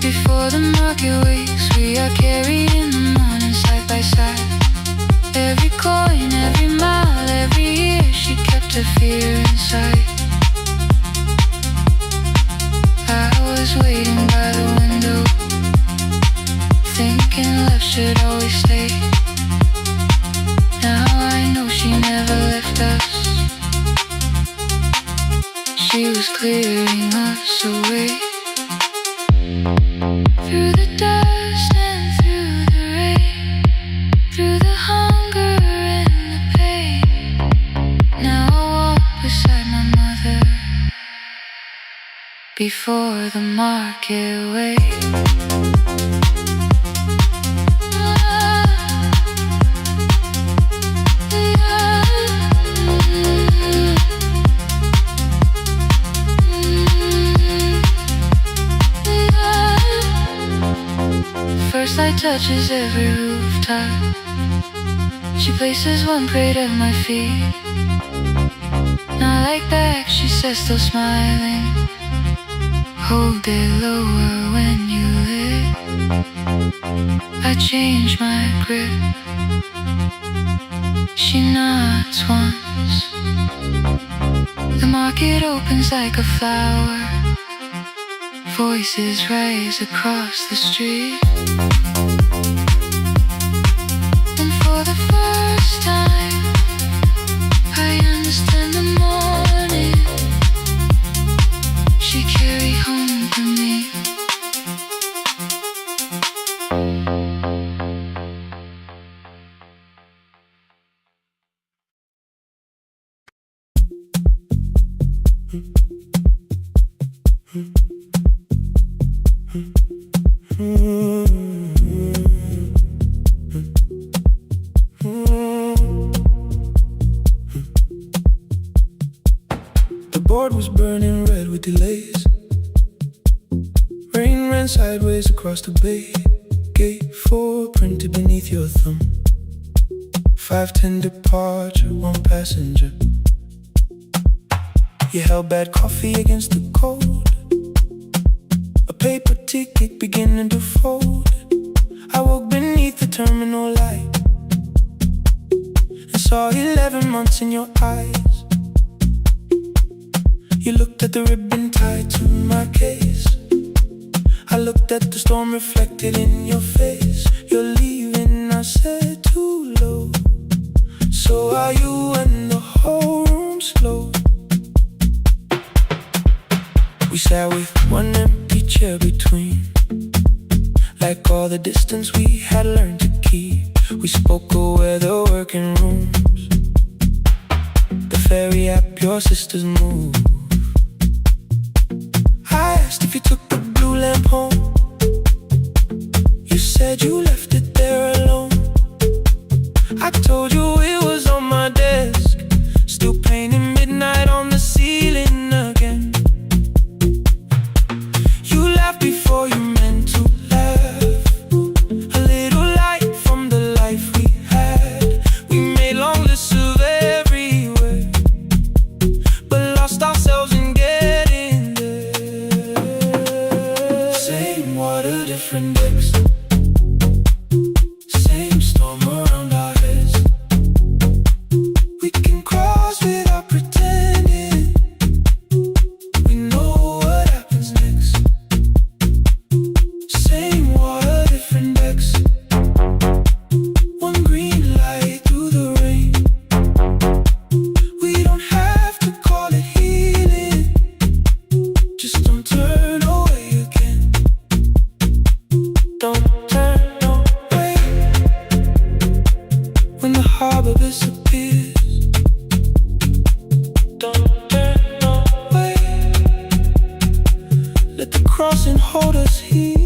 Speaker 1: before the market wakes. We are carried in the morning side by side. Every coin, every mile, every year she kept her fear inside. I was waiting by the window, thinking left should always stay. Now I know she never left us. She was clearing us away. Through the dust and through the rain, through the hunger and the pain. Now I walk beside my mother before the market waits. First light touches every rooftop. She places one crate at my feet. Not like that, she says, still smiling. Hold it lower when you lit. I change my grip. She nods once. The market opens like a flower. Voices rise across the street. And for the first time, I understand the morning she carried home to me.
Speaker 2: The board was burning red with delays. Rain ran sideways across the bay. Gate 4 printed beneath your thumb. 5:10 departure, 1 passenger. You held bad coffee against the cold. paper ticket beginning to fold. I woke beneath the terminal light and saw 11 months in your eyes. You looked at the ribbon tied to my case. I looked at the storm reflected in your face. You're leaving, I said, too low. So are you, and the whole room slow. We sat with one empty chair between, like all the distance we had learned to keep. We spoke of weather, working rooms, the ferry app, your sister's move. I asked if you took the blue lamp home. You said you left it there alone. I told you it was on my desk, still painting midnight on the ceiling again. You laughed before you meant to laugh, a little light from the life we had. We made long lists of everywhere, but lost ourselves in getting there. Same water, different decks, same storm around our heads. We can cross without pretending we know what happens next. Same water, different decks, one green light through the rain. We don't have to call it healing, just don't turn away again. Don't turn away when the harbor disappears. Don't turn away, let the crossing hold us here.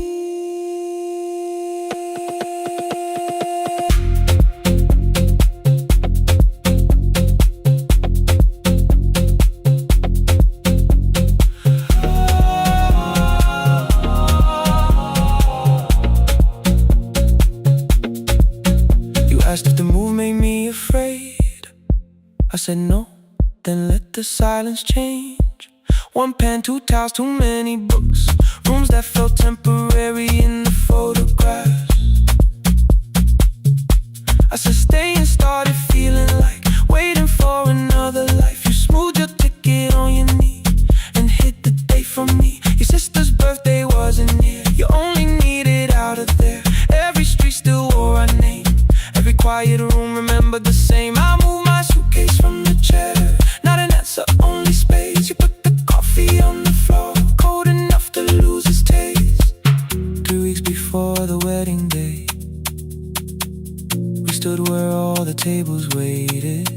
Speaker 2: You asked if the move made me afraid. I said no, then let the silence change. One pen, two towels, too many books, rooms that felt temporary in the photographs. I said stay and started feeling like waiting for another life. You smoothed your ticket on your knee and hid the date from me. Your sister's birthday wasn't near, you only needed out of there. Every street still wore our name, every quiet room remembered the same. I moved my suitcase from the chair, not an answer, only space. You put the coffee on the floor, cold enough to lose its taste. 3 weeks before the wedding day, we stood where all the tables waited.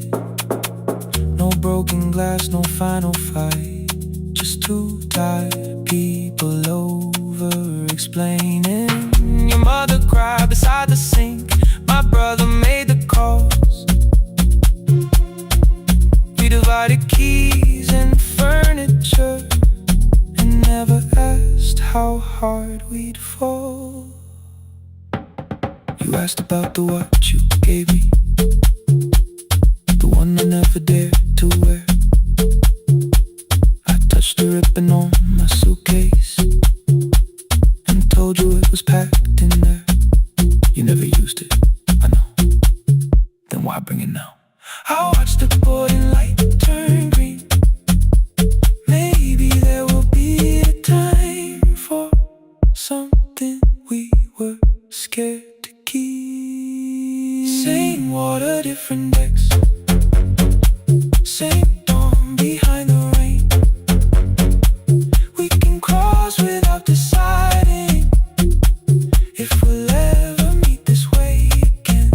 Speaker 2: No broken glass, no final fight, just two tired people over explaining. Your mother cried beside the sink, my brother made the calls. We divided keys and furniture and never asked how hard we'd fall. You asked about the watch you gave me, the one I never dared to wear. I touched the ribbon on my suitcase and told you it was packed in there. You never used it, I know, then why bring it now? I watched the boarding light turn green. Maybe there will be a time for something we were scared to keep. Same water, different decks, same dawn behind the rain. We can cross without deciding if we'll ever meet this way again.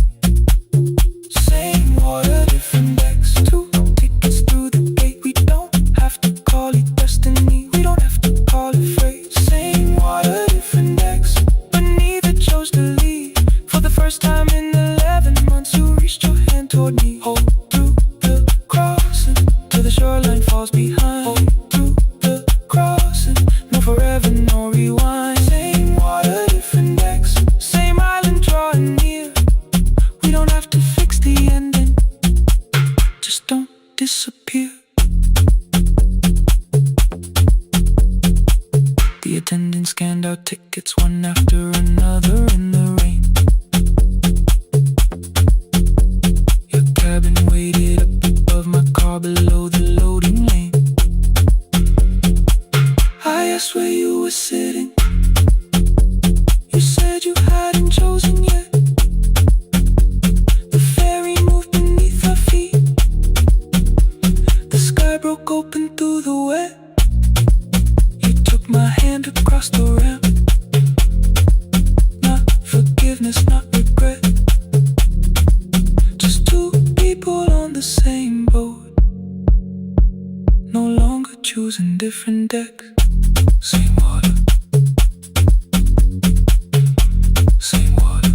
Speaker 2: Same water, different decks, two tickets through the gate. We don't have to call it destiny, we don't have to call it fate. Same water, different decks, but neither chose to leave. For the first time in 11 months, you reached your hand toward me. hand out tickets one after another in the rain. Your cabin waited up above my car below the loading lane. I asked where you were sitting. You said you hadn't chosen yet. The ferry moved beneath our feet. The sky broke open through the wet. You took my hand across the ramp. Not forgiveness, not regret. Just two people on the same boat, no longer choosing different decks. Same water, same water.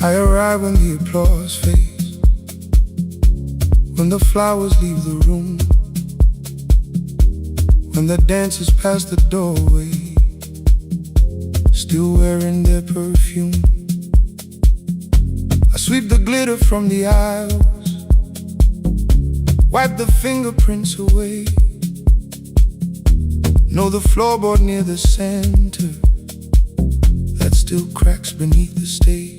Speaker 2: I arrive when the applause fades, when the flowers leave the room, when the dancers pass the doorway, still wearing their perfume. I sweep the glitter from the aisles, wipe the fingerprints away. Know the floorboard near the center that still cracks beneath the stage.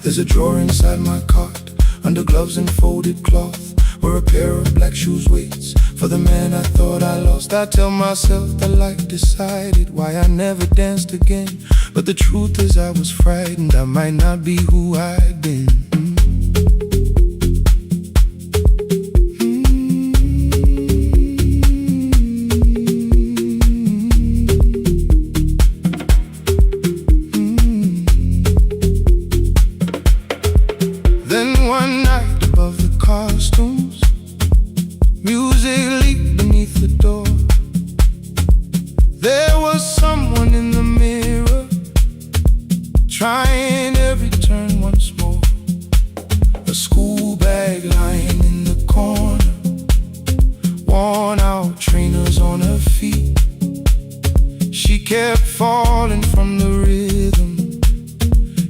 Speaker 2: There's a drawer inside my cart, under gloves and folded cloth, where a pair of black shoes waits for the man I thought I lost. I tell myself that life decided why I never danced again, but the truth is I was frightened I might not be who I'd been. One night above the costumes, music leaked beneath the door. There was someone in the mirror, trying every turn once more. A school bag lying in the corner, worn out trainers on her feet. She kept falling from the rhythm,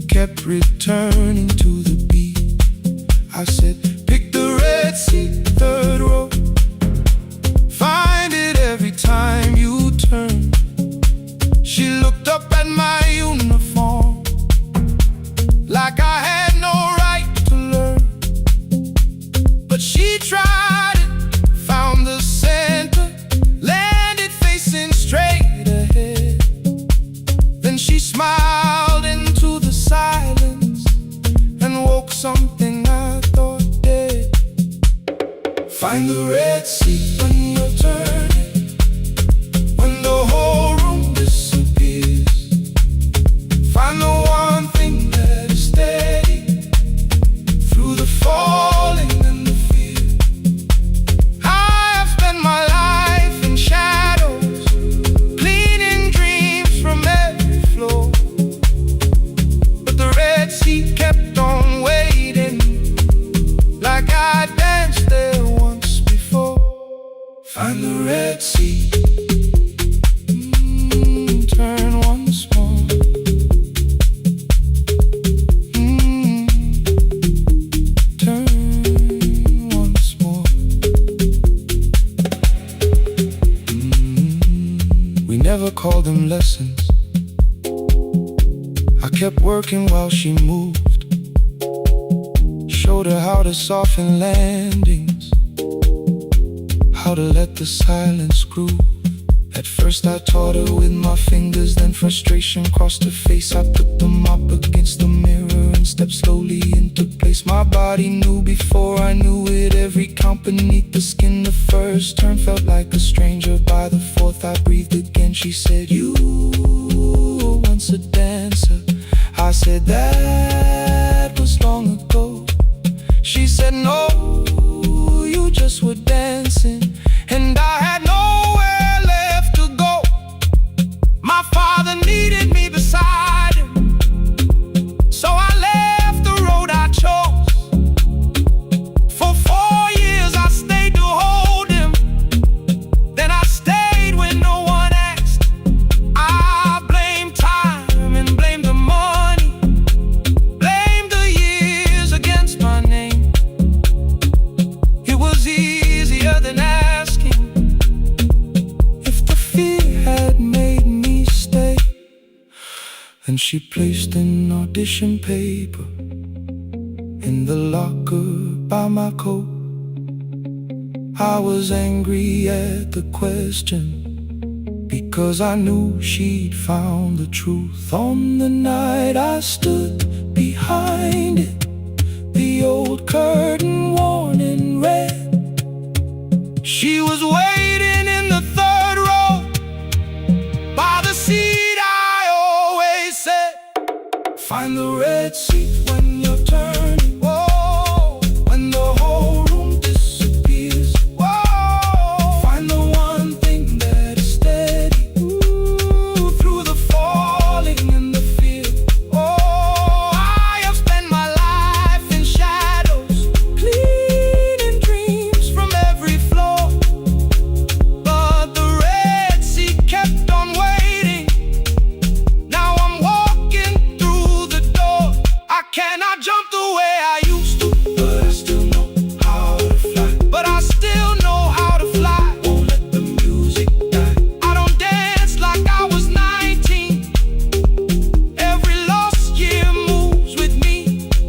Speaker 2: kept returning to the beat. I said, pick the red seat, third row. Find it every time you turn. She looked up at my uniform like I had no right to learn. But she tried it, found the center, landed facing straight ahead. Then she smiled into the silence and woke something I thought dead. Find the red seat when you're turning, when the whole room disappears. Find the one thing that is steady through the falling and the fear. I have spent my life in shadows, cleaning dreams from every floor, but the red seat kept on waiting, like I danced there once before. Find the red seat, turn once more. Turn once more. We never called them lessons. I kept working while she moved, showed her how to soften landings, how to let the silence groove. At first I taught her with my fingers, then frustration crossed her face. I put them up against the mirror and stepped slowly into place. My body knew before I knew it, every count beneath the skin. The first turn felt like a stranger, by the fourth I breathed again. She said, you were once a dancer. I said, that was long ago. She said, no, you just were dancing, and I had nowhere left to go. My father needed me beside him, She placed an audition paper in the locker by my coat. I was angry at the question, because I knew she'd found the truth on the night I stood behind it. The old curtain worn in red. She was waiting in the third row by the seat I always said, find the red seat when you're turning. Whoa, when the whole room disappears. Whoa, find the one thing that is steady. Ooh, through the falling and the fear. Oh, I have spent my life in shadows, cleaning dreams from every floor. But the red sea kept on waiting. Now I'm walking through the door. I cannot jump the way I used to, but I still know how to fly. But I still know how to fly. Won't let the music die. I don't dance like I was 19. Every lost year moves with me.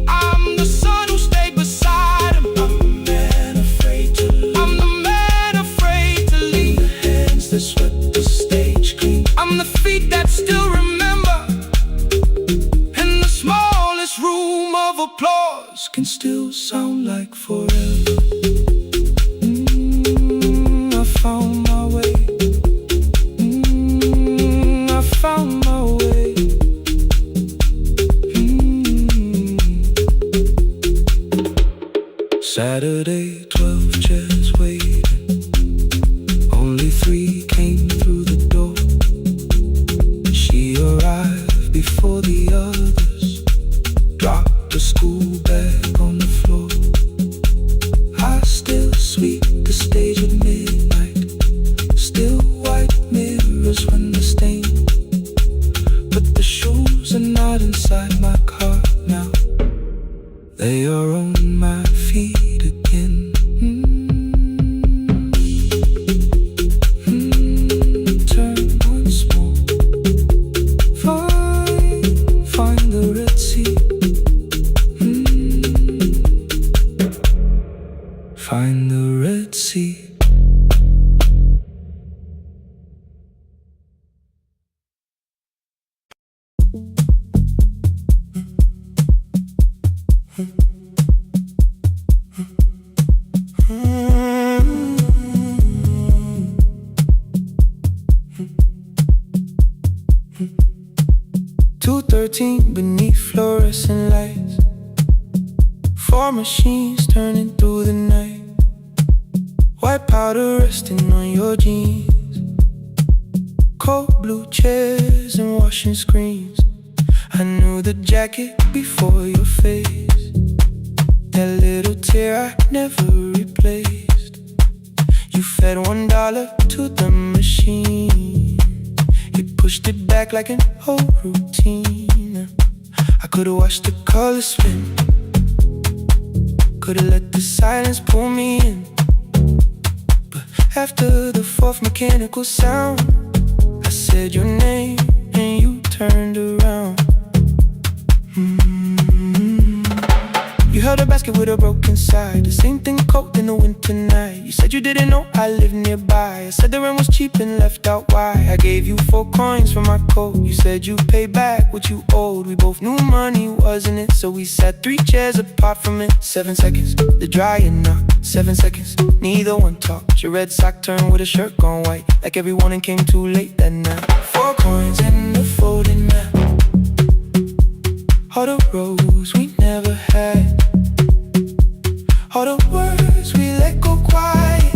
Speaker 2: I'm the son who stayed beside him. I'm the man afraid to leave. I'm the man afraid to leave. The hands that swept the stage clean. I'm the feet that still remember. And the smallest room of applause can still sound like forever. I found my way. I found my way. Saturday, 12 chairs waiting. Only 3 came through the door. She arrived before the others, dropped the school bag on the floor. I still sweep the stage at midnight, still white mirrors when the stain. But the shoes are not inside my car now. They are on my feet again. Turn once more. Find the red sea. Find the red sea. Beneath fluorescent lights, 4 machines turning through the night. White powder resting on your jeans, cold blue chairs and washing screens. I knew the jacket before your face, that little tear I never replaced. You fed $1 to the machine, you pushed it back like an old routine. I could've watched the colors spin, could've let the silence pull me in. But after the 4th mechanical sound, I said your name and you turned around. You held a basket with a broken side, the same thing cold in the winter night. You said you didn't know I lived nearby. I said the rent was cheap and left out why. I gave you 4 coins for my coat. You said you'd pay back what you owed. We both knew money wasn't it, so we sat 3 chairs apart from it. 7 seconds, the dryer knocked. 7 seconds, neither one talked. Your red sock turned with a shirt gone white, like everyone and came too late that night. 4 coins and a folding map, all the roads we never had, all the words we let go quiet,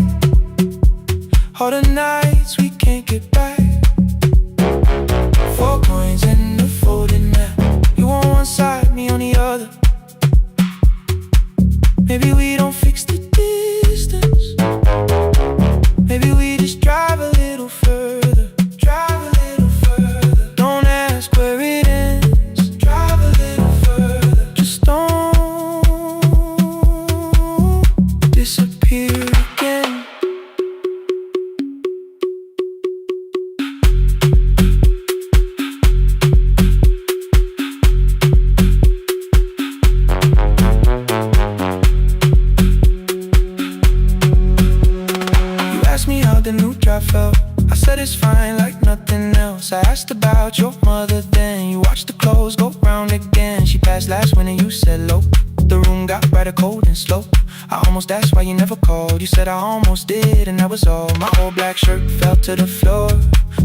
Speaker 2: all the nights we can't get back. 4 coins and a folding map, you on one side, me on the other. Maybe we don't fix the distance, maybe we just drive a little further. Drive a little further. Don't ask where it ends. Drive a little further. Just don't disappear again. I felt. I said it's fine like nothing else. I asked about your mother then. You watched the clothes go round again. She passed last winter, you said low. The room got brighter, cold and slow. I almost asked why you never called. You said I almost did and that was all. My old black shirt fell to the floor,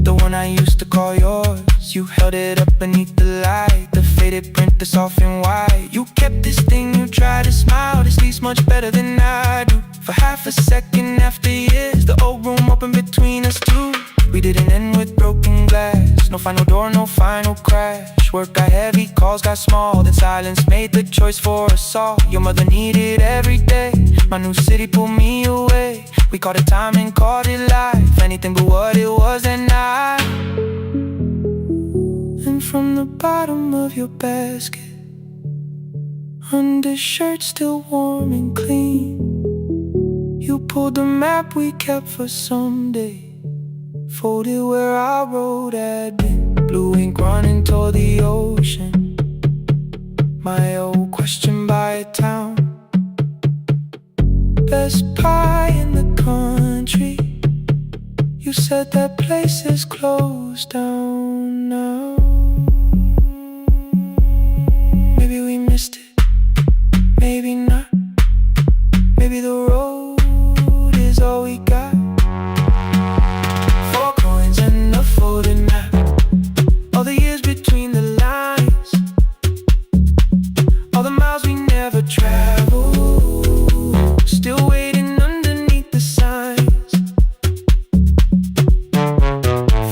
Speaker 2: the one I used to call yours. You held it up beneath the light, the faded print that's off in white. You kept this thing, you tried to smile. This leaves much better than I do. For half a second after years, the old room opened between us two. We didn't end with broken glass. No final door, no final crash. Work got heavy, calls got small. Then silence made the choice for us all. Your mother needed every day. My new city pulled me away. We called it time and called it life. Anything but what it was that night. And from the bottom of your basket, undershirt still warm and clean, you pulled the map we kept for someday. Folded where our road had been. Blue ink running toward the ocean. My old question by a town. Best pie in the country. You said that place is closed down now. Maybe we missed it, maybe not. Maybe the road is all we got. Folded map, all the years between the lines, all the miles we never traveled, still waiting underneath the signs.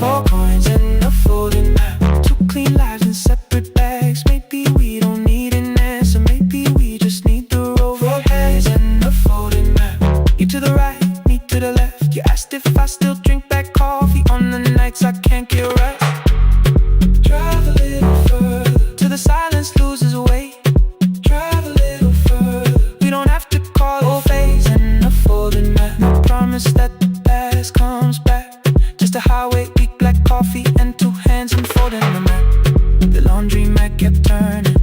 Speaker 2: 4 coins and a folded map, 2 clean lives in separate bags. Maybe we don't need an answer, maybe we just need the road. 4 hands and a folded map, you to the right, me to the left. You asked if I still drink black coffee on the nights I can't get right. Drive a little further till the silence loses weight. Drive a little further, we don't have to call it phase and a folded map. I promise that the past comes back. Just a highway, weak black coffee and 2 hands and folding the map. The laundry mat kept turning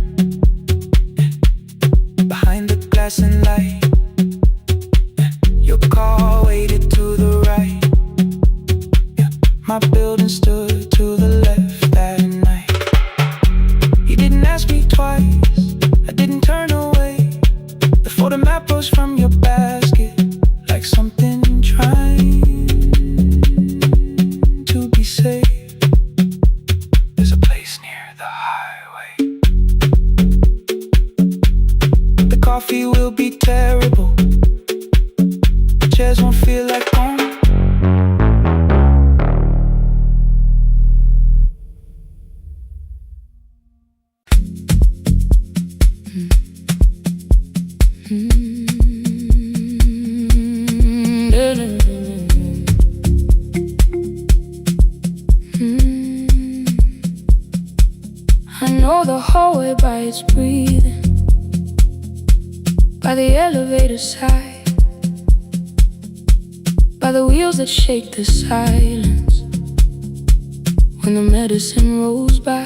Speaker 2: behind the glass and light. Your car waited to the right. My building stood to the left that night. You didn't ask me twice, I didn't turn away. The photo map rose from your basket like something trying to be safe. There's a place near the highway. The coffee will be terrible, the chairs won't feel like home.
Speaker 1: I know the hallway by its breathing, by the elevator side, by the wheels that shake the silence when the medicine rolls by.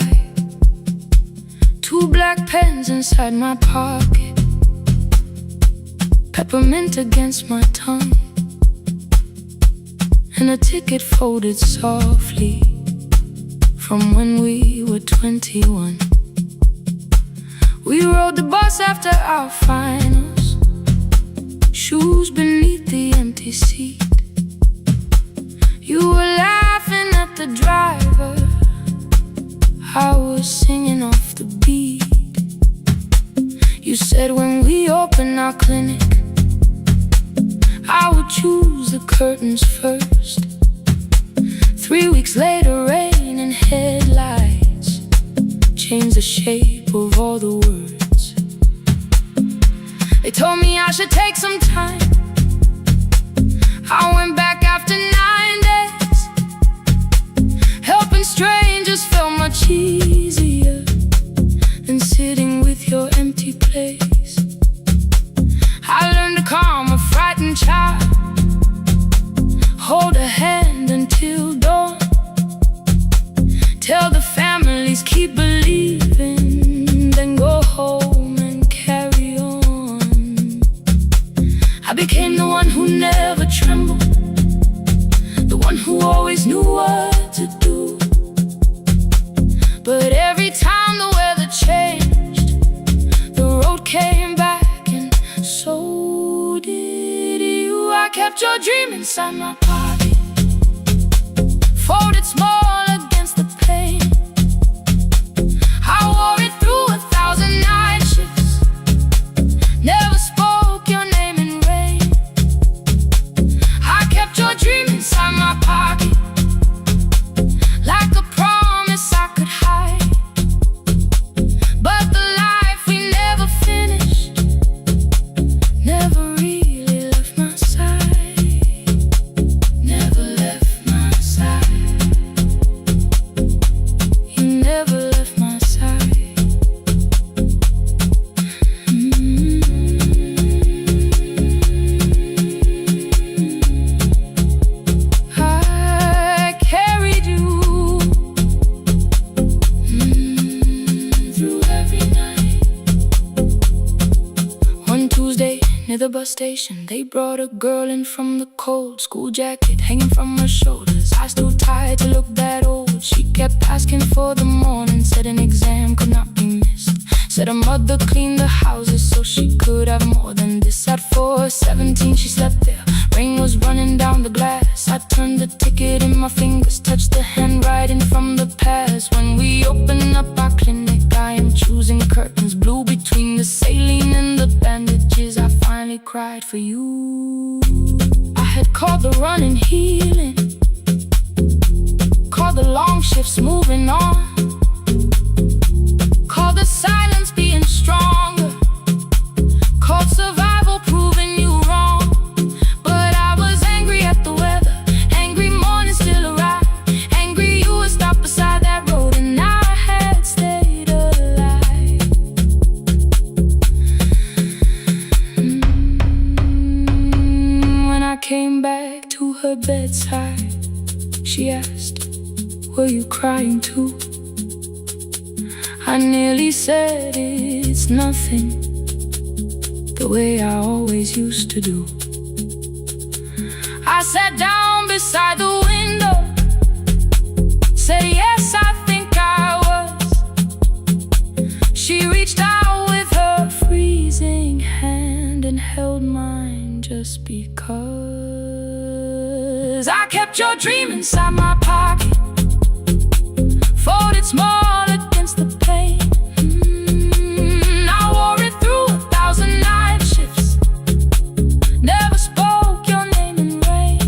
Speaker 1: 2 black pens inside my pocket, peppermint against my tongue, and a ticket folded softly from when we were 21. We rode the bus after our finals, shoes beneath the empty seat. You were laughing at the driver, I was singing off the beat. You said when we open our clinic, I would choose the curtains first. 3 weeks later, rain and headlights changed the shape of all the words. They told me I should take some time. I went back after 9 days. Helping strangers felt much easier than sitting with your empty place. I learned to calm a frightened child, hold a hand until dawn, tell the families keep believing, then go home and carry on. I became the one who never trembled, the one who kept your dream inside my pocket, folded small against the pain. I wore it through 1,000 night shifts, never spoke your name in rain. I kept your dream inside my pocket, like a promise I could hide. But the life we never finished never really left my side, never left my side. You never left my side. I carried you through every night. One Tuesday near the bus station, they brought a girl in from the cold, school jacket hanging from her shoulders, eyes too tired to look that old. She kept asking for the morning, said an exam could not be missed, said her mother cleaned the houses so she could have more than this. At 4:17 she slept there, rain was running down the glass. I turned the ticket in my fingers, touched the handwriting from the past. When we open up our clinic, I am choosing curtains blue between the saline and the bandages. I finally cried for you. I had called the running healing, called the long shifts moving on, called the silence being stronger, called survival proving you wrong. But I was angry at the weather, angry morning still arrived, angry you would stop beside that road and I had stayed alive. When I came back to her bedside, she asked, were you crying too? I nearly said it's nothing, the way I always used to do. I sat down beside the window, said yes, I think I was. She reached out with her freezing hand and held mine just because. I kept your dream inside my pocket, folded small against the pain. I wore it through 1,000 night shifts, never spoke your name in rain.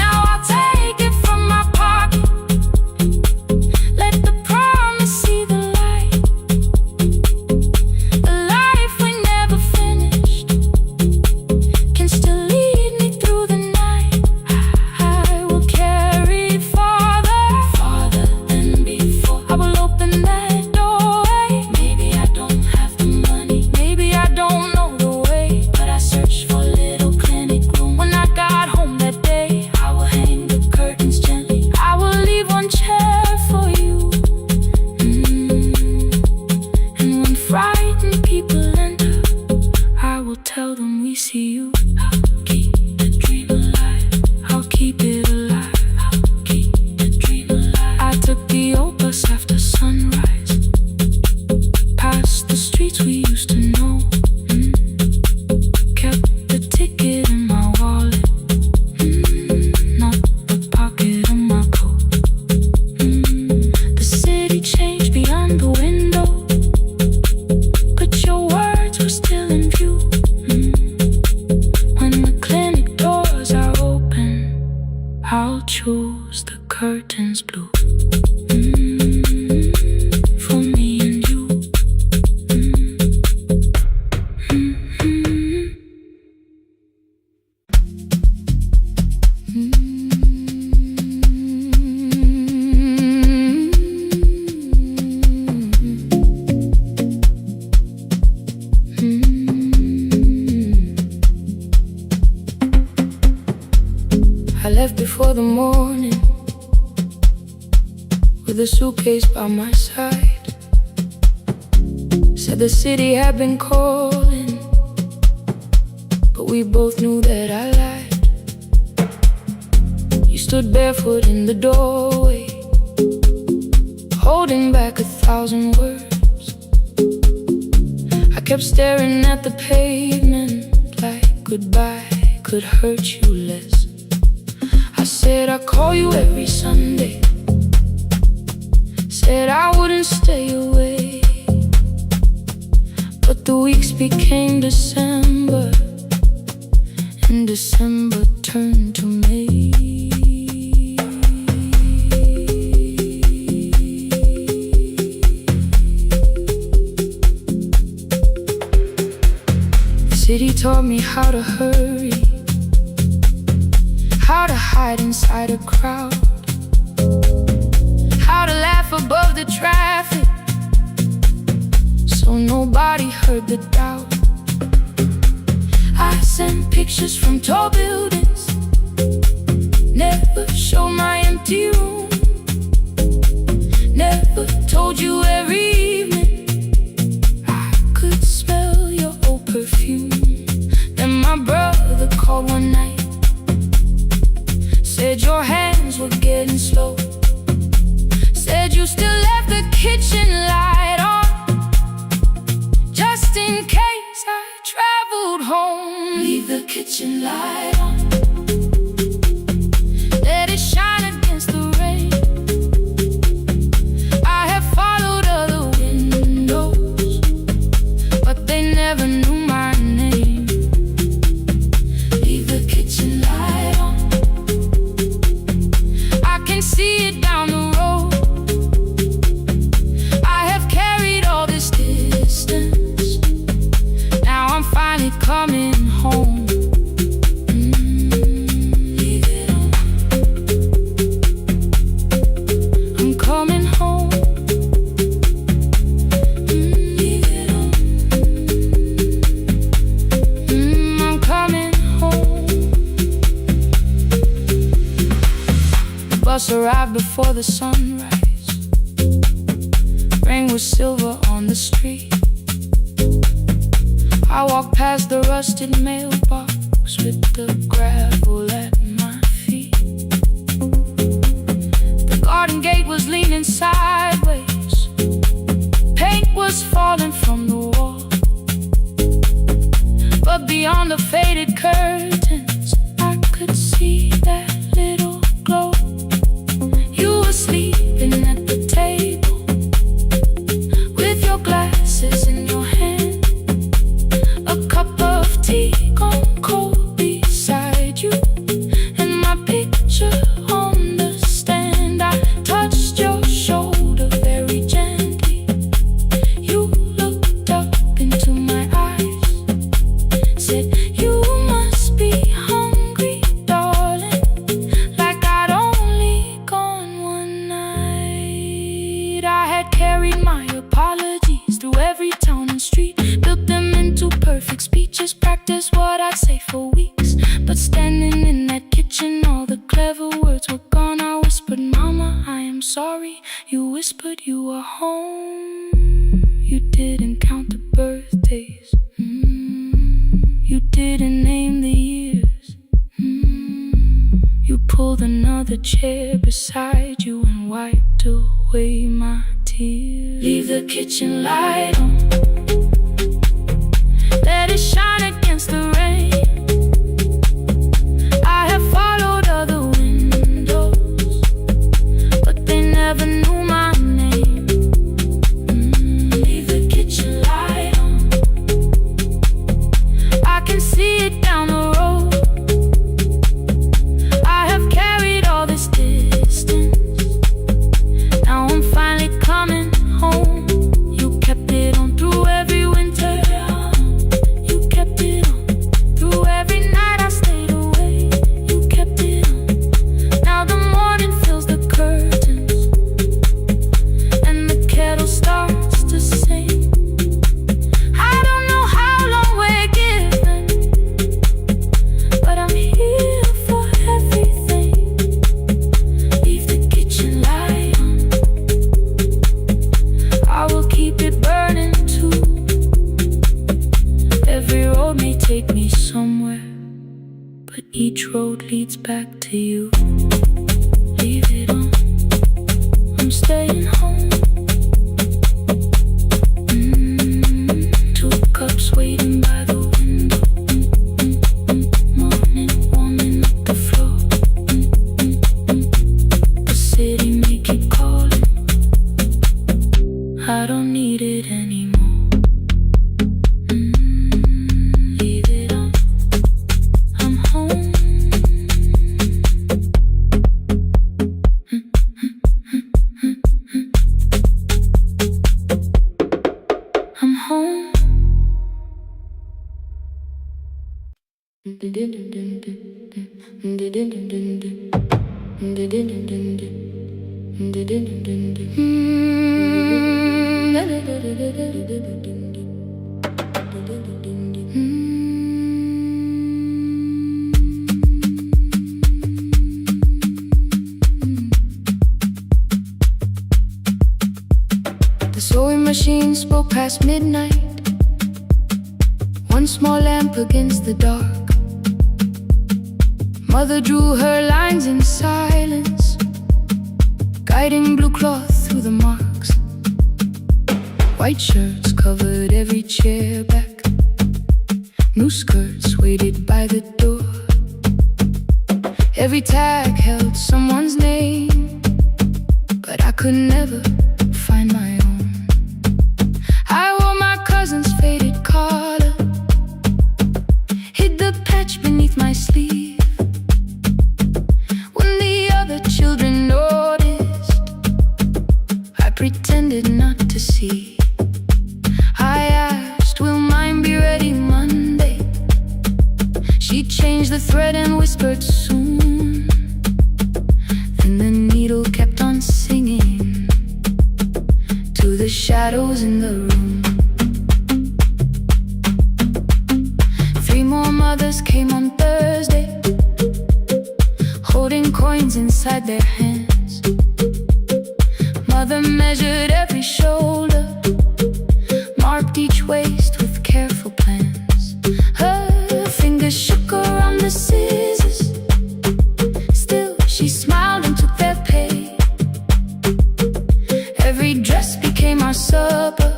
Speaker 1: Now I'll take it from my pocket, let the promise see the light. The life we never finished can still lead me through the night. I will carry it farther, farther than before. I will open that doorway. Maybe I don't have the money, maybe I don't know the way, but I searched for a little clinic room. When I got home that day, I will hang the curtains gently, I will leave one chair for you. And when frightened people enter, I will tell them we see you. I'll keep the dream alive, I'll keep it alive, I'll keep the dream alive. I took the old bus after sunrise, past the streets we used to know, kept the ticket in my wallet, not the pocket of my coat. The city changed beyond the window, but your words were still in view. When the clinic doors are open, I'll choose the curtains blue, for me and you. I left before the morning, with a suitcase by my side. Said the city had been calling, but we both knew that I lied. You stood barefoot in the doorway, holding back 1,000 words. I kept staring at the pavement like goodbye, could hurt you less. I said I'd call you every Sunday, said I wouldn't stay away. But the weeks became December, and December turned to May. The city taught me how to hurry, how to hide inside a crowd, how to laugh above the traffic so nobody heard the doubt. I sent pictures from tall buildings, never showed my empty room, never told you every evening I could smell your old perfume. Then my brother called one night, said your hands were getting slow, said you still left the kitchen light on, just in case I traveled home. Leave the kitchen light on, let it shine against the rain. I have followed other windows, but they never knew my name. Leave the kitchen light on, I can see it down the road. I have carried all this distance, now I'm finally coming home. Leave it on, I'm coming home. Leave it on, I'm coming home. The bus arrived before the sunrise, rain was silver on the street. I walked past the rusted mailbox with the gravel at my feet. The garden gate was leaning sideways, paint was falling from the wall, but beyond the faded curtains I could see that little glow. You were sleeping at the table with your glasses in your hand, a cup of tea gone cold beside you, and my picture on the stand. I touched your shoulder very gently. You looked up into my eyes, said you must be hungry, darling, like I'd only gone one night. I had carried my apologies through every town and street, built them into perfect speeches, practiced what I'd say for weeks. But standing in that kitchen, all the clever words were gone. I whispered, Mama, I am sorry. You whispered you were home. You didn't count the birthdays, you didn't name the years. You pulled another chair beside you and wiped away my tears. Leave the kitchen light on, let it shine against the rain. I have followed other windows, but they never knew my name. Leave the kitchen light on, I can see it down the road. I have carried all this distance, now I'm finally coming home. You kept it on through every winter, you kept it on through every night I stayed away. You kept it on, now the morning fills the curtains and the kettle starts to sing. I don't know how long we're given, but I'm here for everything. Leave the kitchen light on, I will keep it burning too. Every road may take me somewhere, but each road leads back to you. Leave it on, I'm staying home. 2 cups waiting by the window. Morning. it anymore. Leave it on. I'm home. I'm home. The sewing machine spoke past midnight. One small lamp against the dark. Mother drew her lines in silence, guiding blue cloth through the marks. White shirts covered every chair back. New skirts waited by the door. Every tag held someone's name, but I could never find my own. I wore my cousin's faded collar, hid the patch beneath my sleeve. When the other children noticed, I pretended not to see. I asked, will mine be ready Monday? She changed the thread and whispered soon. Then the needle kept on singing to the shadows in the room. 3 more mothers came on Thursday, holding coins inside their hands. Mother measured every shoulder, marked each waist with careful plans. Her fingers shook around the scissors, still she smiled and took their pay. Every dress became our supper,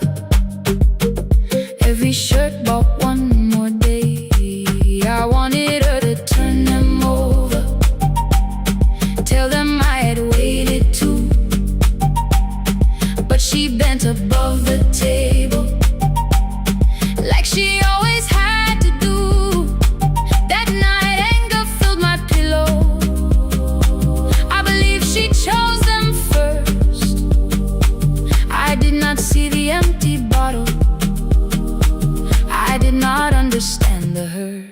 Speaker 1: every shirt bought one more day. I wanted her to turn them over, tell them I had waited too. But she bent above the table, like she always had to do. That night anger filled my pillow. I believe she chose them first. I did not see the empty bottle. I did not understand the hurt.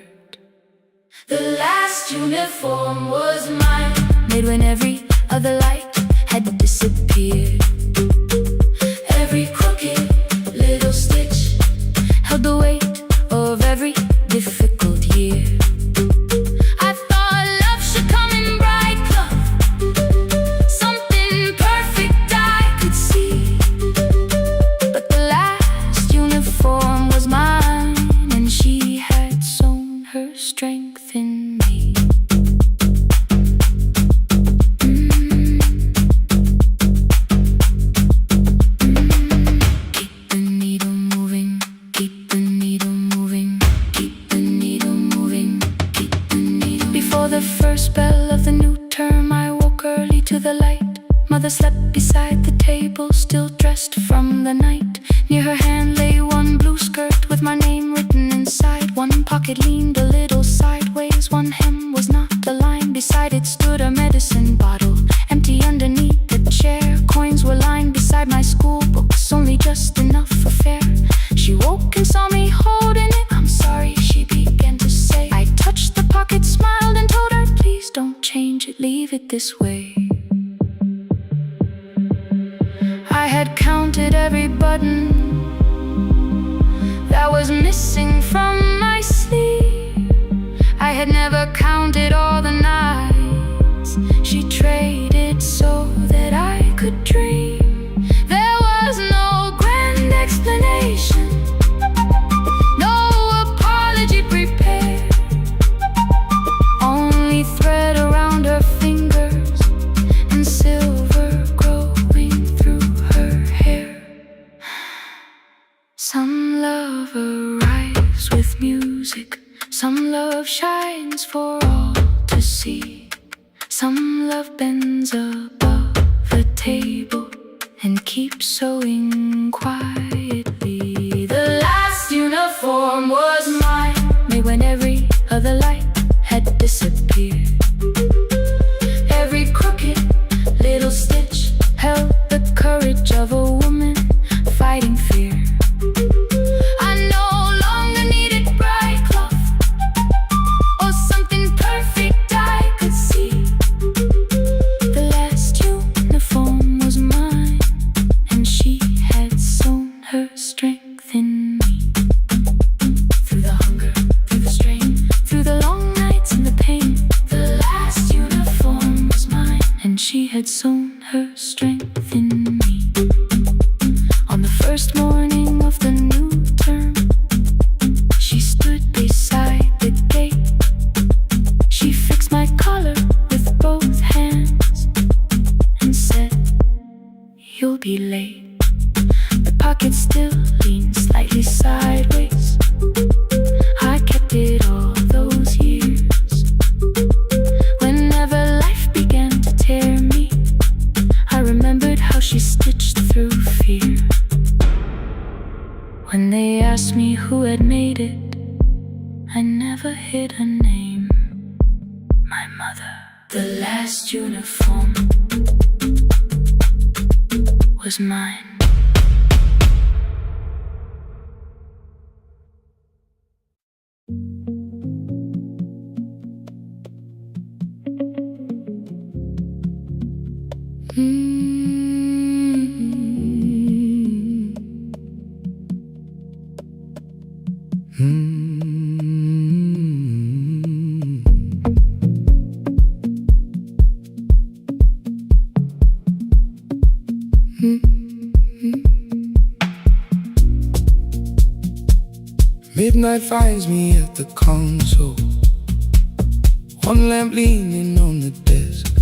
Speaker 1: The last uniform was mine, made when every other light had disappeared. Every crooked little stitch held the weight of every difficult year. I thought love should come in bright cloth, something perfect I could see. But the last uniform was mine, and she had sown her strength in me. Keep the needle moving, keep the needle moving, keep the needle moving, keep the needle. Before the first bell of the new term, I woke early to the light. Mother slept beside the table, still dressed from the night. Near her hand lay one blue skirt with my name written inside. One pocket leaned a little sideways, one hem was not aligned. Beside it stood a medicine bottle, empty underneath the chair. Coins were lined beside my school books, only just enough for fare. She woke and saw me holding it. I'm sorry, she began to say. I touched the pocket, smiled and told her, please don't change it, leave it this way. I had counted every button that was missing from my sleeve. I had never counted all the nights she traded so that I could dream. There was no grand explanation, no apology prepared, only thread around her fingers and silver growing through her hair. Some love arrives with music, some love shines for all to see. Some love bends above the table and keeps sewing quietly. uniform was mine, made when every other light had disappeared. Every crooked little stitch held the courage of a woman fighting fear. I no longer needed bright cloth or something perfect I could see. The last uniform was mine, and she had sewn her strength in me. Through the hunger, through the strain, through the long nights and the pain, the last uniform was mine, and she had sewn her strength in me. On the first morning of the new term, she stood beside the gate. She fixed my collar with both hands and said, "You'll be late." The pocket still leaned slightly sideways. I kept it all those years. Whenever life began to tear me, I remembered how she stitched through fear. When they asked me who had made it, I never hid a name. My mother. The last uniform was mine.
Speaker 2: Midnight finds me at the console, one lamp leaning on the desk.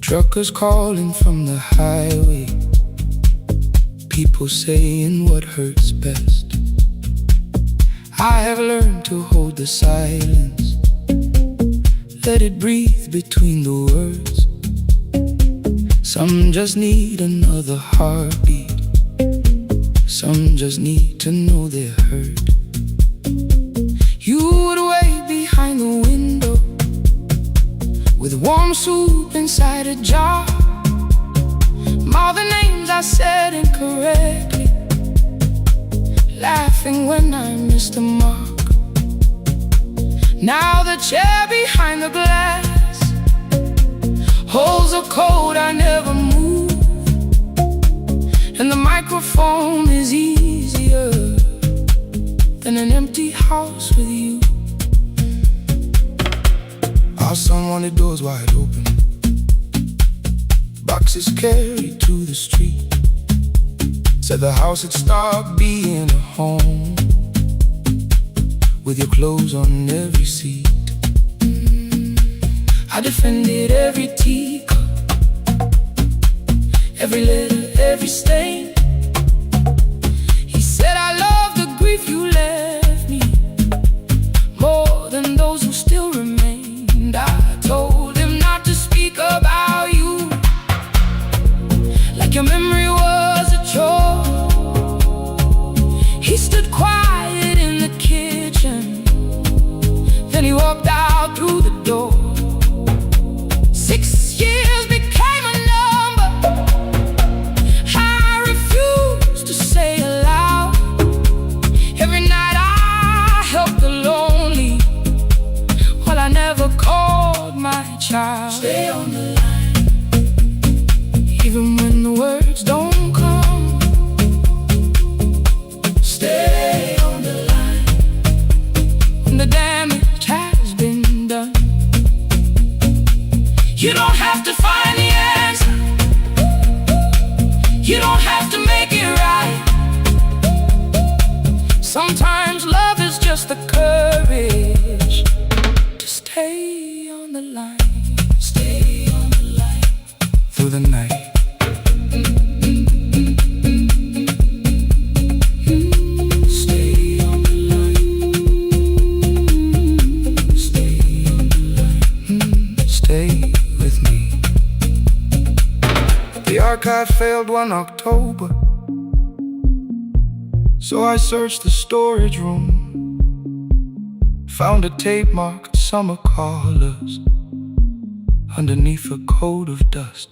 Speaker 2: Truckers calling from the highway, people saying what hurts best. I have learned to hold the silence, let it breathe between the words. Some just need another heartbeat, some just need to know they're heard. You would wait behind the window with warm soup inside a jar. All the names I said incorrectly, laughing when I missed the mark. Now the chair behind the glass holds a code I never moved, and the microphone is easier than an empty house with you. Our son wanted doors wide open, boxes carried to the street. Said the house had stopped being a home, with your clothes on every seat. I defended every teacup, every letter, every stain. He said, "I love the grief you left me more than those who still remained." I told him not to speak about you like your memory was a chore. He stood quiet in the kitchen, then he walked out through the door. 6 years became a number I refused to say aloud. Every night I helped the lonely, while I never called my child. Stay on the line, even when the words don't come. Stay on the line, when the damage has been done. You don't have to find the answer, you don't have to make it right. Sometimes love is just the courage to stay on the line. Stay on the line through the night. Stay on the line. Stay on the line. Stay with me. The archive failed one October. So I searched the storage room, found a tape marked summer colors underneath a coat of dust.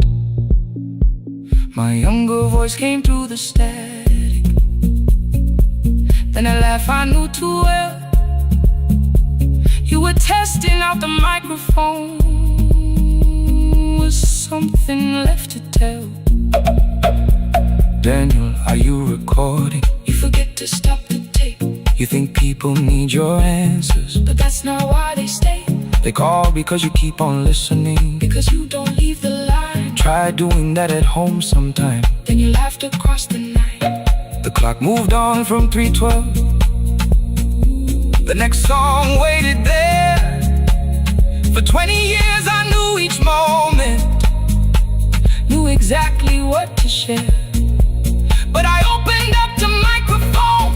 Speaker 2: My younger voice came through the static, then a laugh I knew too well. You were testing out the microphone. Was something left to tell? Daniel, are you recording?
Speaker 1: You forget to stop the tape.
Speaker 2: You think people need your answers,
Speaker 1: but that's not why they stay.
Speaker 2: They call because you keep on listening,
Speaker 1: because you don't leave the line.
Speaker 2: Try doing that at home sometime,
Speaker 1: then you laughed across the night.
Speaker 2: The clock moved on from 3:12. The next song waited there. For 20 years I knew each moment, knew exactly what to share. But I opened up the microphone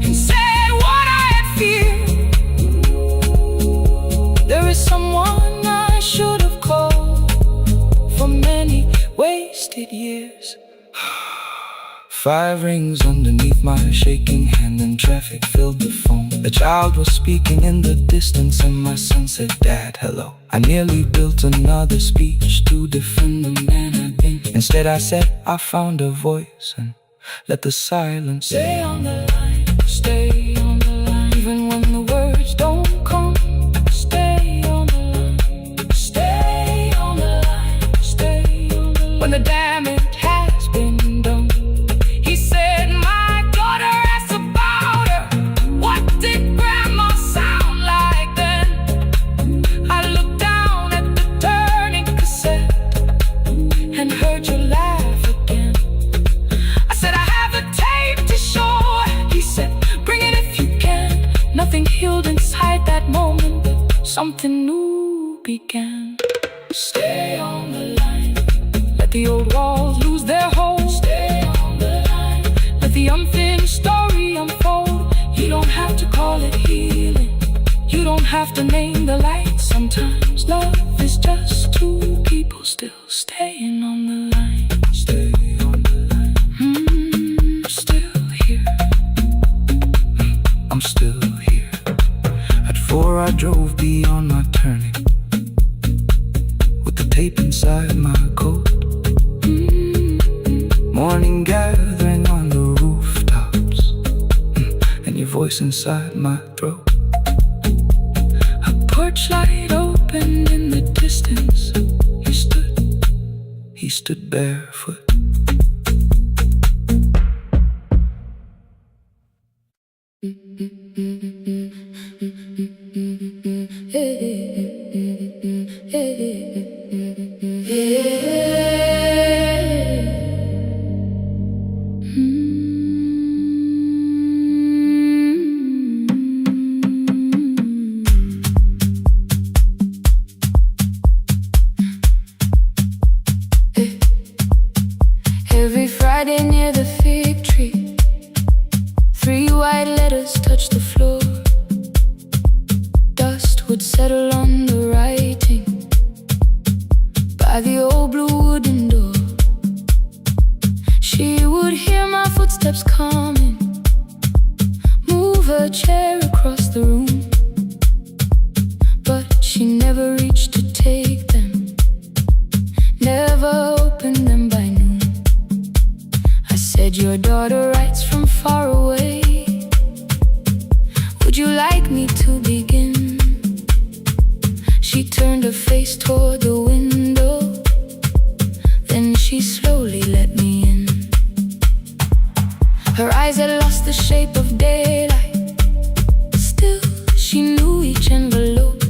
Speaker 2: and said what I had feared. There is someone I should have called for many wasted years. 5 rings underneath my shaking hand, and traffic filled the phone. A child was speaking in the distance, and my son said, "Dad, hello." I nearly built another speech to defend the man I've been. Instead I said, I found a voice, and let the silence
Speaker 1: stay on the line, stay on the line. Even when the words don't come, stay on the line, stay on the line, stay on the line. When the damage has been done, he said, my daughter asked about her. What did grandma sound like then? I looked down at the turning cassette and heard you laugh again. I said, I have a tape to show. He said, bring it if you can. Nothing healed inside that moment, but something new began. Stay on the line, let the old walls lose their hold. Stay on the line, let the unfinished story unfold. You don't have to call it healing, you don't have to name the light. Sometimes love is just 2 people still staying on the line.
Speaker 2: stay on the line.
Speaker 1: I'm still here.
Speaker 2: I'm still here. At 4 I drove beyond my turning, with the tape inside my coat. Morning gathering on the rooftops, and your voice inside my throat.
Speaker 1: A porch light opened in the distance.
Speaker 2: He stood barefoot.
Speaker 1: Every Friday near the fig tree, 3 white letters touched the floor. Dust would settle on the writing by the old blue wooden door. She would hear my footsteps coming, move her chair across the room, but she never reached to take them, never opened them by noon. I said, your daughter writes from far away. Would you like me to begin? She turned her face toward the window, then she slowly let me in. Her eyes had lost the shape of daylight, still she knew each envelope.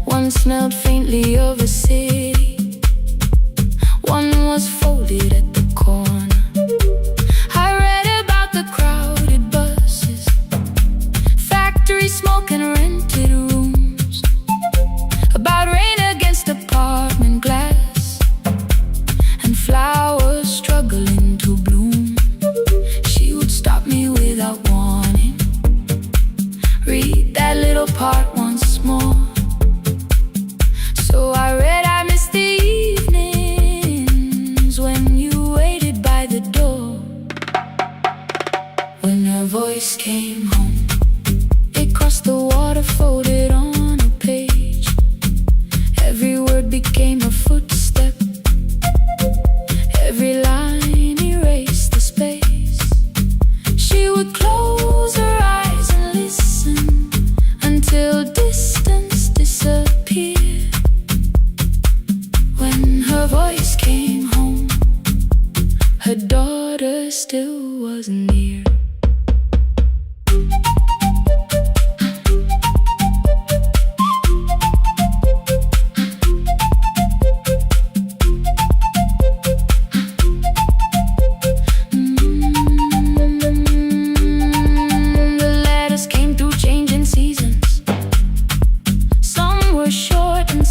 Speaker 1: One smelled faintly of a city, one was folded at the corner. I read about the crowded buses, factory smoke and rented rooms, about rain against apartment glass and flowers struggling to bloom. She would stop me without warning, read that little part once more. So I read, I missed the evenings when you waited by the door. voice came home. It crossed the water, folded on a page. Every word became a footstep. Every line erased the space. She would close her eyes and listen until distance disappeared. When her voice came home, her daughter still wasn't near.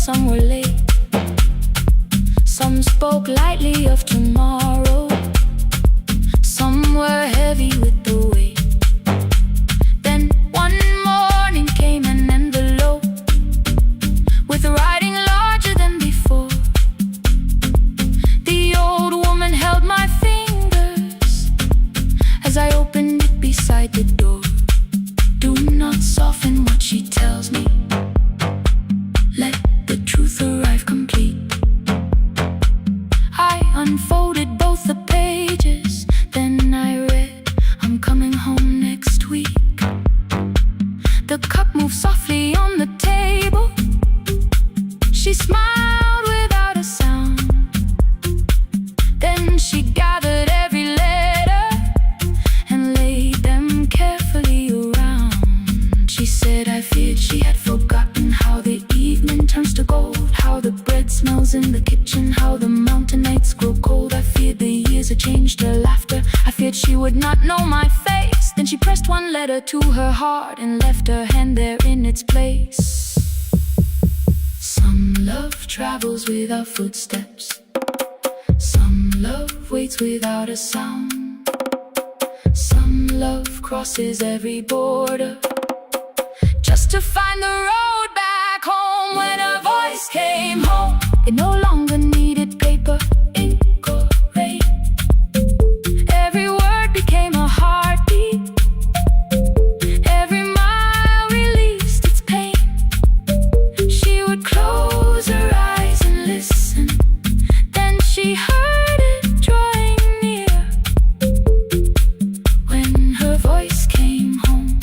Speaker 1: Some were late. Some spoke lightly of tomorrow. Some were heavy with the weight. Then one morning came an envelope with writing larger than before. The old woman held my fingers as I opened it beside the door. Do not soften what she tells me. Let the truth arrive complete. I unfolded both the pages, then I read, I'm coming home next week. The cup moved softly on the table. She smiled without a sound. Then she gathered every letter and laid them carefully around. She said I feared she had forgotten how the evening turns to gold, how the bread smells in the kitchen, how the mountain nights grow cold. I feared the years had changed her laughter. I feared she would not know my face. Then she pressed one letter to her heart and left her hand there in its place. Some love travels without footsteps. Some love waits without a sound. Some love crosses every border just to find the road back home. When her voice came home, it no longer needed paper, ink or rain. Every word became a heartbeat. Every mile released its pain. She would close her eyes and listen. Then she heard it drawing near. When her voice came home,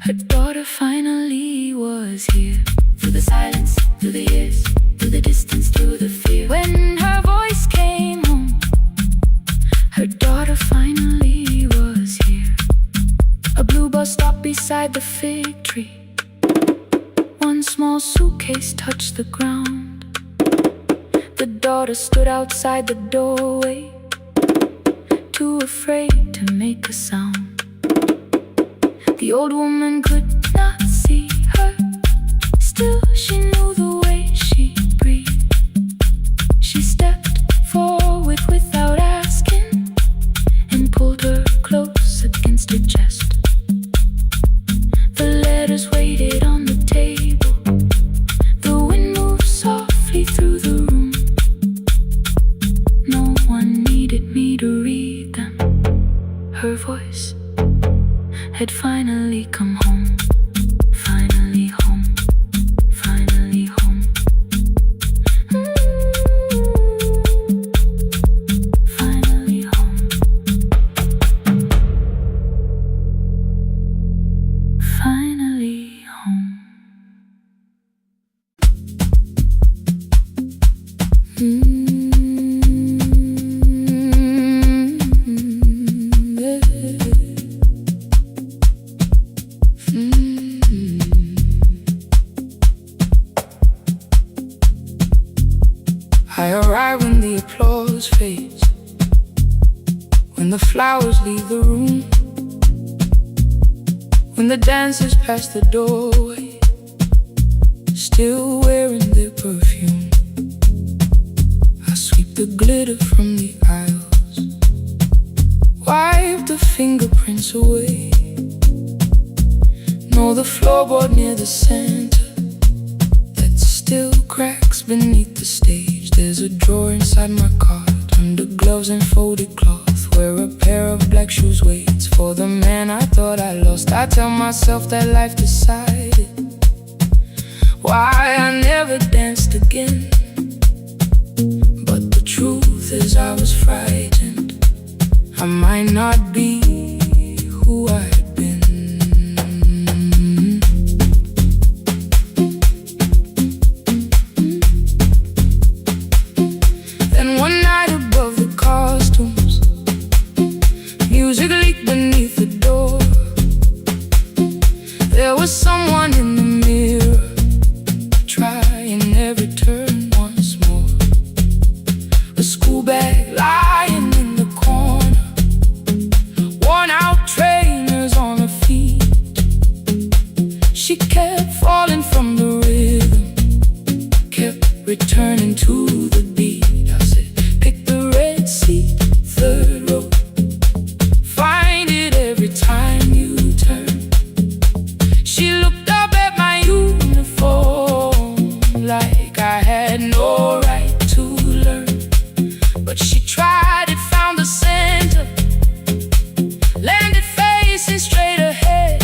Speaker 1: her daughter finally was here. Through the silence, through the years, through the distance, through the fear. When her voice came home, her daughter finally was here. A blue bus stopped beside the fig tree. One small suitcase touched the ground. The daughter stood outside the doorway, too afraid to make a sound. The old woman could not see her. Still she knew the way she breathed. She stepped forward without asking and pulled her close against her chest. The letters waited on the table. The wind moved softly through the room. No one needed me to read them. Her voice had finally come home. Finally home. Finally home. Finally home. Finally home. I arrive when the applause fades, when the flowers leave the room, when the dancers pass the doorway, still wearing their perfume. I sweep the glitter from the aisles, wipe the fingerprints away. Know the floorboard near the center that still cracks beneath the stage. There's a drawer inside my cart, under gloves and folded cloth, where a pair of black shoes waits for the man I thought I lost. I tell myself that life decided why I never danced again. But the truth is I was frightened I might not be who I had been. Then one night above the costumes, music leaked beneath the door. There was someone in the mirror, trying every turn once more. A school bag lying in the corner, worn out trainers on her feet. She kept falling from the rhythm, kept returning to the beat. I said, pick the red seat, third row, find it every time you turn. She looked up at my uniform like I had no right to learn. But she tried it, found the center, landed facing straight ahead.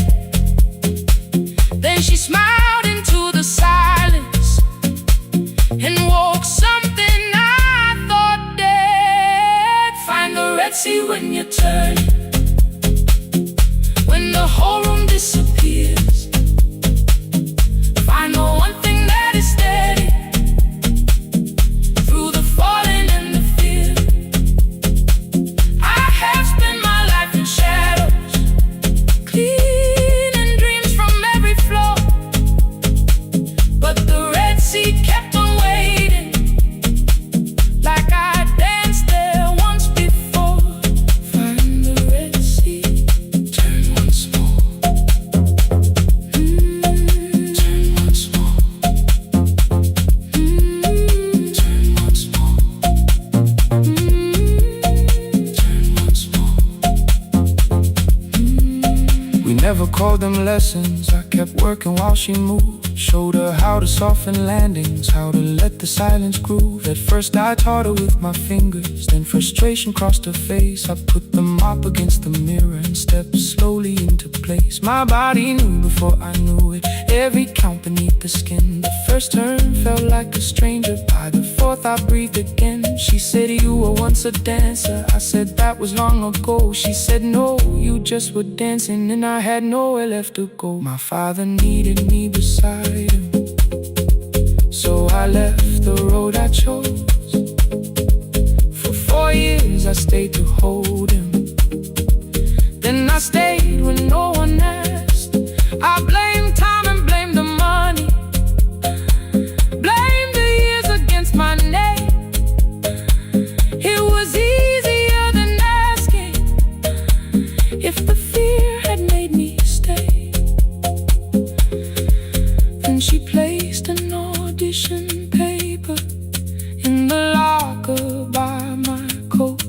Speaker 1: Then she smiled into the silence and woke something I thought dead. Find the red sea when you turn it, when the whole room disappears. Find the one thing that is steady through the falling and the fear. I have spent my life in shadows, cleaning dreams from every floor. But the red sea kept on waiting, like I danced there once before. Find the red sea, turn once more. Turn once more. Turn once more. Turn once more. We never called them lessons. I kept working while she moved, showed her how to soften landings, how to let the silence groove. At first I taught her with my fingers, then frustration crossed her face. I put the mop against the mirror and stepped slowly into place. My body knew before I knew it, every count beneath the skin. The first turn felt like a stranger, by the fourth I breathed again. She said, you were once a dancer. I said, that was long ago. She said, no, you just were dancing and I had nowhere left to go. My father needed me beside him, so I left the road I chose. For 4 years I stayed to hold him, then I stayed when no one asked. I blamed time and blamed the money, blamed the years against my name. It was easier than asking if the fear had made me stay. Then she placed an audition paper in the locker by my coat.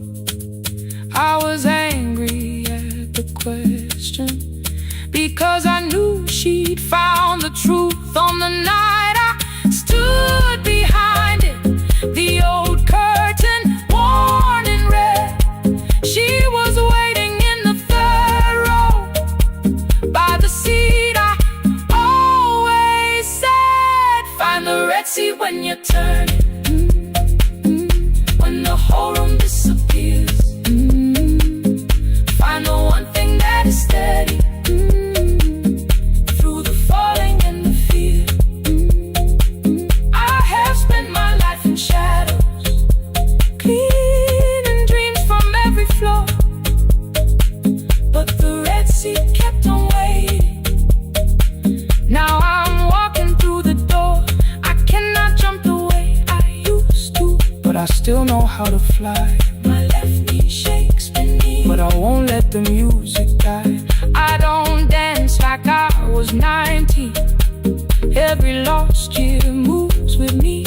Speaker 1: I was angry at the question, because I knew she'd found the truth on the night I stood behind it. The old curtain, worn in red. She was waiting in the third row by the seat I always said. Find the red sea when you turn it, when the whole room disappears. Find the one thing that is steady through the falling and the fear. I have spent my life in shadows, cleaning dreams from every floor. But the red sea kept on waiting. Now I'm walking through the door. I cannot jump the way I used to, but I still know how to fly. My left knee shakes beneath, but I won't let the music die. I don't dance like I was 19. Every lost year moves with me.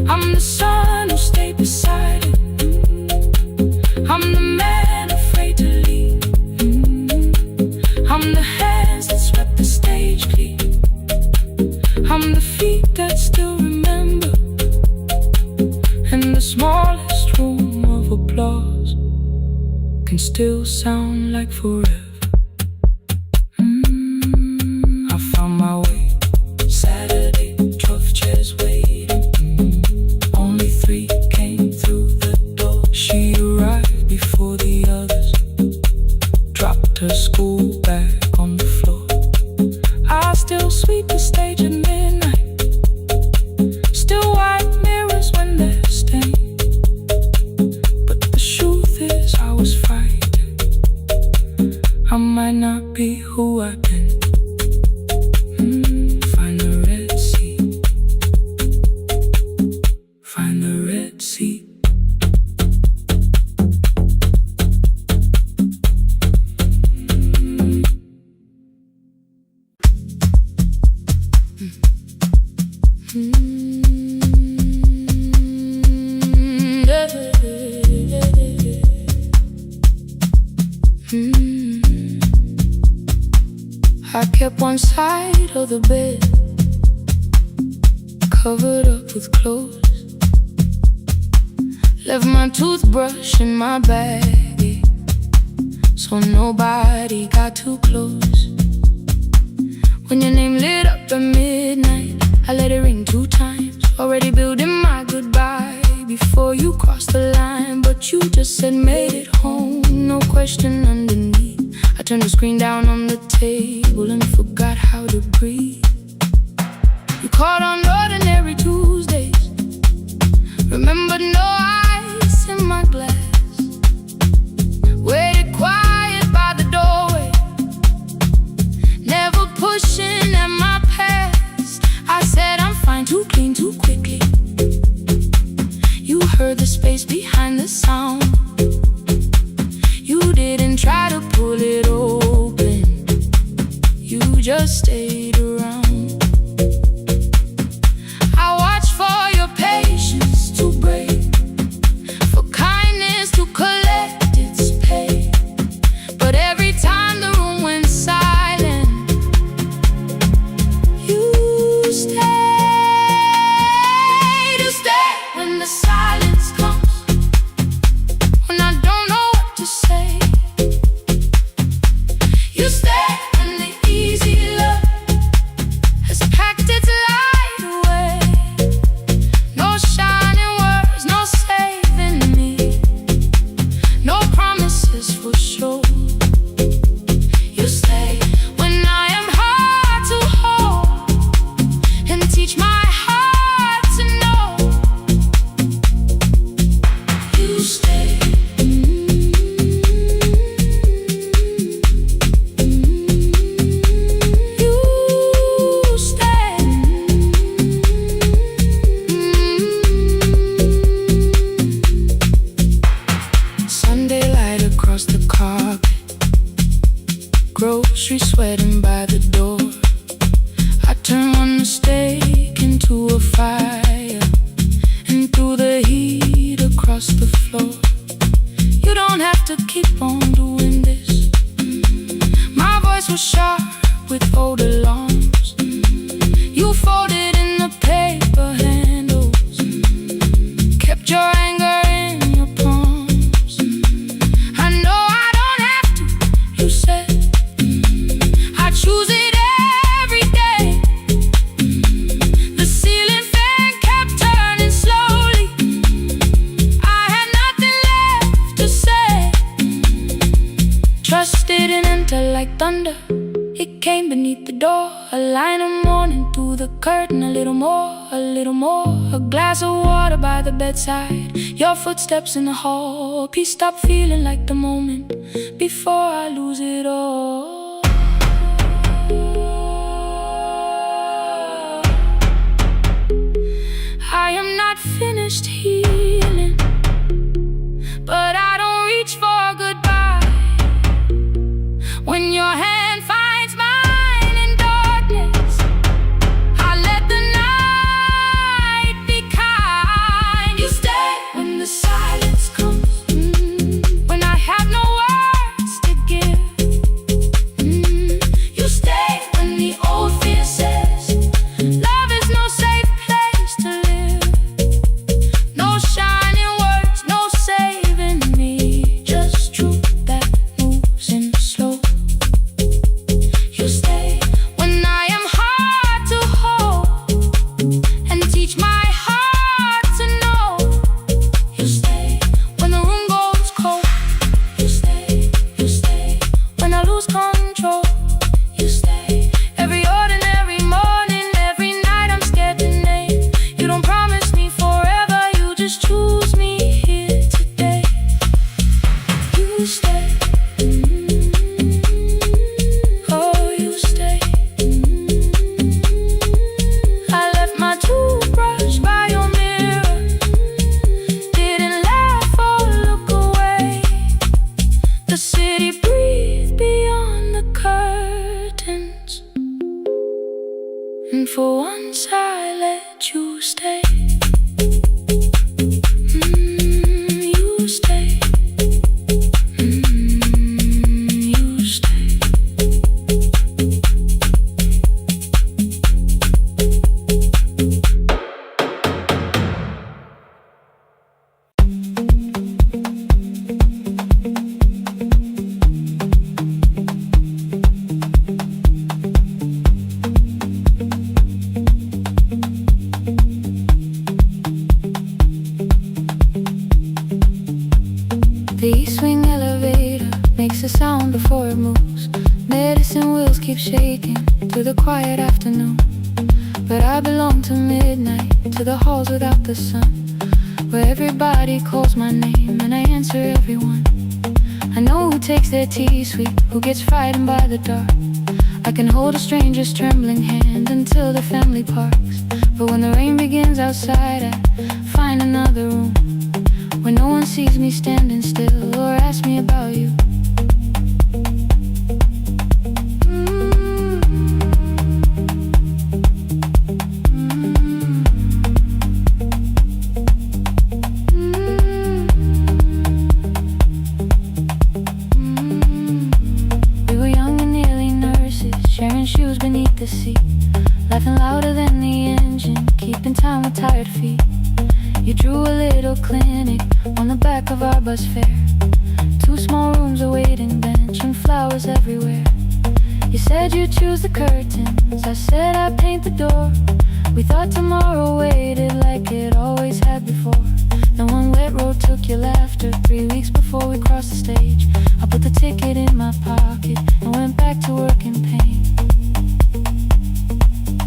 Speaker 1: I'm the son who stayed beside it. I'm the man afraid to leave. I'm the hands that swept the stage clean. I'm the feet that still remember, and the smallest room of applause. can still sound like forever. I found my way. Saturday, 12 chairs waiting. Only 3 came through the door. She arrived before the others, dropped her school bag on the floor. I still sweep the stage at midnight, still wipe mirrors when they're stained. But the truth is I was frightened. I might not be who I've been. Find the Red Sea. Find the Red Sea. I kept one side of the bed covered up with clothes, left my toothbrush in my bag, so nobody got too close. When your name lit up at midnight, I let it ring 2 times, already building my goodbye before you crossed the line. But you just said made it home, no question underneath. I turned the screen down on the table and forgot how to breathe. You called on ordinary Tuesdays, remembered no ice in my glass, waited quiet by the doorway, never pushing at my past. I said I'm fine, too clean, too quickly. You heard the space behind the sound. You didn't try to pull it open, you just stayed around. I watched for your patience to break, for kindness to collect its pay. But every time the room went silent, you stayed. You stay when the silence comes, when I don't know what to say. You stay when the easy love has packed its light away. No shining words, no saving me, no promises for sure. You stay when I am hard to hold and teach my heart to know. You stay. You stay. Sunday light across the carpet, grocery sweating by the door. I turn one mistake into a fire, and through the heat across the floor. You don't have to keep on doing this. My voice was sharp with old alarms. You folded in the paper handles, kept your anger in your palms. I know I don't have to, you said. I choose it every day. The ceiling fan kept turning slowly. I had nothing left to say. Trust didn't enter like thunder, it came beneath the door. A line of mourning through the curtain, a little more, a little more. A glass of water by the bedside, your footsteps in the hall. Peace stopped feeling like the moment before I lose it all. I am not finished healing, but I don't reach for goodbye. When your hand finds mine in darkness, I let the night be kind. You stay when the silence comes, when I have no words to give. You stay when the old fear says love is no safe place to live. No you stay. Oh, you stay. I left my toothbrush by your mirror. Didn't laugh or look away. The city breathed beyond the curtains, and for once I let you stay. You stay. You stay. The east wing elevator makes a sound before it moves. Medicine wheels keep shaking through the quiet afternoon. But I belong to midnight, to the halls without the sun, where everybody calls my name and I answer everyone. I know who takes their tea sweet, who gets frightened by the dark. I can hold a stranger's trembling hand until the family parks. But when the rain begins outside, I find another room where no one sees me standing still or asks me about you. We were young and nearly nurses, sharing shoes beneath the seat, laughing louder than the engine, keeping time with tired feet. You drew a little clinic on the back of our bus fare. 2 small rooms, a waiting bench, and flowers everywhere. You said you'd choose the curtains, I said I'd paint the door. We thought tomorrow waited like it always had before. Then one wet road took your laughter. 3 weeks before we crossed the stage, I put the ticket in my pocket and went back to work in pain.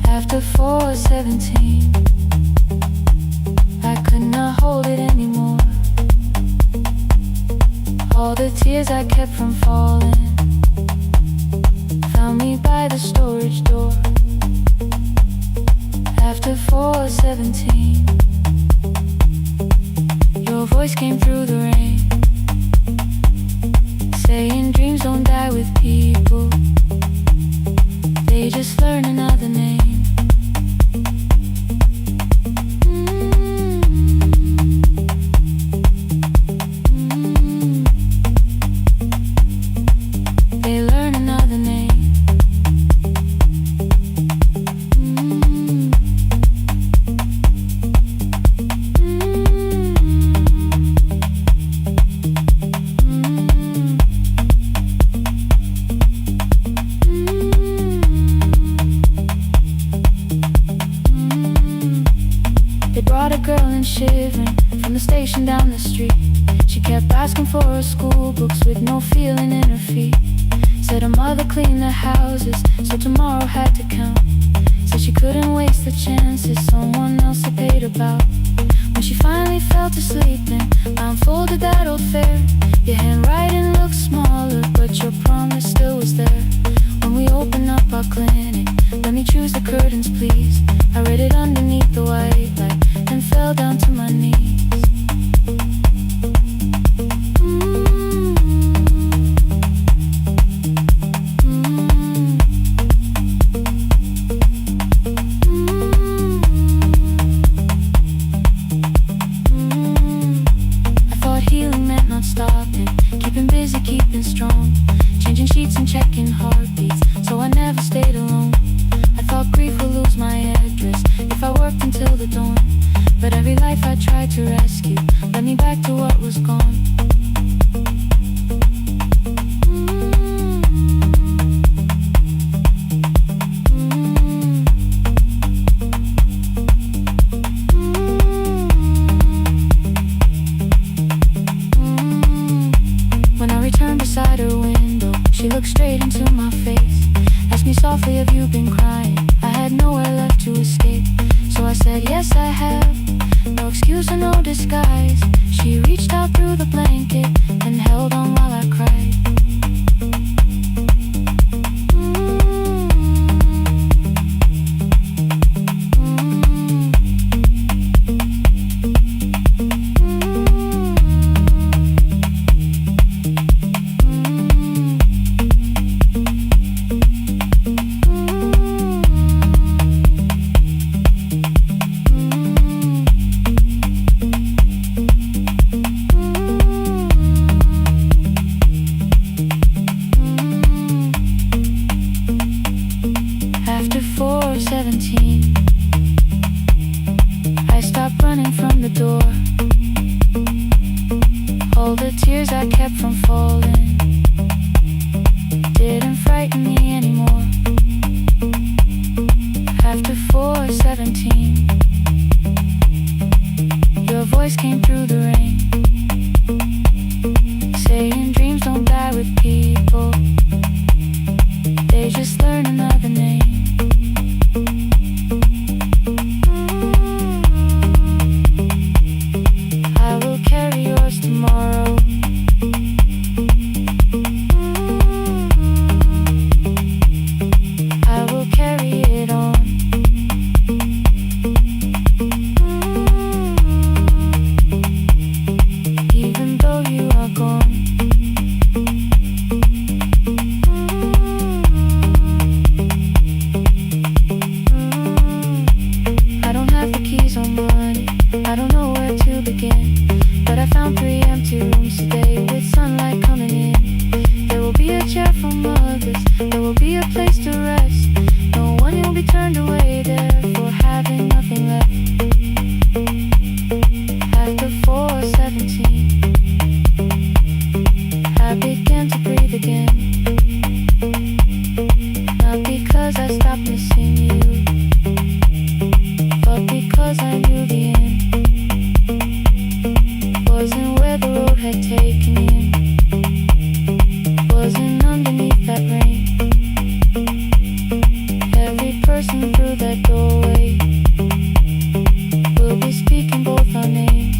Speaker 1: After 4:17, I could not hold it anymore. All the tears I kept from falling found me by the storage door. After 4:17, your voice came through the rain, saying dreams don't die with people, they just learn another name. They learn another name. They brought a girl in shivering from the station down the street. She kept asking for her school books with no feeling in her feet. Said her mother cleaned the houses, so tomorrow had to count. Said she couldn't waste the chances someone else had paid about. When she finally fell to sleep, then I unfolded that old fare. Your handwriting looked smaller, but your promise still was there. When we opened up our clinic, let me choose the curtains, please. I read it underneath the white light, then fell down to my knees. Stopping, keeping busy, keeping strong, changing sheets and checking heartbeats, so I never stayed alone. I thought grief would lose my address if I worked until the dawn, but every life I tried to rescue led me back to what was gone. Beside her window, she looked straight into my face, asked me softly, have you been crying? I had nowhere left to escape, so I said, yes I have, no excuse or no disguise. She reached out through the blanket and held on while I cried. falling didn't frighten me anymore. After 4:17, your voice came through the rain, saying dreams don't die with people, they just learn another name. I will carry yours tomorrow. I will carry it on. Even though you are gone. I don't have the keys or money, I don't know where to begin, but I found 3 empty rooms today with sunlight coming in. There will be a chair for mothers, there will be a place to rest. No one will be turned away there for having nothing left. After 4:17, I began to breathe again. Not because I stopped missing you, but because I knew the end wasn't where the road had taken him, wasn't underneath that rain. Every person through that doorway will be speaking both our names.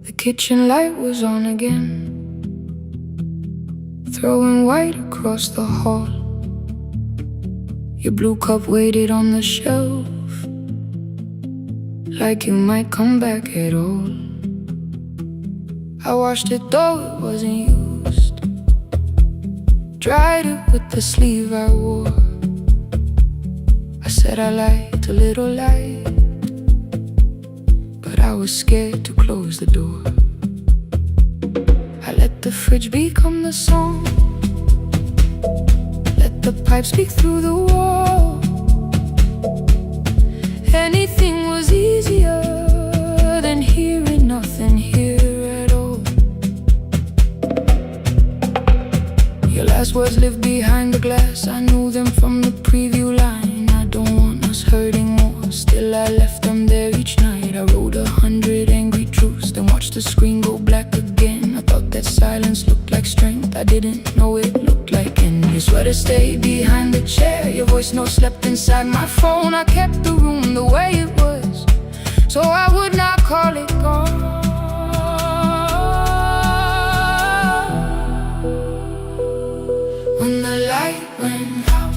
Speaker 1: The kitchen light was on again, throwing white across the hall. Your blue cup waited on the shelf, like you might come back at all. I washed it though it wasn't used, dried it with the sleeve I wore. I said I liked a little light, but I was scared to close the door. I let the fridge become the song, let the pipe speak through the wall. Anything was easier than hearing nothing here at all. Your last words lived behind the glass, I knew them from the preview line. I don't want us hurting more, still I left them there each night. I wrote 100 angry truths, then watched the screen go black again. I thought that silence looked like strength, I didn't know it looked like end. Your sweater stayed behind the chair, your voice note slept inside my phone. I kept the room the way it was, so I would not call it gone. When the light went out